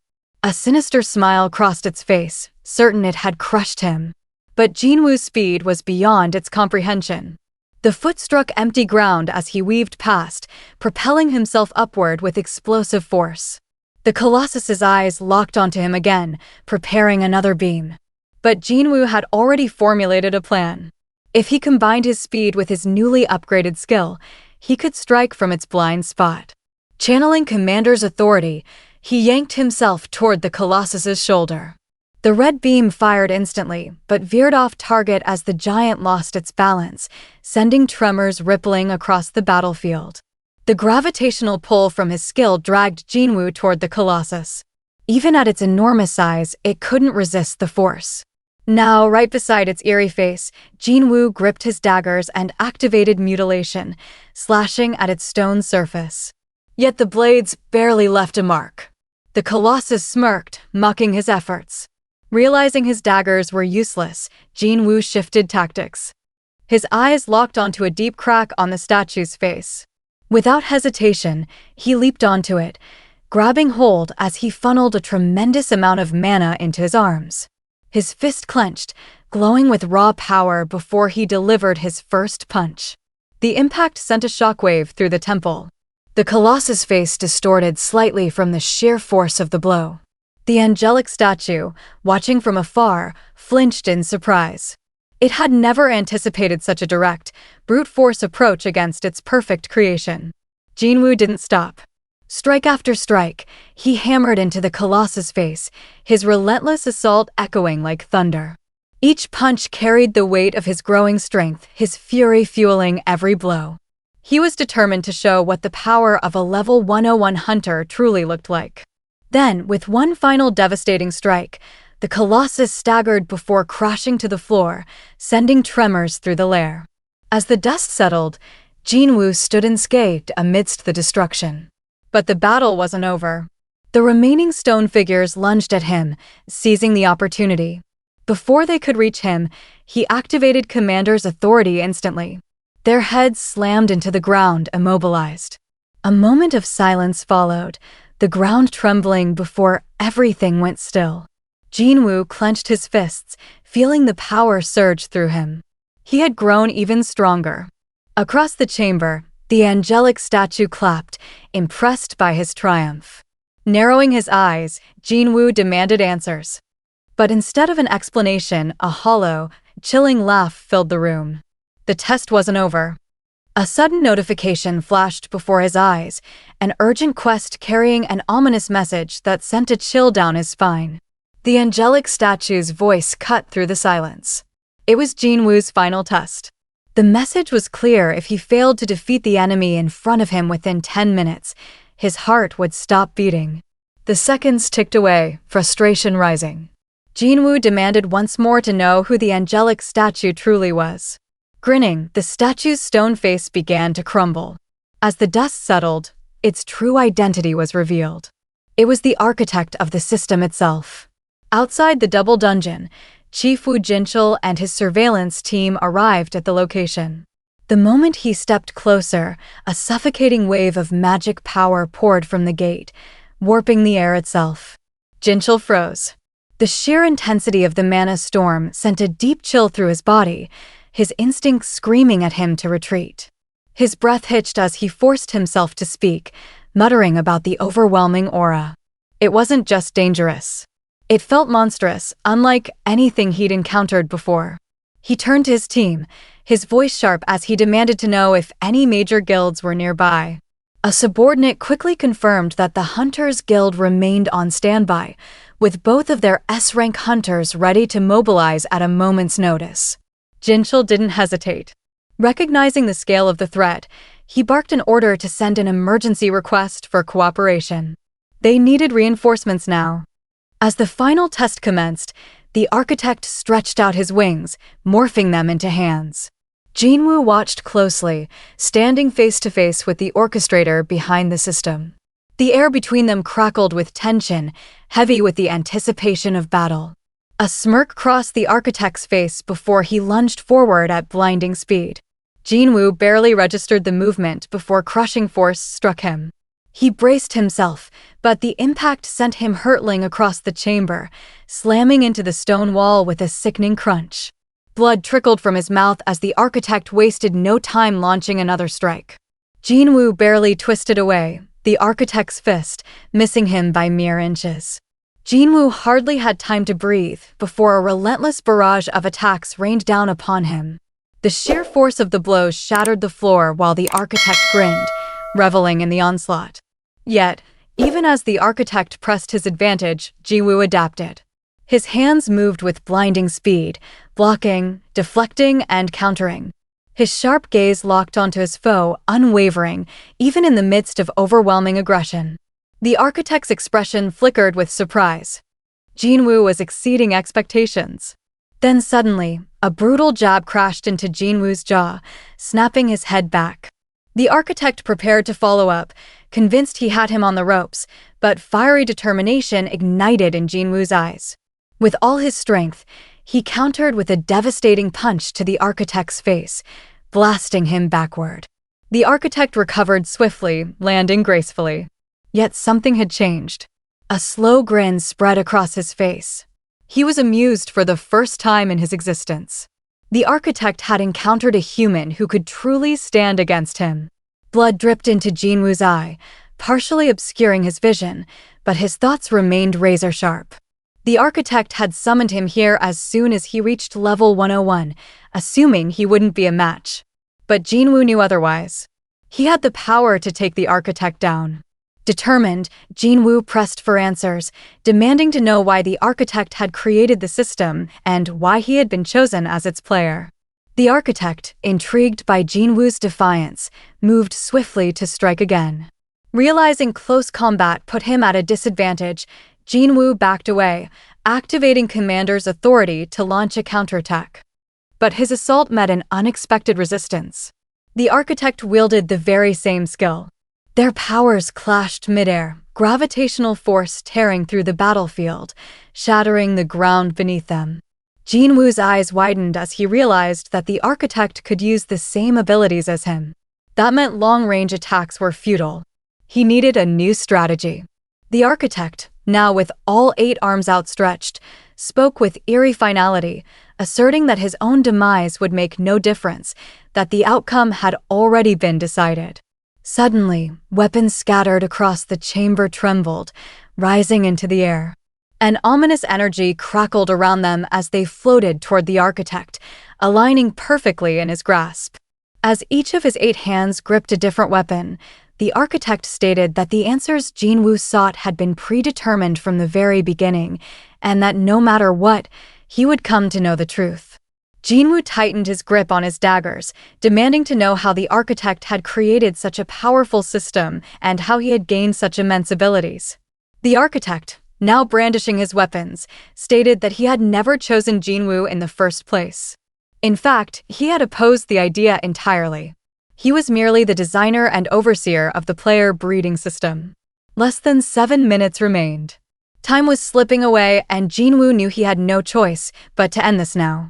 A sinister smile crossed its face, certain it had crushed him. But Jinwoo's speed was beyond its comprehension. The foot struck empty ground as he weaved past, propelling himself upward with explosive force. The Colossus's eyes locked onto him again, preparing another beam. But Jinwoo had already formulated a plan. If he combined his speed with his newly upgraded skill, he could strike from its blind spot. Channeling Commander's Authority, he yanked himself toward the Colossus's shoulder. The red beam fired instantly, but veered off target as the giant lost its balance, sending tremors rippling across the battlefield. The gravitational pull from his skill dragged Jinwoo toward the Colossus. Even at its enormous size, it couldn't resist the force. Now, right beside its eerie face, Jinwoo gripped his daggers and activated mutilation, slashing at its stone surface. Yet the blades barely left a mark. The Colossus smirked, mocking his efforts. Realizing his daggers were useless, Jinwoo shifted tactics. His eyes locked onto a deep crack on the statue's face. Without hesitation, he leaped onto it, grabbing hold as he funneled a tremendous amount of mana into his arms. His fist clenched, glowing with raw power before he delivered his first punch. The impact sent a shockwave through the temple. The Colossus' face distorted slightly from the sheer force of the blow. The angelic statue, watching from afar, flinched in surprise. It had never anticipated such a direct, brute force approach against its perfect creation. Jinwoo didn't stop. Strike after strike, he hammered into the Colossus' face, his relentless assault echoing like thunder. Each punch carried the weight of his growing strength, his fury fueling every blow. He was determined to show what the power of a level 101 hunter truly looked like. Then, with one final devastating strike, the Colossus staggered before crashing to the floor, sending tremors through the lair. As the dust settled, Jinwoo stood unscathed amidst the destruction. But the battle wasn't over. The remaining stone figures lunged at him, seizing the opportunity. Before they could reach him, he activated Commander's Authority instantly. Their heads slammed into the ground, immobilized. A moment of silence followed, the ground trembling before everything went still. Jinwoo clenched his fists, feeling the power surge through him. He had grown even stronger. Across the chamber, the angelic statue clapped, impressed by his triumph. Narrowing his eyes, Jinwoo demanded answers. But instead of an explanation, a hollow, chilling laugh filled the room. The test wasn't over. A sudden notification flashed before his eyes, an urgent quest carrying an ominous message that sent a chill down his spine. The angelic statue's voice cut through the silence. It was Jinwoo's final test. The message was clear: if he failed to defeat the enemy in front of him within 10 minutes, his heart would stop beating. The seconds ticked away, frustration rising. Jinwoo demanded once more to know who the angelic statue truly was. Grinning, the statue's stone face began to crumble. As the dust settled, its true identity was revealed. It was the architect of the system itself. Outside the double dungeon, Chief Wu Jinchul and his surveillance team arrived at the location. The moment he stepped closer, a suffocating wave of magic power poured from the gate, warping the air itself. Jinchul froze. The sheer intensity of the mana storm sent a deep chill through his body, his instincts screaming at him to retreat. His breath hitched as he forced himself to speak, muttering about the overwhelming aura. It wasn't just dangerous. It felt monstrous, unlike anything he'd encountered before. He turned to his team, his voice sharp as he demanded to know if any major guilds were nearby. A subordinate quickly confirmed that the Hunters Guild remained on standby, with both of their S-rank hunters ready to mobilize at a moment's notice. Jinchul didn't hesitate. Recognizing the scale of the threat, he barked an order to send an emergency request for cooperation. They needed reinforcements now. As the final test commenced, the architect stretched out his wings, morphing them into hands. Jinwoo watched closely, standing face to face with the orchestrator behind the system. The air between them crackled with tension, heavy with the anticipation of battle. A smirk crossed the architect's face before he lunged forward at blinding speed. Jinwoo barely registered the movement before crushing force struck him. He braced himself, but the impact sent him hurtling across the chamber, slamming into the stone wall with a sickening crunch. Blood trickled from his mouth as the architect wasted no time launching another strike. Jinwoo barely twisted away, the architect's fist missing him by mere inches. Jinwoo hardly had time to breathe before a relentless barrage of attacks rained down upon him. The sheer force of the blows shattered the floor while the architect grinned, reveling in the onslaught. Yet, even as the architect pressed his advantage, Jinwoo adapted. His hands moved with blinding speed, blocking, deflecting, and countering. His sharp gaze locked onto his foe, unwavering, even in the midst of overwhelming aggression. The architect's expression flickered with surprise. Jinwoo was exceeding expectations. Then suddenly, a brutal jab crashed into Jinwoo's jaw, snapping his head back. The architect prepared to follow up, convinced he had him on the ropes, but fiery determination ignited in Jinwoo's eyes. With all his strength, he countered with a devastating punch to the architect's face, blasting him backward. The architect recovered swiftly, landing gracefully. Yet something had changed. A slow grin spread across his face. He was amused for the first time in his existence. The architect had encountered a human who could truly stand against him. Blood dripped into Jinwoo's eye, partially obscuring his vision, but his thoughts remained razor-sharp. The architect had summoned him here as soon as he reached level 101, assuming he wouldn't be a match. But Jinwoo knew otherwise. He had the power to take the architect down. Determined, Jinwoo pressed for answers, demanding to know why the architect had created the system and why he had been chosen as its player. The architect, intrigued by Jinwoo's defiance, moved swiftly to strike again. Realizing close combat put him at a disadvantage, Jinwoo backed away, activating Commander's authority to launch a counterattack. But his assault met an unexpected resistance. The architect wielded the very same skill. Their powers clashed midair, gravitational force tearing through the battlefield, shattering the ground beneath them. Jinwoo's eyes widened as he realized that the architect could use the same abilities as him. That meant long-range attacks were futile. He needed a new strategy. The architect, now with all 8 arms outstretched, spoke with eerie finality, asserting that his own demise would make no difference, that the outcome had already been decided. Suddenly, weapons scattered across the chamber trembled, rising into the air. An ominous energy crackled around them as they floated toward the architect, aligning perfectly in his grasp. As each of his 8 hands gripped a different weapon, the architect stated that the answers Jinwoo sought had been predetermined from the very beginning, and that no matter what, he would come to know the truth. Jinwoo tightened his grip on his daggers, demanding to know how the architect had created such a powerful system and how he had gained such immense abilities. The architect, now brandishing his weapons, stated that he had never chosen Jinwoo in the first place. In fact, he had opposed the idea entirely. He was merely the designer and overseer of the player breeding system. Less than 7 minutes remained. Time was slipping away, and Jinwoo knew he had no choice but to end this now.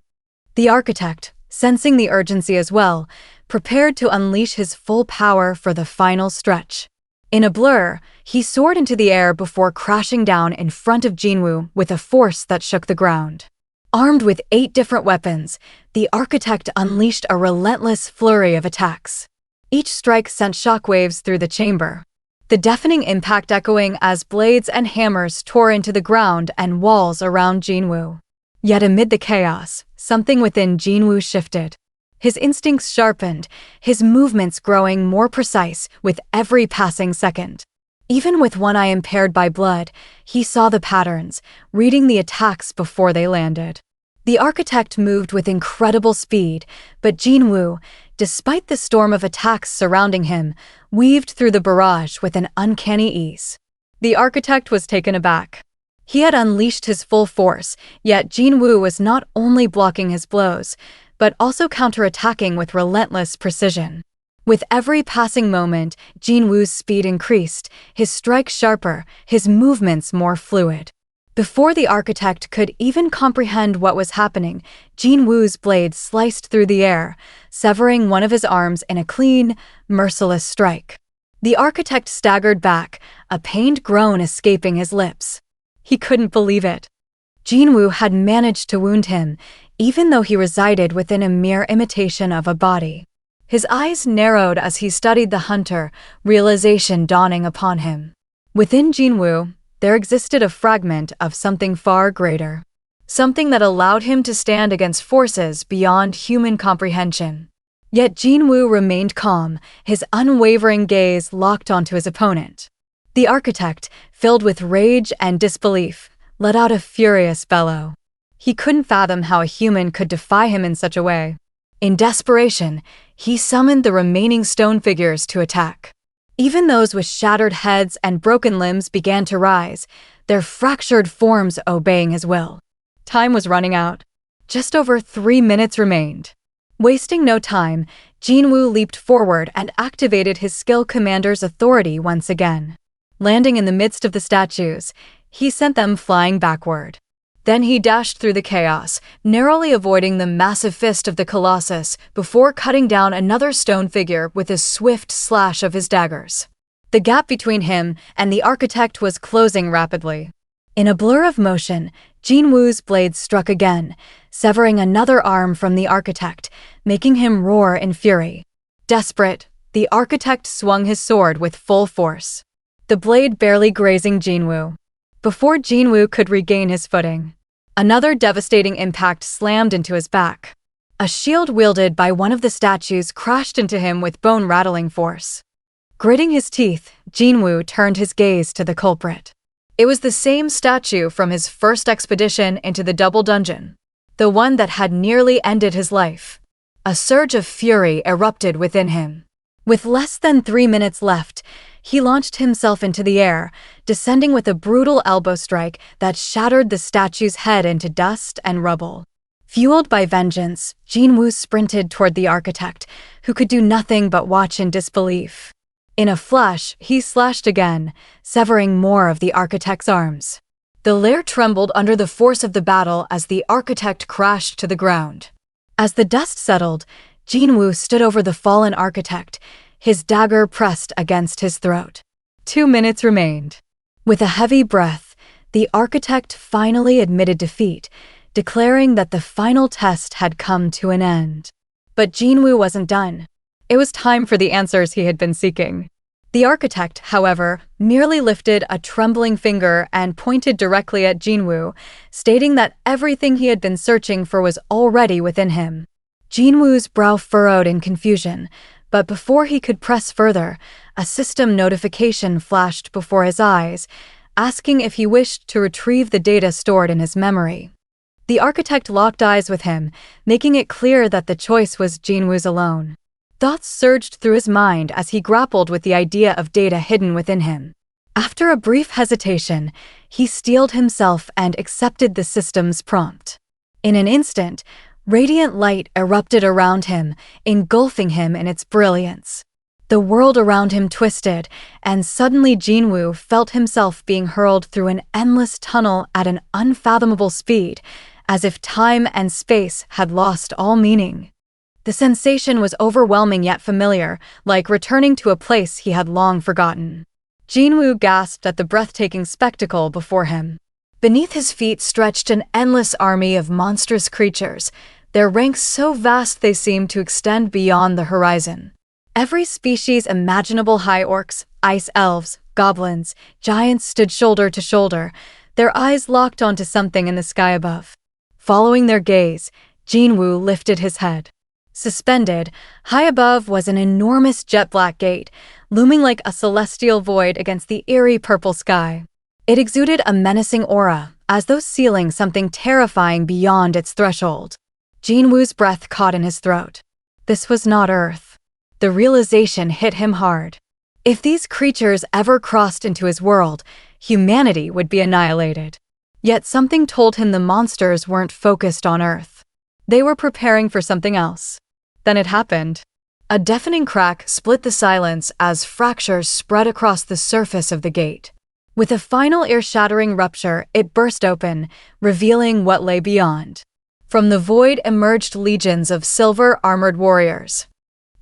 The architect, sensing the urgency as well, prepared to unleash his full power for the final stretch. In a blur, he soared into the air before crashing down in front of Jinwoo with a force that shook the ground. Armed with 8 different weapons, the architect unleashed a relentless flurry of attacks. Each strike sent shockwaves through the chamber, the deafening impact echoing as blades and hammers tore into the ground and walls around Jinwoo. Yet amid the chaos, something within Jinwoo shifted. His instincts sharpened, his movements growing more precise with every passing second. Even with one eye impaired by blood, he saw the patterns, reading the attacks before they landed. The architect moved with incredible speed, but Jinwoo, despite the storm of attacks surrounding him, weaved through the barrage with an uncanny ease. The architect was taken aback. He had unleashed his full force, yet Jinwoo was not only blocking his blows, but also counterattacking with relentless precision. With every passing moment, Jinwoo's speed increased, his strikes sharper, his movements more fluid. Before the architect could even comprehend what was happening, Jinwoo's blade sliced through the air, severing one of his arms in a clean, merciless strike. The architect staggered back, a pained groan escaping his lips. He couldn't believe it. Jinwoo had managed to wound him, even though he resided within a mere imitation of a body. His eyes narrowed as he studied the hunter, realization dawning upon him. Within Jinwoo, there existed a fragment of something far greater. Something that allowed him to stand against forces beyond human comprehension. Yet Jinwoo remained calm, his unwavering gaze locked onto his opponent. The architect, filled with rage and disbelief, let out a furious bellow. He couldn't fathom how a human could defy him in such a way. In desperation, he summoned the remaining stone figures to attack. Even those with shattered heads and broken limbs began to rise, their fractured forms obeying his will. Time was running out. Just over 3 minutes remained. Wasting no time, Jinwoo leaped forward and activated his skill commander's authority once again. Landing in the midst of the statues, he sent them flying backward. Then he dashed through the chaos, narrowly avoiding the massive fist of the Colossus before cutting down another stone figure with a swift slash of his daggers. The gap between him and the architect was closing rapidly. In a blur of motion, Jinwoo's blade struck again, severing another arm from the architect, making him roar in fury. Desperate, the architect swung his sword with full force, the blade barely grazing Jinwoo. Before Jinwoo could regain his footing, another devastating impact slammed into his back. A shield wielded by one of the statues crashed into him with bone-rattling force. Gritting his teeth, Jinwoo turned his gaze to the culprit. It was the same statue from his first expedition into the double dungeon, the one that had nearly ended his life. A surge of fury erupted within him. With less than 3 minutes left, he launched himself into the air, descending with a brutal elbow strike that shattered the statue's head into dust and rubble. Fueled by vengeance, Jinwoo sprinted toward the architect, who could do nothing but watch in disbelief. In a flash, he slashed again, severing more of the architect's arms. The lair trembled under the force of the battle as the architect crashed to the ground. As the dust settled, Jinwoo stood over the fallen architect, his dagger pressed against his throat. 2 minutes remained. With a heavy breath, the architect finally admitted defeat, declaring that the final test had come to an end. But Jinwoo wasn't done. It was time for the answers he had been seeking. The architect, however, merely lifted a trembling finger and pointed directly at Jinwoo, stating that everything he had been searching for was already within him. Jinwoo's brow furrowed in confusion, but before he could press further, a system notification flashed before his eyes, asking if he wished to retrieve the data stored in his memory. The architect locked eyes with him, making it clear that the choice was Jinwoo's alone. Thoughts surged through his mind as he grappled with the idea of data hidden within him. After a brief hesitation, he steeled himself and accepted the system's prompt. In an instant, radiant light erupted around him, engulfing him in its brilliance. The world around him twisted, and suddenly Jinwoo felt himself being hurled through an endless tunnel at an unfathomable speed, as if time and space had lost all meaning. The sensation was overwhelming yet familiar, like returning to a place he had long forgotten. Jinwoo gasped at the breathtaking spectacle before him. Beneath his feet stretched an endless army of monstrous creatures, their ranks so vast they seemed to extend beyond the horizon. Every species imaginable: high orcs, ice elves, goblins, giants stood shoulder to shoulder, their eyes locked onto something in the sky above. Following their gaze, Jinwoo lifted his head. Suspended, high above was an enormous jet-black gate, looming like a celestial void against the eerie purple sky. It exuded a menacing aura, as though sealing something terrifying beyond its threshold. Jinwoo's breath caught in his throat. This was not Earth. The realization hit him hard. If these creatures ever crossed into his world, humanity would be annihilated. Yet something told him the monsters weren't focused on Earth. They were preparing for something else. Then it happened. A deafening crack split the silence as fractures spread across the surface of the gate. With a final ear-shattering rupture, it burst open, revealing what lay beyond. From the void emerged legions of silver-armored warriors,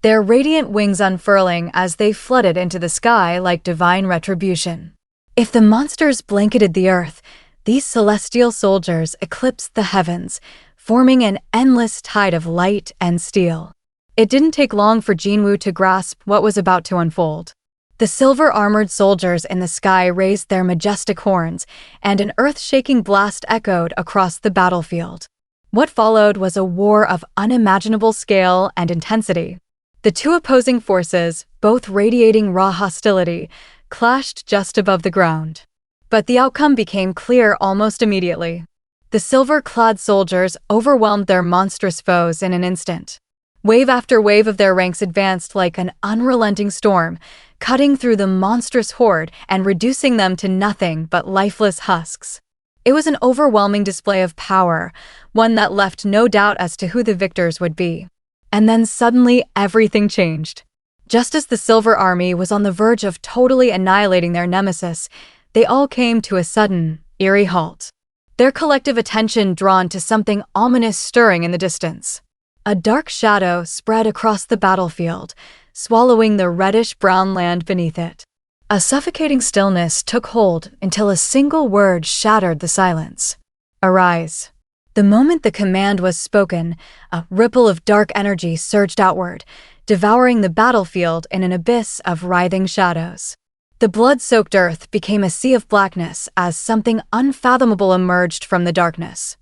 their radiant wings unfurling as they flooded into the sky like divine retribution. If the monsters blanketed the earth, these celestial soldiers eclipsed the heavens, forming an endless tide of light and steel. It didn't take long for Jinwoo to grasp what was about to unfold. The silver-armored soldiers in the sky raised their majestic horns, and an earth-shaking blast echoed across the battlefield. What followed was a war of unimaginable scale and intensity. The two opposing forces, both radiating raw hostility, clashed just above the ground. But the outcome became clear almost immediately. The silver-clad soldiers overwhelmed their monstrous foes in an instant. Wave after wave of their ranks advanced like an unrelenting storm, cutting through the monstrous horde and reducing them to nothing but lifeless husks. It was an overwhelming display of power, one that left no doubt as to who the victors would be. And then suddenly everything changed. Just as the Silver Army was on the verge of totally annihilating their nemesis, they all came to a sudden, eerie halt. Their collective attention drawn to something ominous stirring in the distance. A dark shadow spread across the battlefield, swallowing the reddish-brown land beneath it. A suffocating stillness took hold until a single word shattered the silence. Arise. The moment the command was spoken, a ripple of dark energy surged outward, devouring the battlefield in an abyss of writhing shadows. The blood-soaked earth became a sea of blackness as something unfathomable emerged from the darkness.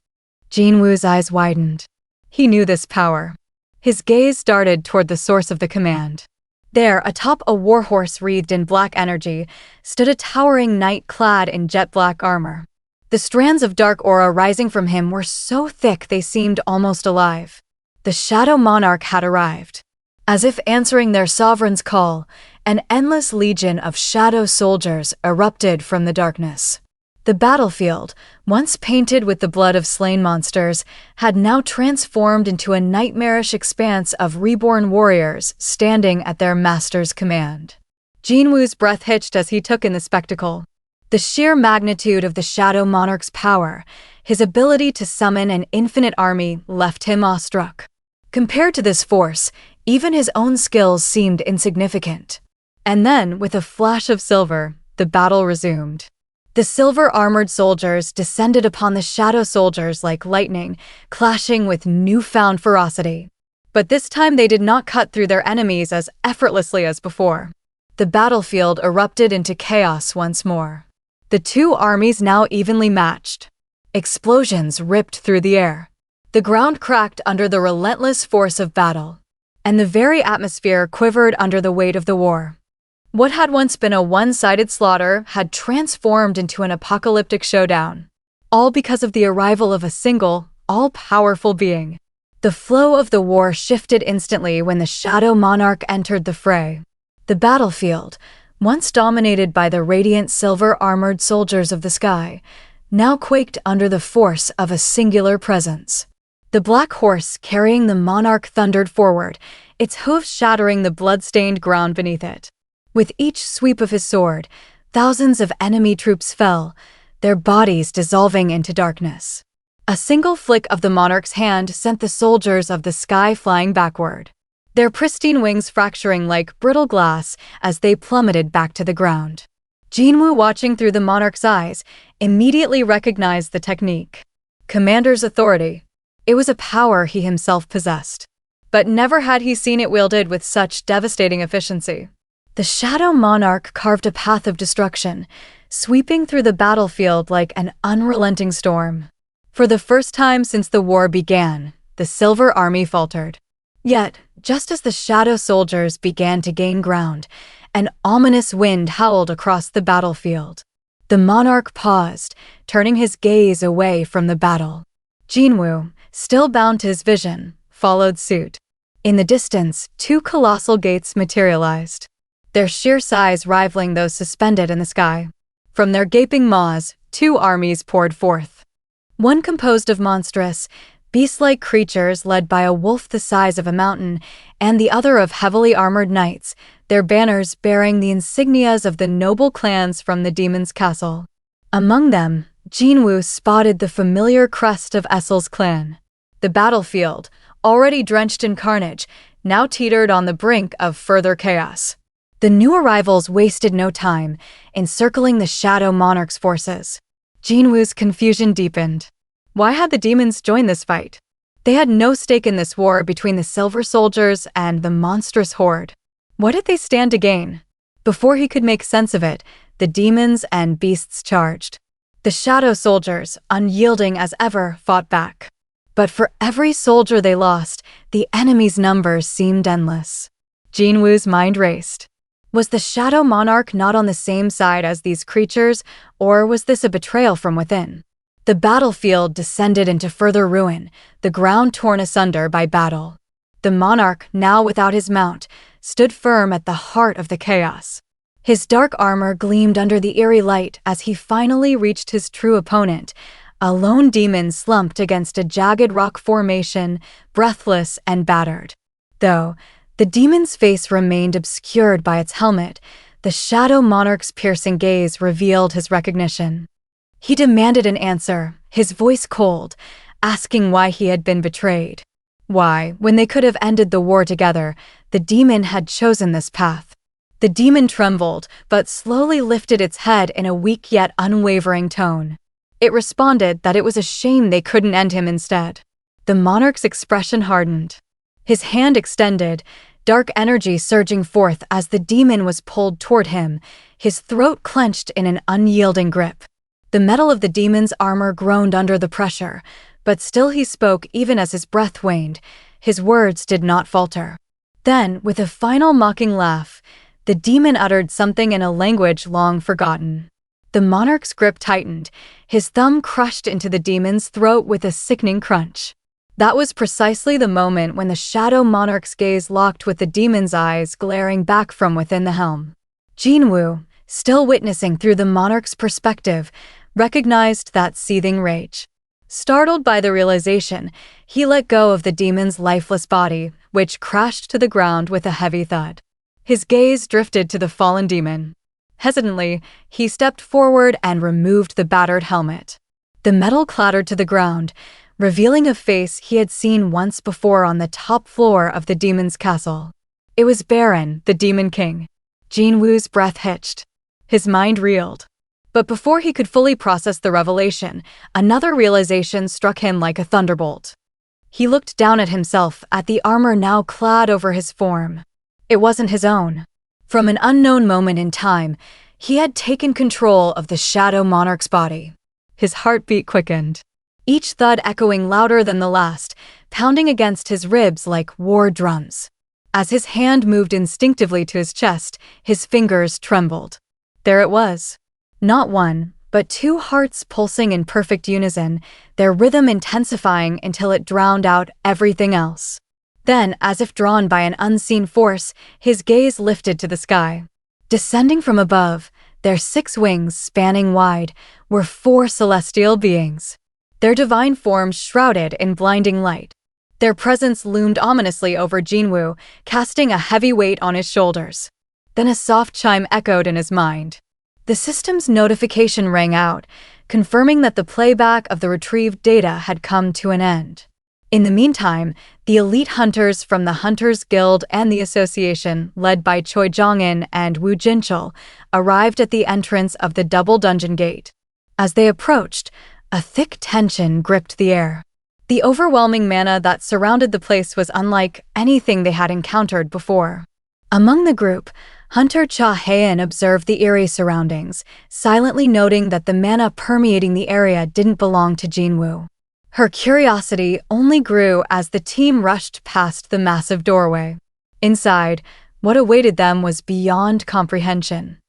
Jinwoo's eyes widened. He knew this power. His gaze darted toward the source of the command. There, atop a warhorse wreathed in black energy, stood a towering knight clad in jet-black armor. The strands of dark aura rising from him were so thick they seemed almost alive. The Shadow Monarch had arrived. As if answering their sovereign's call, an endless legion of shadow soldiers erupted from the darkness. The battlefield, once painted with the blood of slain monsters, had now transformed into a nightmarish expanse of reborn warriors standing at their master's command. Jinwoo's breath hitched as he took in the spectacle. The sheer magnitude of the Shadow Monarch's power, his ability to summon an infinite army, left him awestruck. Compared to this force, even his own skills seemed insignificant. And then, with a flash of silver, the battle resumed. The silver-armored soldiers descended upon the shadow soldiers like lightning, clashing with newfound ferocity. But this time they did not cut through their enemies as effortlessly as before. The battlefield erupted into chaos once more. The two armies now evenly matched. Explosions ripped through the air. The ground cracked under the relentless force of battle, and the very atmosphere quivered under the weight of the war. What had once been a one-sided slaughter had transformed into an apocalyptic showdown, all because of the arrival of a single, all-powerful being. The flow of the war shifted instantly when the Shadow Monarch entered the fray. The battlefield, once dominated by the radiant silver-armored soldiers of the sky, now quaked under the force of a singular presence. The black horse carrying the monarch thundered forward, its hooves shattering the blood-stained ground beneath it. With each sweep of his sword, thousands of enemy troops fell, their bodies dissolving into darkness. A single flick of the monarch's hand sent the soldiers of the sky flying backward, their pristine wings fracturing like brittle glass as they plummeted back to the ground. Jinwoo, watching through the monarch's eyes, immediately recognized the technique. Commander's authority. It was a power he himself possessed. But never had he seen it wielded with such devastating efficiency. The Shadow Monarch carved a path of destruction, sweeping through the battlefield like an unrelenting storm. For the first time since the war began, the Silver Army faltered. Yet, just as the Shadow soldiers began to gain ground, an ominous wind howled across the battlefield. The monarch paused, turning his gaze away from the battle. Jinwoo, still bound to his vision, followed suit. In the distance, two colossal gates materialized, their sheer size rivaling those suspended in the sky. From their gaping maws, two armies poured forth. One composed of monstrous, beast-like creatures led by a wolf the size of a mountain, and the other of heavily armored knights, their banners bearing the insignias of the noble clans from the demon's castle. Among them, Jinwoo spotted the familiar crest of Essel's clan. The battlefield, already drenched in carnage, now teetered on the brink of further chaos. The new arrivals wasted no time, encircling the Shadow Monarch's forces. Jinwoo's confusion deepened. Why had the demons joined this fight? They had no stake in this war between the Silver Soldiers and the monstrous horde. What did they stand to gain? Before he could make sense of it, the demons and beasts charged. The Shadow Soldiers, unyielding as ever, fought back. But for every soldier they lost, the enemy's numbers seemed endless. Jinwoo's mind raced. Was the Shadow Monarch not on the same side as these creatures, or was this a betrayal from within? The battlefield descended into further ruin, the ground torn asunder by battle. The monarch, now without his mount, stood firm at the heart of the chaos. His dark armor gleamed under the eerie light as he finally reached his true opponent, a lone demon slumped against a jagged rock formation, breathless and battered. Though the demon's face remained obscured by its helmet, the Shadow Monarch's piercing gaze revealed his recognition. He demanded an answer, his voice cold, asking why he had been betrayed. Why, when they could have ended the war together, the demon had chosen this path. The demon trembled, but slowly lifted its head in a weak yet unwavering tone. It responded that it was a shame they couldn't end him instead. The monarch's expression hardened. His hand extended, dark energy surging forth as the demon was pulled toward him, his throat clenched in an unyielding grip. The metal of the demon's armor groaned under the pressure, but still he spoke even as his breath waned. His words did not falter. Then, with a final mocking laugh, the demon uttered something in a language long forgotten. The monarch's grip tightened, his thumb crushed into the demon's throat with a sickening crunch. That was precisely the moment when the Shadow Monarch's gaze locked with the demon's eyes glaring back from within the helm. Jinwoo, still witnessing through the monarch's perspective, recognized that seething rage. Startled by the realization, he let go of the demon's lifeless body, which crashed to the ground with a heavy thud. His gaze drifted to the fallen demon. Hesitantly, he stepped forward and removed the battered helmet. The metal clattered to the ground, revealing a face he had seen once before on the top floor of the demon's castle. It was Baron, the Demon King. Jinwoo's breath hitched. His mind reeled. But before he could fully process the revelation, another realization struck him like a thunderbolt. He looked down at himself, at the armor now clad over his form. It wasn't his own. From an unknown moment in time, he had taken control of the Shadow Monarch's body. His heartbeat quickened, each thud echoing louder than the last, pounding against his ribs like war drums. As his hand moved instinctively to his chest, his fingers trembled. There it was. Not one, but two hearts pulsing in perfect unison, their rhythm intensifying until it drowned out everything else. Then, as if drawn by an unseen force, his gaze lifted to the sky. Descending from above, their 6 wings spanning wide, were 4 celestial beings. Their divine forms shrouded in blinding light. Their presence loomed ominously over Jinwoo, casting a heavy weight on his shoulders. Then a soft chime echoed in his mind. The system's notification rang out, confirming that the playback of the retrieved data had come to an end. In the meantime, the elite hunters from the Hunters Guild and the Association, led by Choi Jong-in and Woo Jinchul, arrived at the entrance of the double dungeon gate. As they approached, a thick tension gripped the air. The overwhelming mana that surrounded the place was unlike anything they had encountered before. Among the group, Hunter Cha Haein observed the eerie surroundings, silently noting that the mana permeating the area didn't belong to Jinwoo. Her curiosity only grew as the team rushed past the massive doorway. Inside, what awaited them was beyond comprehension.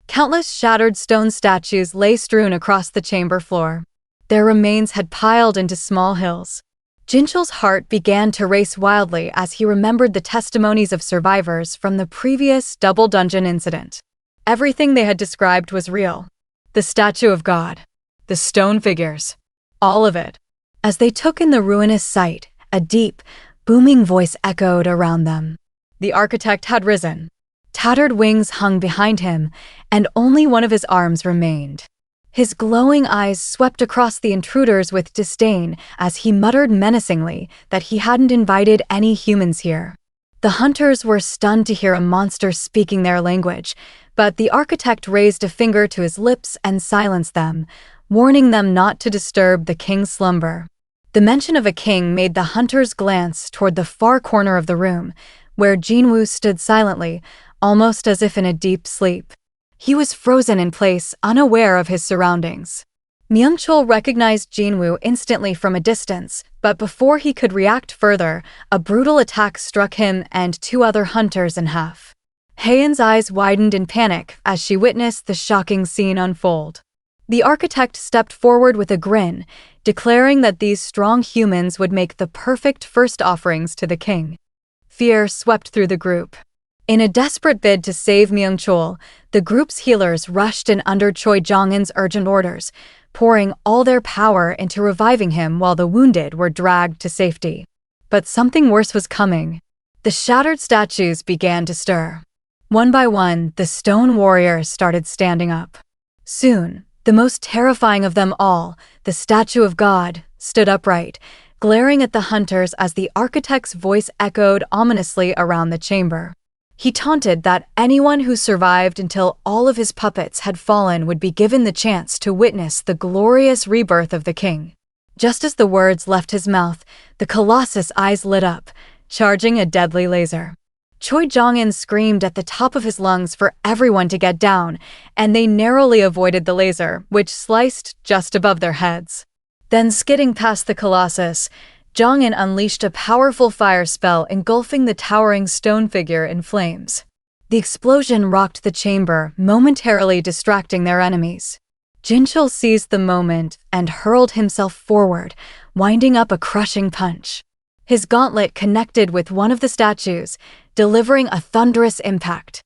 Countless shattered stone statues lay strewn across the chamber floor. Their remains had piled into small hills. Jinchul's heart began to race wildly as he remembered the testimonies of survivors from the previous double dungeon incident. Everything they had described was real. The statue of God, the stone figures, all of it. As they took in the ruinous sight, a deep, booming voice echoed around them. The architect had risen. Tattered wings hung behind him, and only one of his arms remained. His glowing eyes swept across the intruders with disdain as he muttered menacingly that he hadn't invited any humans here. The hunters were stunned to hear a monster speaking their language, but the architect raised a finger to his lips and silenced them, warning them not to disturb the king's slumber. The mention of a king made the hunters glance toward the far corner of the room, where Jinwoo stood silently, almost as if in a deep sleep. He was frozen in place, unaware of his surroundings. Myung-chul recognized Jinwoo instantly from a distance, but before he could react further, a brutal attack struck him and 2 other hunters in half. Haeun's eyes widened in panic as she witnessed the shocking scene unfold. The architect stepped forward with a grin, declaring that these strong humans would make the perfect first offerings to the king. Fear swept through the group. In a desperate bid to save Myung-chul, the group's healers rushed in under Choi Jong-in's urgent orders, pouring all their power into reviving him while the wounded were dragged to safety. But something worse was coming. The shattered statues began to stir. One by one, the stone warriors started standing up. Soon, the most terrifying of them all, the statue of God, stood upright, glaring at the hunters as the architect's voice echoed ominously around the chamber. He taunted that anyone who survived until all of his puppets had fallen would be given the chance to witness the glorious rebirth of the king. Just as the words left his mouth, the Colossus' eyes lit up, charging a deadly laser. Choi Jong-in screamed at the top of his lungs for everyone to get down, and they narrowly avoided the laser, which sliced just above their heads. Then, skidding past the Colossus, Jong-in unleashed a powerful fire spell engulfing the towering stone figure in flames. The explosion rocked the chamber, momentarily distracting their enemies. Jinchul seized the moment and hurled himself forward, winding up a crushing punch. His gauntlet connected with one of the statues, delivering a thunderous impact.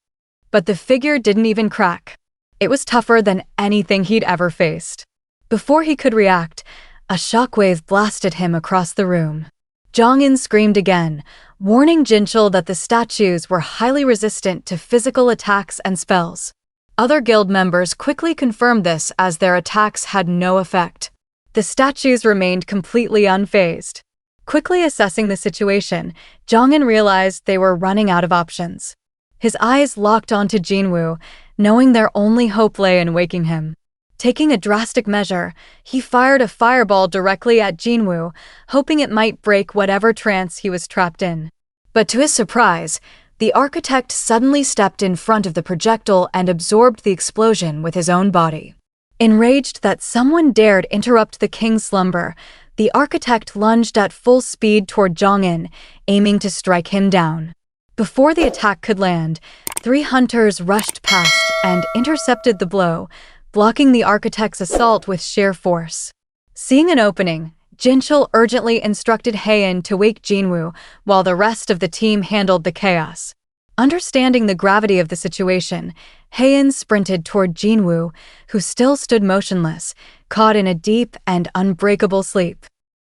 But the figure didn't even crack. It was tougher than anything he'd ever faced. Before he could react, a shockwave blasted him across the room. Jong-in screamed again, warning Jinchul that the statues were highly resistant to physical attacks and spells. Other guild members quickly confirmed this as their attacks had no effect. The statues remained completely unfazed. Quickly assessing the situation, Jong-in realized they were running out of options. His eyes locked onto Jinwoo, knowing their only hope lay in waking him. Taking a drastic measure, he fired a fireball directly at Jinwoo, hoping it might break whatever trance he was trapped in. But to his surprise, the architect suddenly stepped in front of the projectile and absorbed the explosion with his own body. Enraged that someone dared interrupt the king's slumber, the architect lunged at full speed toward Jong-in, aiming to strike him down. Before the attack could land, 3 hunters rushed past and intercepted the blow, blocking the architect's assault with sheer force. Seeing an opening, Jinchul urgently instructed Haein to wake Jinwoo, while the rest of the team handled the chaos. Understanding the gravity of the situation, Haein sprinted toward Jinwoo, who still stood motionless, caught in a deep and unbreakable sleep.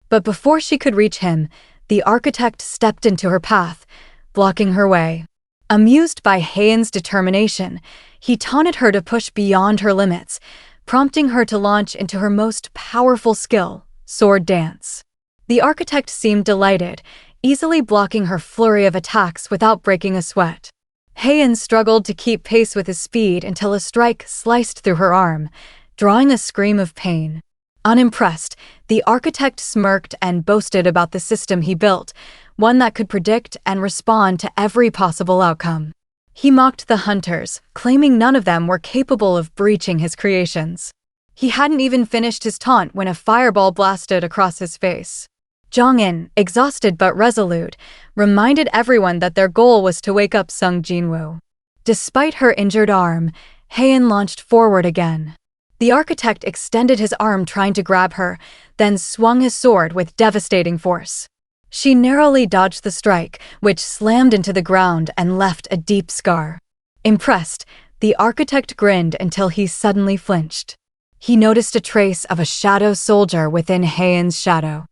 But before she could reach him, the architect stepped into her path, blocking her way. Amused by Haein's determination, he taunted her to push beyond her limits, prompting her to launch into her most powerful skill, sword dance. The architect seemed delighted, easily blocking her flurry of attacks without breaking a sweat. Haein struggled to keep pace with his speed until a strike sliced through her arm, drawing a scream of pain. Unimpressed, the architect smirked and boasted about the system he built, one that could predict and respond to every possible outcome. He mocked the hunters, claiming none of them were capable of breaching his creations. He hadn't even finished his taunt when a fireball blasted across his face. Jong-in, exhausted but resolute, reminded everyone that their goal was to wake up Sung Jinwoo. Despite her injured arm, Haein launched forward again. The architect extended his arm trying to grab her, then swung his sword with devastating force. She narrowly dodged the strike, which slammed into the ground and left a deep scar. Impressed, the architect grinned until he suddenly flinched. He noticed a trace of a shadow soldier within Haein's shadow.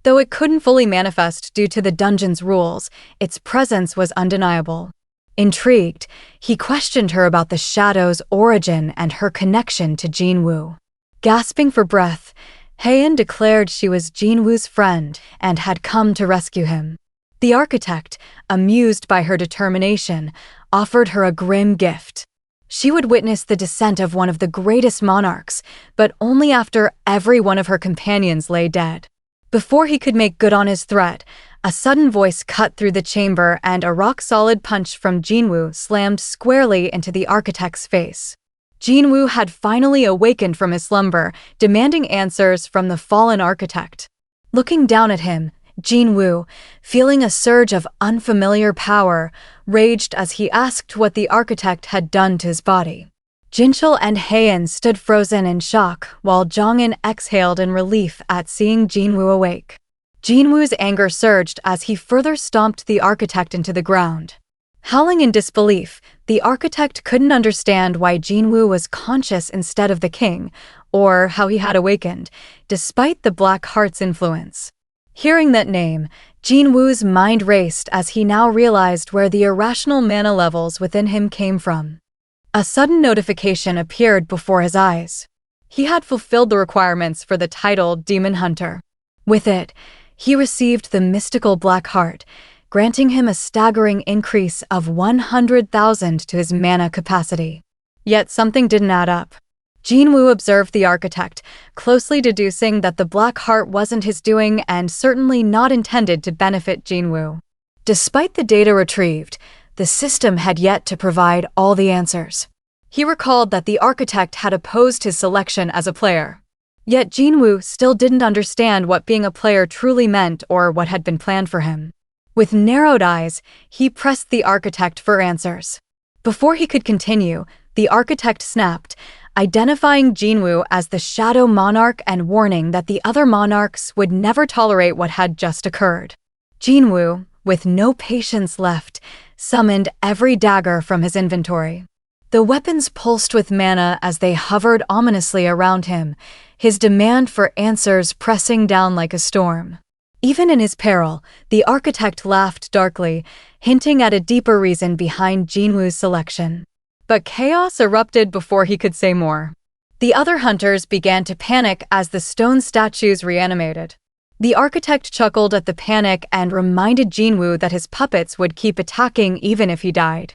Though it couldn't fully manifest due to the dungeon's rules, its presence was undeniable. Intrigued, he questioned her about the shadow's origin and her connection to Jinwoo. Gasping for breath, Haein declared she was Jinwoo's friend and had come to rescue him. The architect, amused by her determination, offered her a grim gift. She would witness the descent of one of the greatest monarchs, but only after every one of her companions lay dead. Before he could make good on his threat, a sudden voice cut through the chamber and a rock-solid punch from Jinwoo slammed squarely into the architect's face. Jinwoo had finally awakened from his slumber, demanding answers from the fallen architect. Looking down at him, Jinwoo, feeling a surge of unfamiliar power, raged as he asked what the architect had done to his body. Jinchul and Haein stood frozen in shock, while Jong-in exhaled in relief at seeing Jinwoo awake. Jinwoo's anger surged as he further stomped the architect into the ground. Howling in disbelief, the architect couldn't understand why Jinwoo was conscious instead of the king, or how he had awakened, despite the Black Heart's influence. Hearing that name, Jinwoo's mind raced as he now realized where the irrational mana levels within him came from. A sudden notification appeared before his eyes. He had fulfilled the requirements for the title Demon Hunter. With it, he received the mystical Black Heart, granting him a staggering increase of 100,000 to his mana capacity. Yet something didn't add up. Jinwoo observed the architect, closely deducing that the Black Heart wasn't his doing and certainly not intended to benefit Jinwoo. Despite the data retrieved, the system had yet to provide all the answers. He recalled that the architect had opposed his selection as a player. Yet Jinwoo still didn't understand what being a player truly meant or what had been planned for him. With narrowed eyes, he pressed the architect for answers. Before he could continue, the architect snapped, identifying Jinwoo as the Shadow Monarch and warning that the other monarchs would never tolerate what had just occurred. Jinwoo, with no patience left, summoned every dagger from his inventory. The weapons pulsed with mana as they hovered ominously around him, his demand for answers pressing down like a storm. Even in his peril, the architect laughed darkly, hinting at a deeper reason behind Jinwoo's selection. But chaos erupted before he could say more. The other hunters began to panic as the stone statues reanimated. The architect chuckled at the panic and reminded Jinwoo that his puppets would keep attacking even if he died.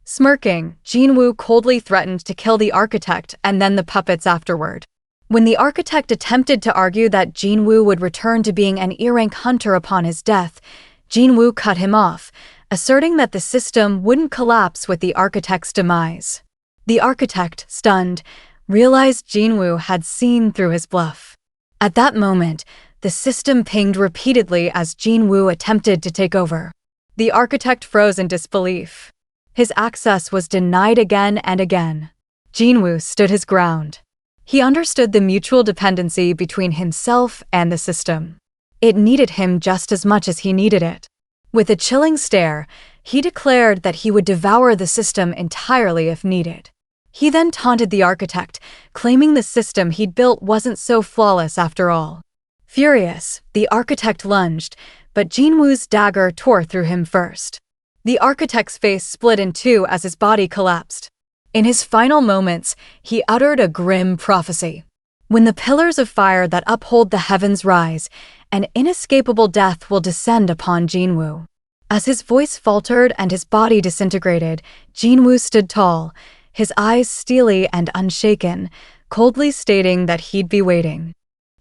Smirking, Jinwoo coldly threatened to kill the architect and then the puppets afterward. When the architect attempted to argue that Jinwoo would return to being an E-rank hunter upon his death, Jinwoo cut him off, asserting that the system wouldn't collapse with the architect's demise. The architect, stunned, realized Jinwoo had seen through his bluff. At that moment, the system pinged repeatedly as Jinwoo attempted to take over. The architect froze in disbelief. His access was denied again and again. Jinwoo stood his ground. He understood the mutual dependency between himself and the system. It needed him just as much as he needed it. With a chilling stare, he declared that he would devour the system entirely if needed. He then taunted the architect, claiming the system he'd built wasn't so flawless after all. Furious, the architect lunged, but Jinwoo's dagger tore through him first. The architect's face split in two as his body collapsed. In his final moments, he uttered a grim prophecy. When the pillars of fire that uphold the heavens rise, an inescapable death will descend upon Jinwoo. As his voice faltered and his body disintegrated, Jinwoo stood tall, his eyes steely and unshaken, coldly stating that he'd be waiting.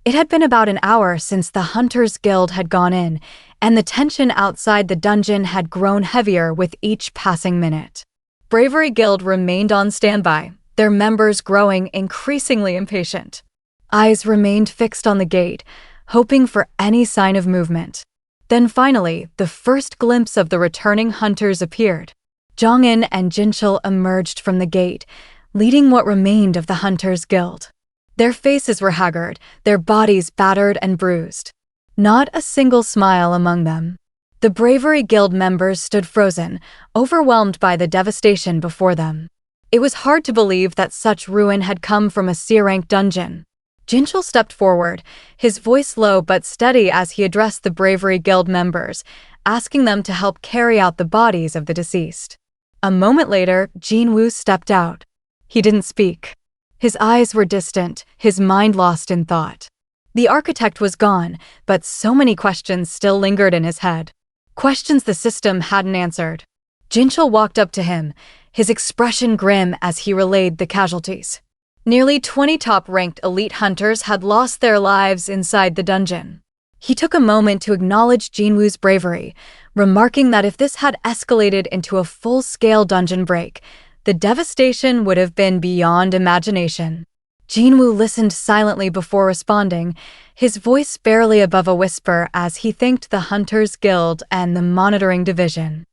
It had been about an hour since the Hunters Guild had gone in, and the tension outside the dungeon had grown heavier with each passing minute. Bravery Guild remained on standby, their members growing increasingly impatient. Eyes remained fixed on the gate, hoping for any sign of movement. Then finally, the first glimpse of the returning hunters appeared. Jong-in and Jinchul emerged from the gate, leading what remained of the Hunters Guild. Their faces were haggard, their bodies battered and bruised. Not a single smile among them. The Bravery Guild members stood frozen, overwhelmed by the devastation before them. It was hard to believe that such ruin had come from a C-rank dungeon. Jinchul stepped forward, his voice low but steady as he addressed the Bravery Guild members, asking them to help carry out the bodies of the deceased. A moment later, Jinwoo stepped out. He didn't speak. His eyes were distant, his mind lost in thought. The architect was gone, but so many questions still lingered in his head. Questions the system hadn't answered. Jinchul walked up to him, his expression grim as he relayed the casualties. Nearly 20 top-ranked elite hunters had lost their lives inside the dungeon. He took a moment to acknowledge Jinwoo's bravery, remarking that if this had escalated into a full-scale dungeon break, the devastation would have been beyond imagination. Jinwoo listened silently before responding, his voice barely above a whisper as he thanked the Hunters Guild and the Monitoring Division.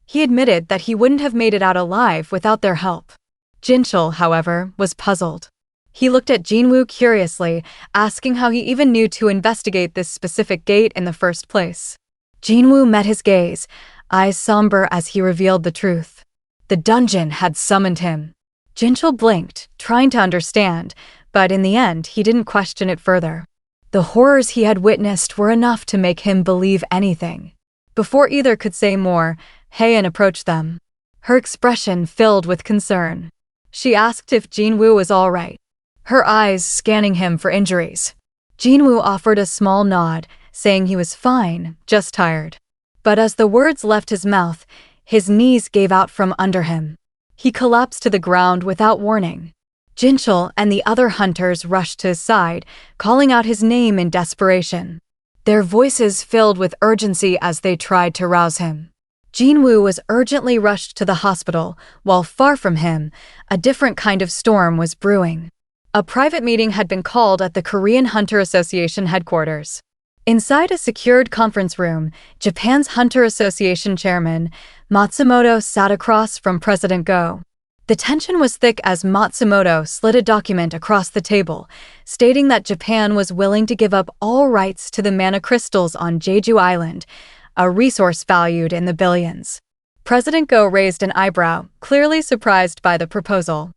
He admitted that he wouldn't have made it out alive without their help. Jinchul, however, was puzzled. He looked at Jinwoo curiously, asking how he even knew to investigate this specific gate in the first place. Jinwoo met his gaze, eyes somber as he revealed the truth. The dungeon had summoned him. Jinchul blinked, trying to understand, but in the end he didn't question it further. The horrors he had witnessed were enough to make him believe anything. Before either could say more, Haein approached them. Her expression filled with concern. She asked if Jinwoo was all right, her eyes scanning him for injuries. Jinwoo offered a small nod, saying he was fine, just tired. But as the words left his mouth, his knees gave out from under him. He collapsed to the ground without warning. Jinchul and the other hunters rushed to his side, calling out his name in desperation. Their voices filled with urgency as they tried to rouse him. Jinwoo was urgently rushed to the hospital, while far from him, a different kind of storm was brewing. A private meeting had been called at the Korean Hunter Association headquarters. Inside a secured conference room, Japan's Hunter Association chairman, Matsumoto, sat across from President Go. The tension was thick as Matsumoto slid a document across the table, stating that Japan was willing to give up all rights to the mana crystals on Jeju Island, a resource valued in the billions. President Go raised an eyebrow, clearly surprised by the proposal.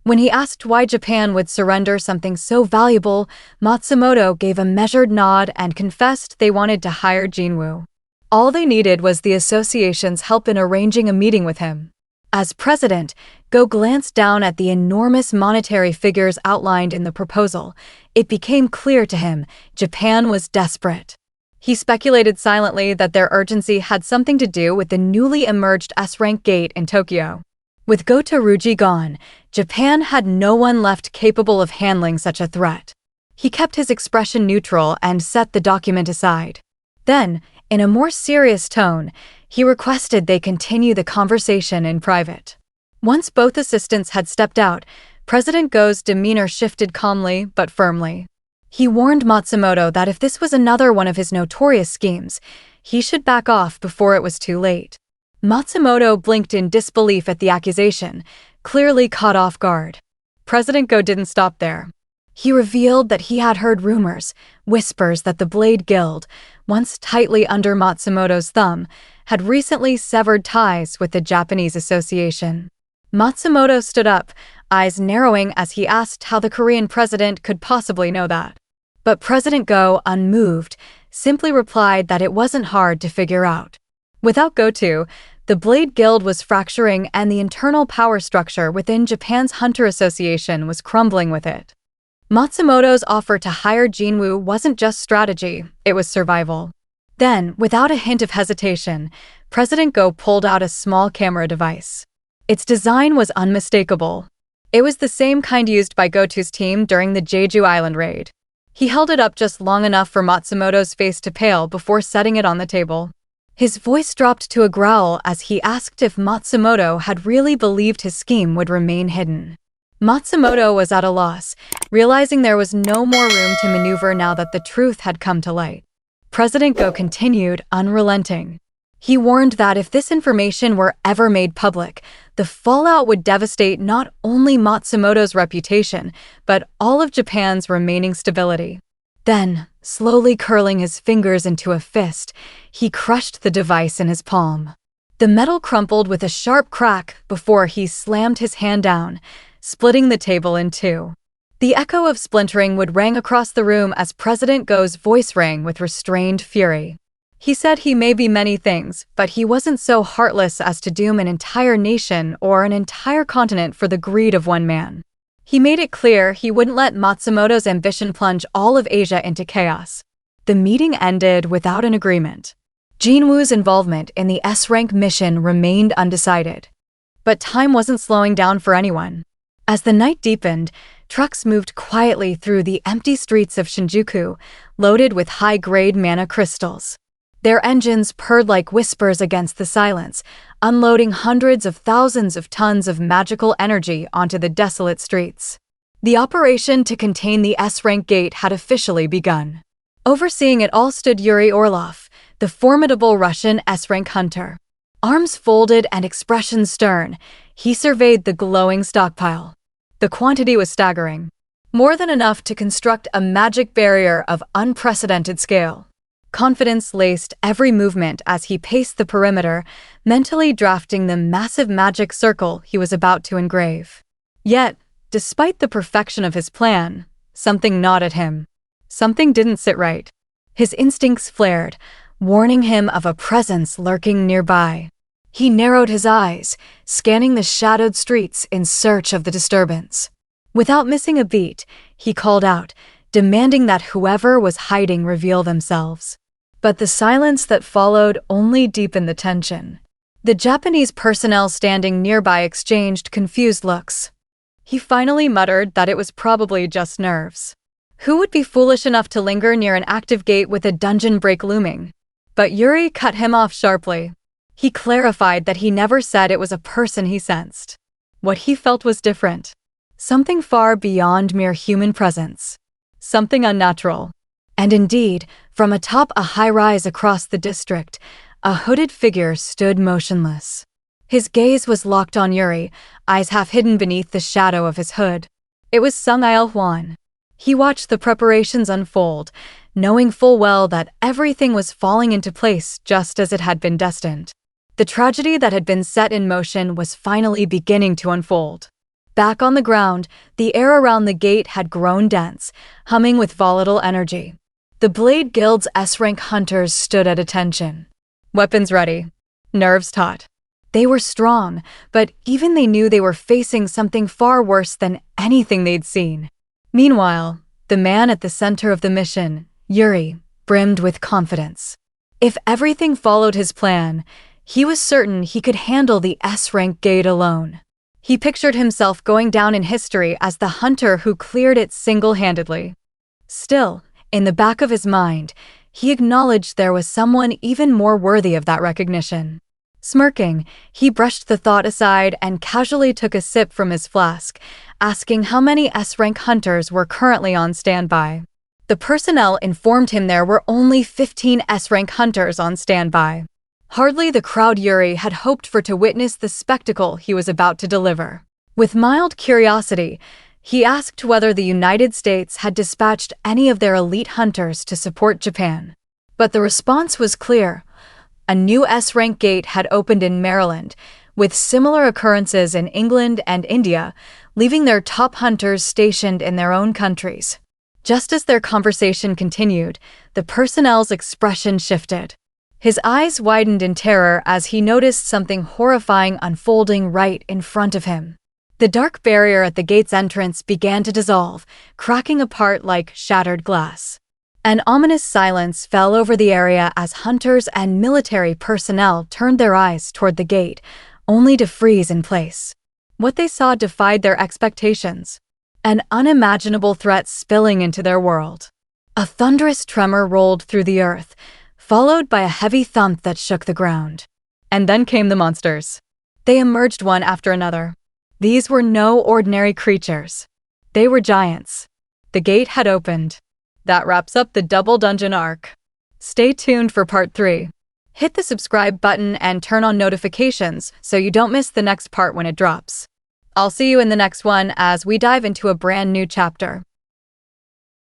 When he asked why Japan would surrender something so valuable, Matsumoto gave a measured nod and confessed they wanted to hire Jinwoo. All they needed was the association's help in arranging a meeting with him. As president, Go glanced down at the enormous monetary figures outlined in the proposal. It became clear to him Japan was desperate. He speculated silently that their urgency had something to do with the newly emerged S-rank gate in Tokyo. With Go-To-Ruji gone, Japan had no one left capable of handling such a threat. He kept his expression neutral and set the document aside. Then, in a more serious tone, he requested they continue the conversation in private. Once both assistants had stepped out, President Go's demeanor shifted calmly but firmly. He warned Matsumoto that if this was another one of his notorious schemes, he should back off before it was too late. Matsumoto blinked in disbelief at the accusation, clearly caught off guard. President Go didn't stop there. He revealed that he had heard rumors, whispers that the Blade Guild, once tightly under Matsumoto's thumb, had recently severed ties with the Japanese association. Matsumoto stood up, eyes narrowing as he asked how the Korean president could possibly know that. But President Go, unmoved, simply replied that it wasn't hard to figure out. Without Go-To, the Blade Guild was fracturing and the internal power structure within Japan's Hunter Association was crumbling with it. Matsumoto's offer to hire Jinwoo wasn't just strategy, it was survival. Then, without a hint of hesitation, President Go pulled out a small camera device. Its design was unmistakable. It was the same kind used by Go-To's team during the Jeju Island raid. He held it up just long enough for Matsumoto's face to pale before setting it on the table. His voice dropped to a growl as he asked if Matsumoto had really believed his scheme would remain hidden. Matsumoto was at a loss, realizing there was no more room to maneuver now that the truth had come to light. President Go continued, unrelenting. He warned that if this information were ever made public, the fallout would devastate not only Matsumoto's reputation, but all of Japan's remaining stability. Then, slowly curling his fingers into a fist, he crushed the device in his palm. The metal crumpled with a sharp crack before he slammed his hand down, splitting the table in two. The echo of splintering would ring across the room as President Go's voice rang with restrained fury. He said he may be many things, but he wasn't so heartless as to doom an entire nation or an entire continent for the greed of one man. He made it clear he wouldn't let Matsumoto's ambition plunge all of Asia into chaos. The meeting ended without an agreement. Jinwoo's involvement in the S-rank mission remained undecided. But time wasn't slowing down for anyone. As the night deepened, trucks moved quietly through the empty streets of Shinjuku, loaded with high-grade mana crystals. Their engines purred like whispers against the silence, unloading hundreds of thousands of tons of magical energy onto the desolate streets. The operation to contain the S-rank gate had officially begun. Overseeing it all stood Yuri Orlov, the formidable Russian S-rank hunter. Arms folded and expression stern, he surveyed the glowing stockpile. The quantity was staggering. More than enough to construct a magic barrier of unprecedented scale. Confidence laced every movement as he paced the perimeter, mentally drafting the massive magic circle he was about to engrave. Yet, despite the perfection of his plan, something gnawed at him. Something didn't sit right. His instincts flared, warning him of a presence lurking nearby. He narrowed his eyes, scanning the shadowed streets in search of the disturbance. Without missing a beat, he called out, demanding that whoever was hiding reveal themselves. But the silence that followed only deepened the tension. The Japanese personnel standing nearby exchanged confused looks. He finally muttered that it was probably just nerves. Who would be foolish enough to linger near an active gate with a dungeon break looming? But Yuri cut him off sharply. He clarified that he never said it was a person he sensed. What he felt was different. Something far beyond mere human presence. Something unnatural. And indeed, from atop a high-rise across the district, a hooded figure stood motionless. His gaze was locked on Yuri, eyes half hidden beneath the shadow of his hood. It was Sung Il-Hwan. He watched the preparations unfold, knowing full well that everything was falling into place just as it had been destined. The tragedy that had been set in motion was finally beginning to unfold. Back on the ground, the air around the gate had grown dense, humming with volatile energy. The Blade Guild's S-rank hunters stood at attention. Weapons ready. Nerves taut. They were strong, but even they knew they were facing something far worse than anything they'd seen. Meanwhile, the man at the center of the mission, Yuri, brimmed with confidence. If everything followed his plan, he was certain he could handle the S-rank gate alone. He pictured himself going down in history as the hunter who cleared it single-handedly. Still, in the back of his mind, he acknowledged there was someone even more worthy of that recognition. Smirking, he brushed the thought aside and casually took a sip from his flask, asking how many S-rank hunters were currently on standby. The personnel informed him there were only 15 S-rank hunters on standby. Hardly the crowd Yuri had hoped for to witness the spectacle he was about to deliver. With mild curiosity, he asked whether the United States had dispatched any of their elite hunters to support Japan. But the response was clear. A new S-rank gate had opened in Maryland, with similar occurrences in England and India, leaving their top hunters stationed in their own countries. Just as their conversation continued, the personnel's expression shifted. His eyes widened in terror as he noticed something horrifying unfolding right in front of him. The dark barrier at the gate's entrance began to dissolve, cracking apart like shattered glass. An ominous silence fell over the area as hunters and military personnel turned their eyes toward the gate, only to freeze in place. What they saw defied their expectations. An unimaginable threat spilling into their world. A thunderous tremor rolled through the earth, followed by a heavy thump that shook the ground. And then came the monsters. They emerged one after another. These were no ordinary creatures. They were giants. The gate had opened. That wraps up the Double Dungeon arc. Stay tuned for part 3. Hit the subscribe button and turn on notifications so you don't miss the next part when it drops. I'll see you in the next one as we dive into a brand new chapter.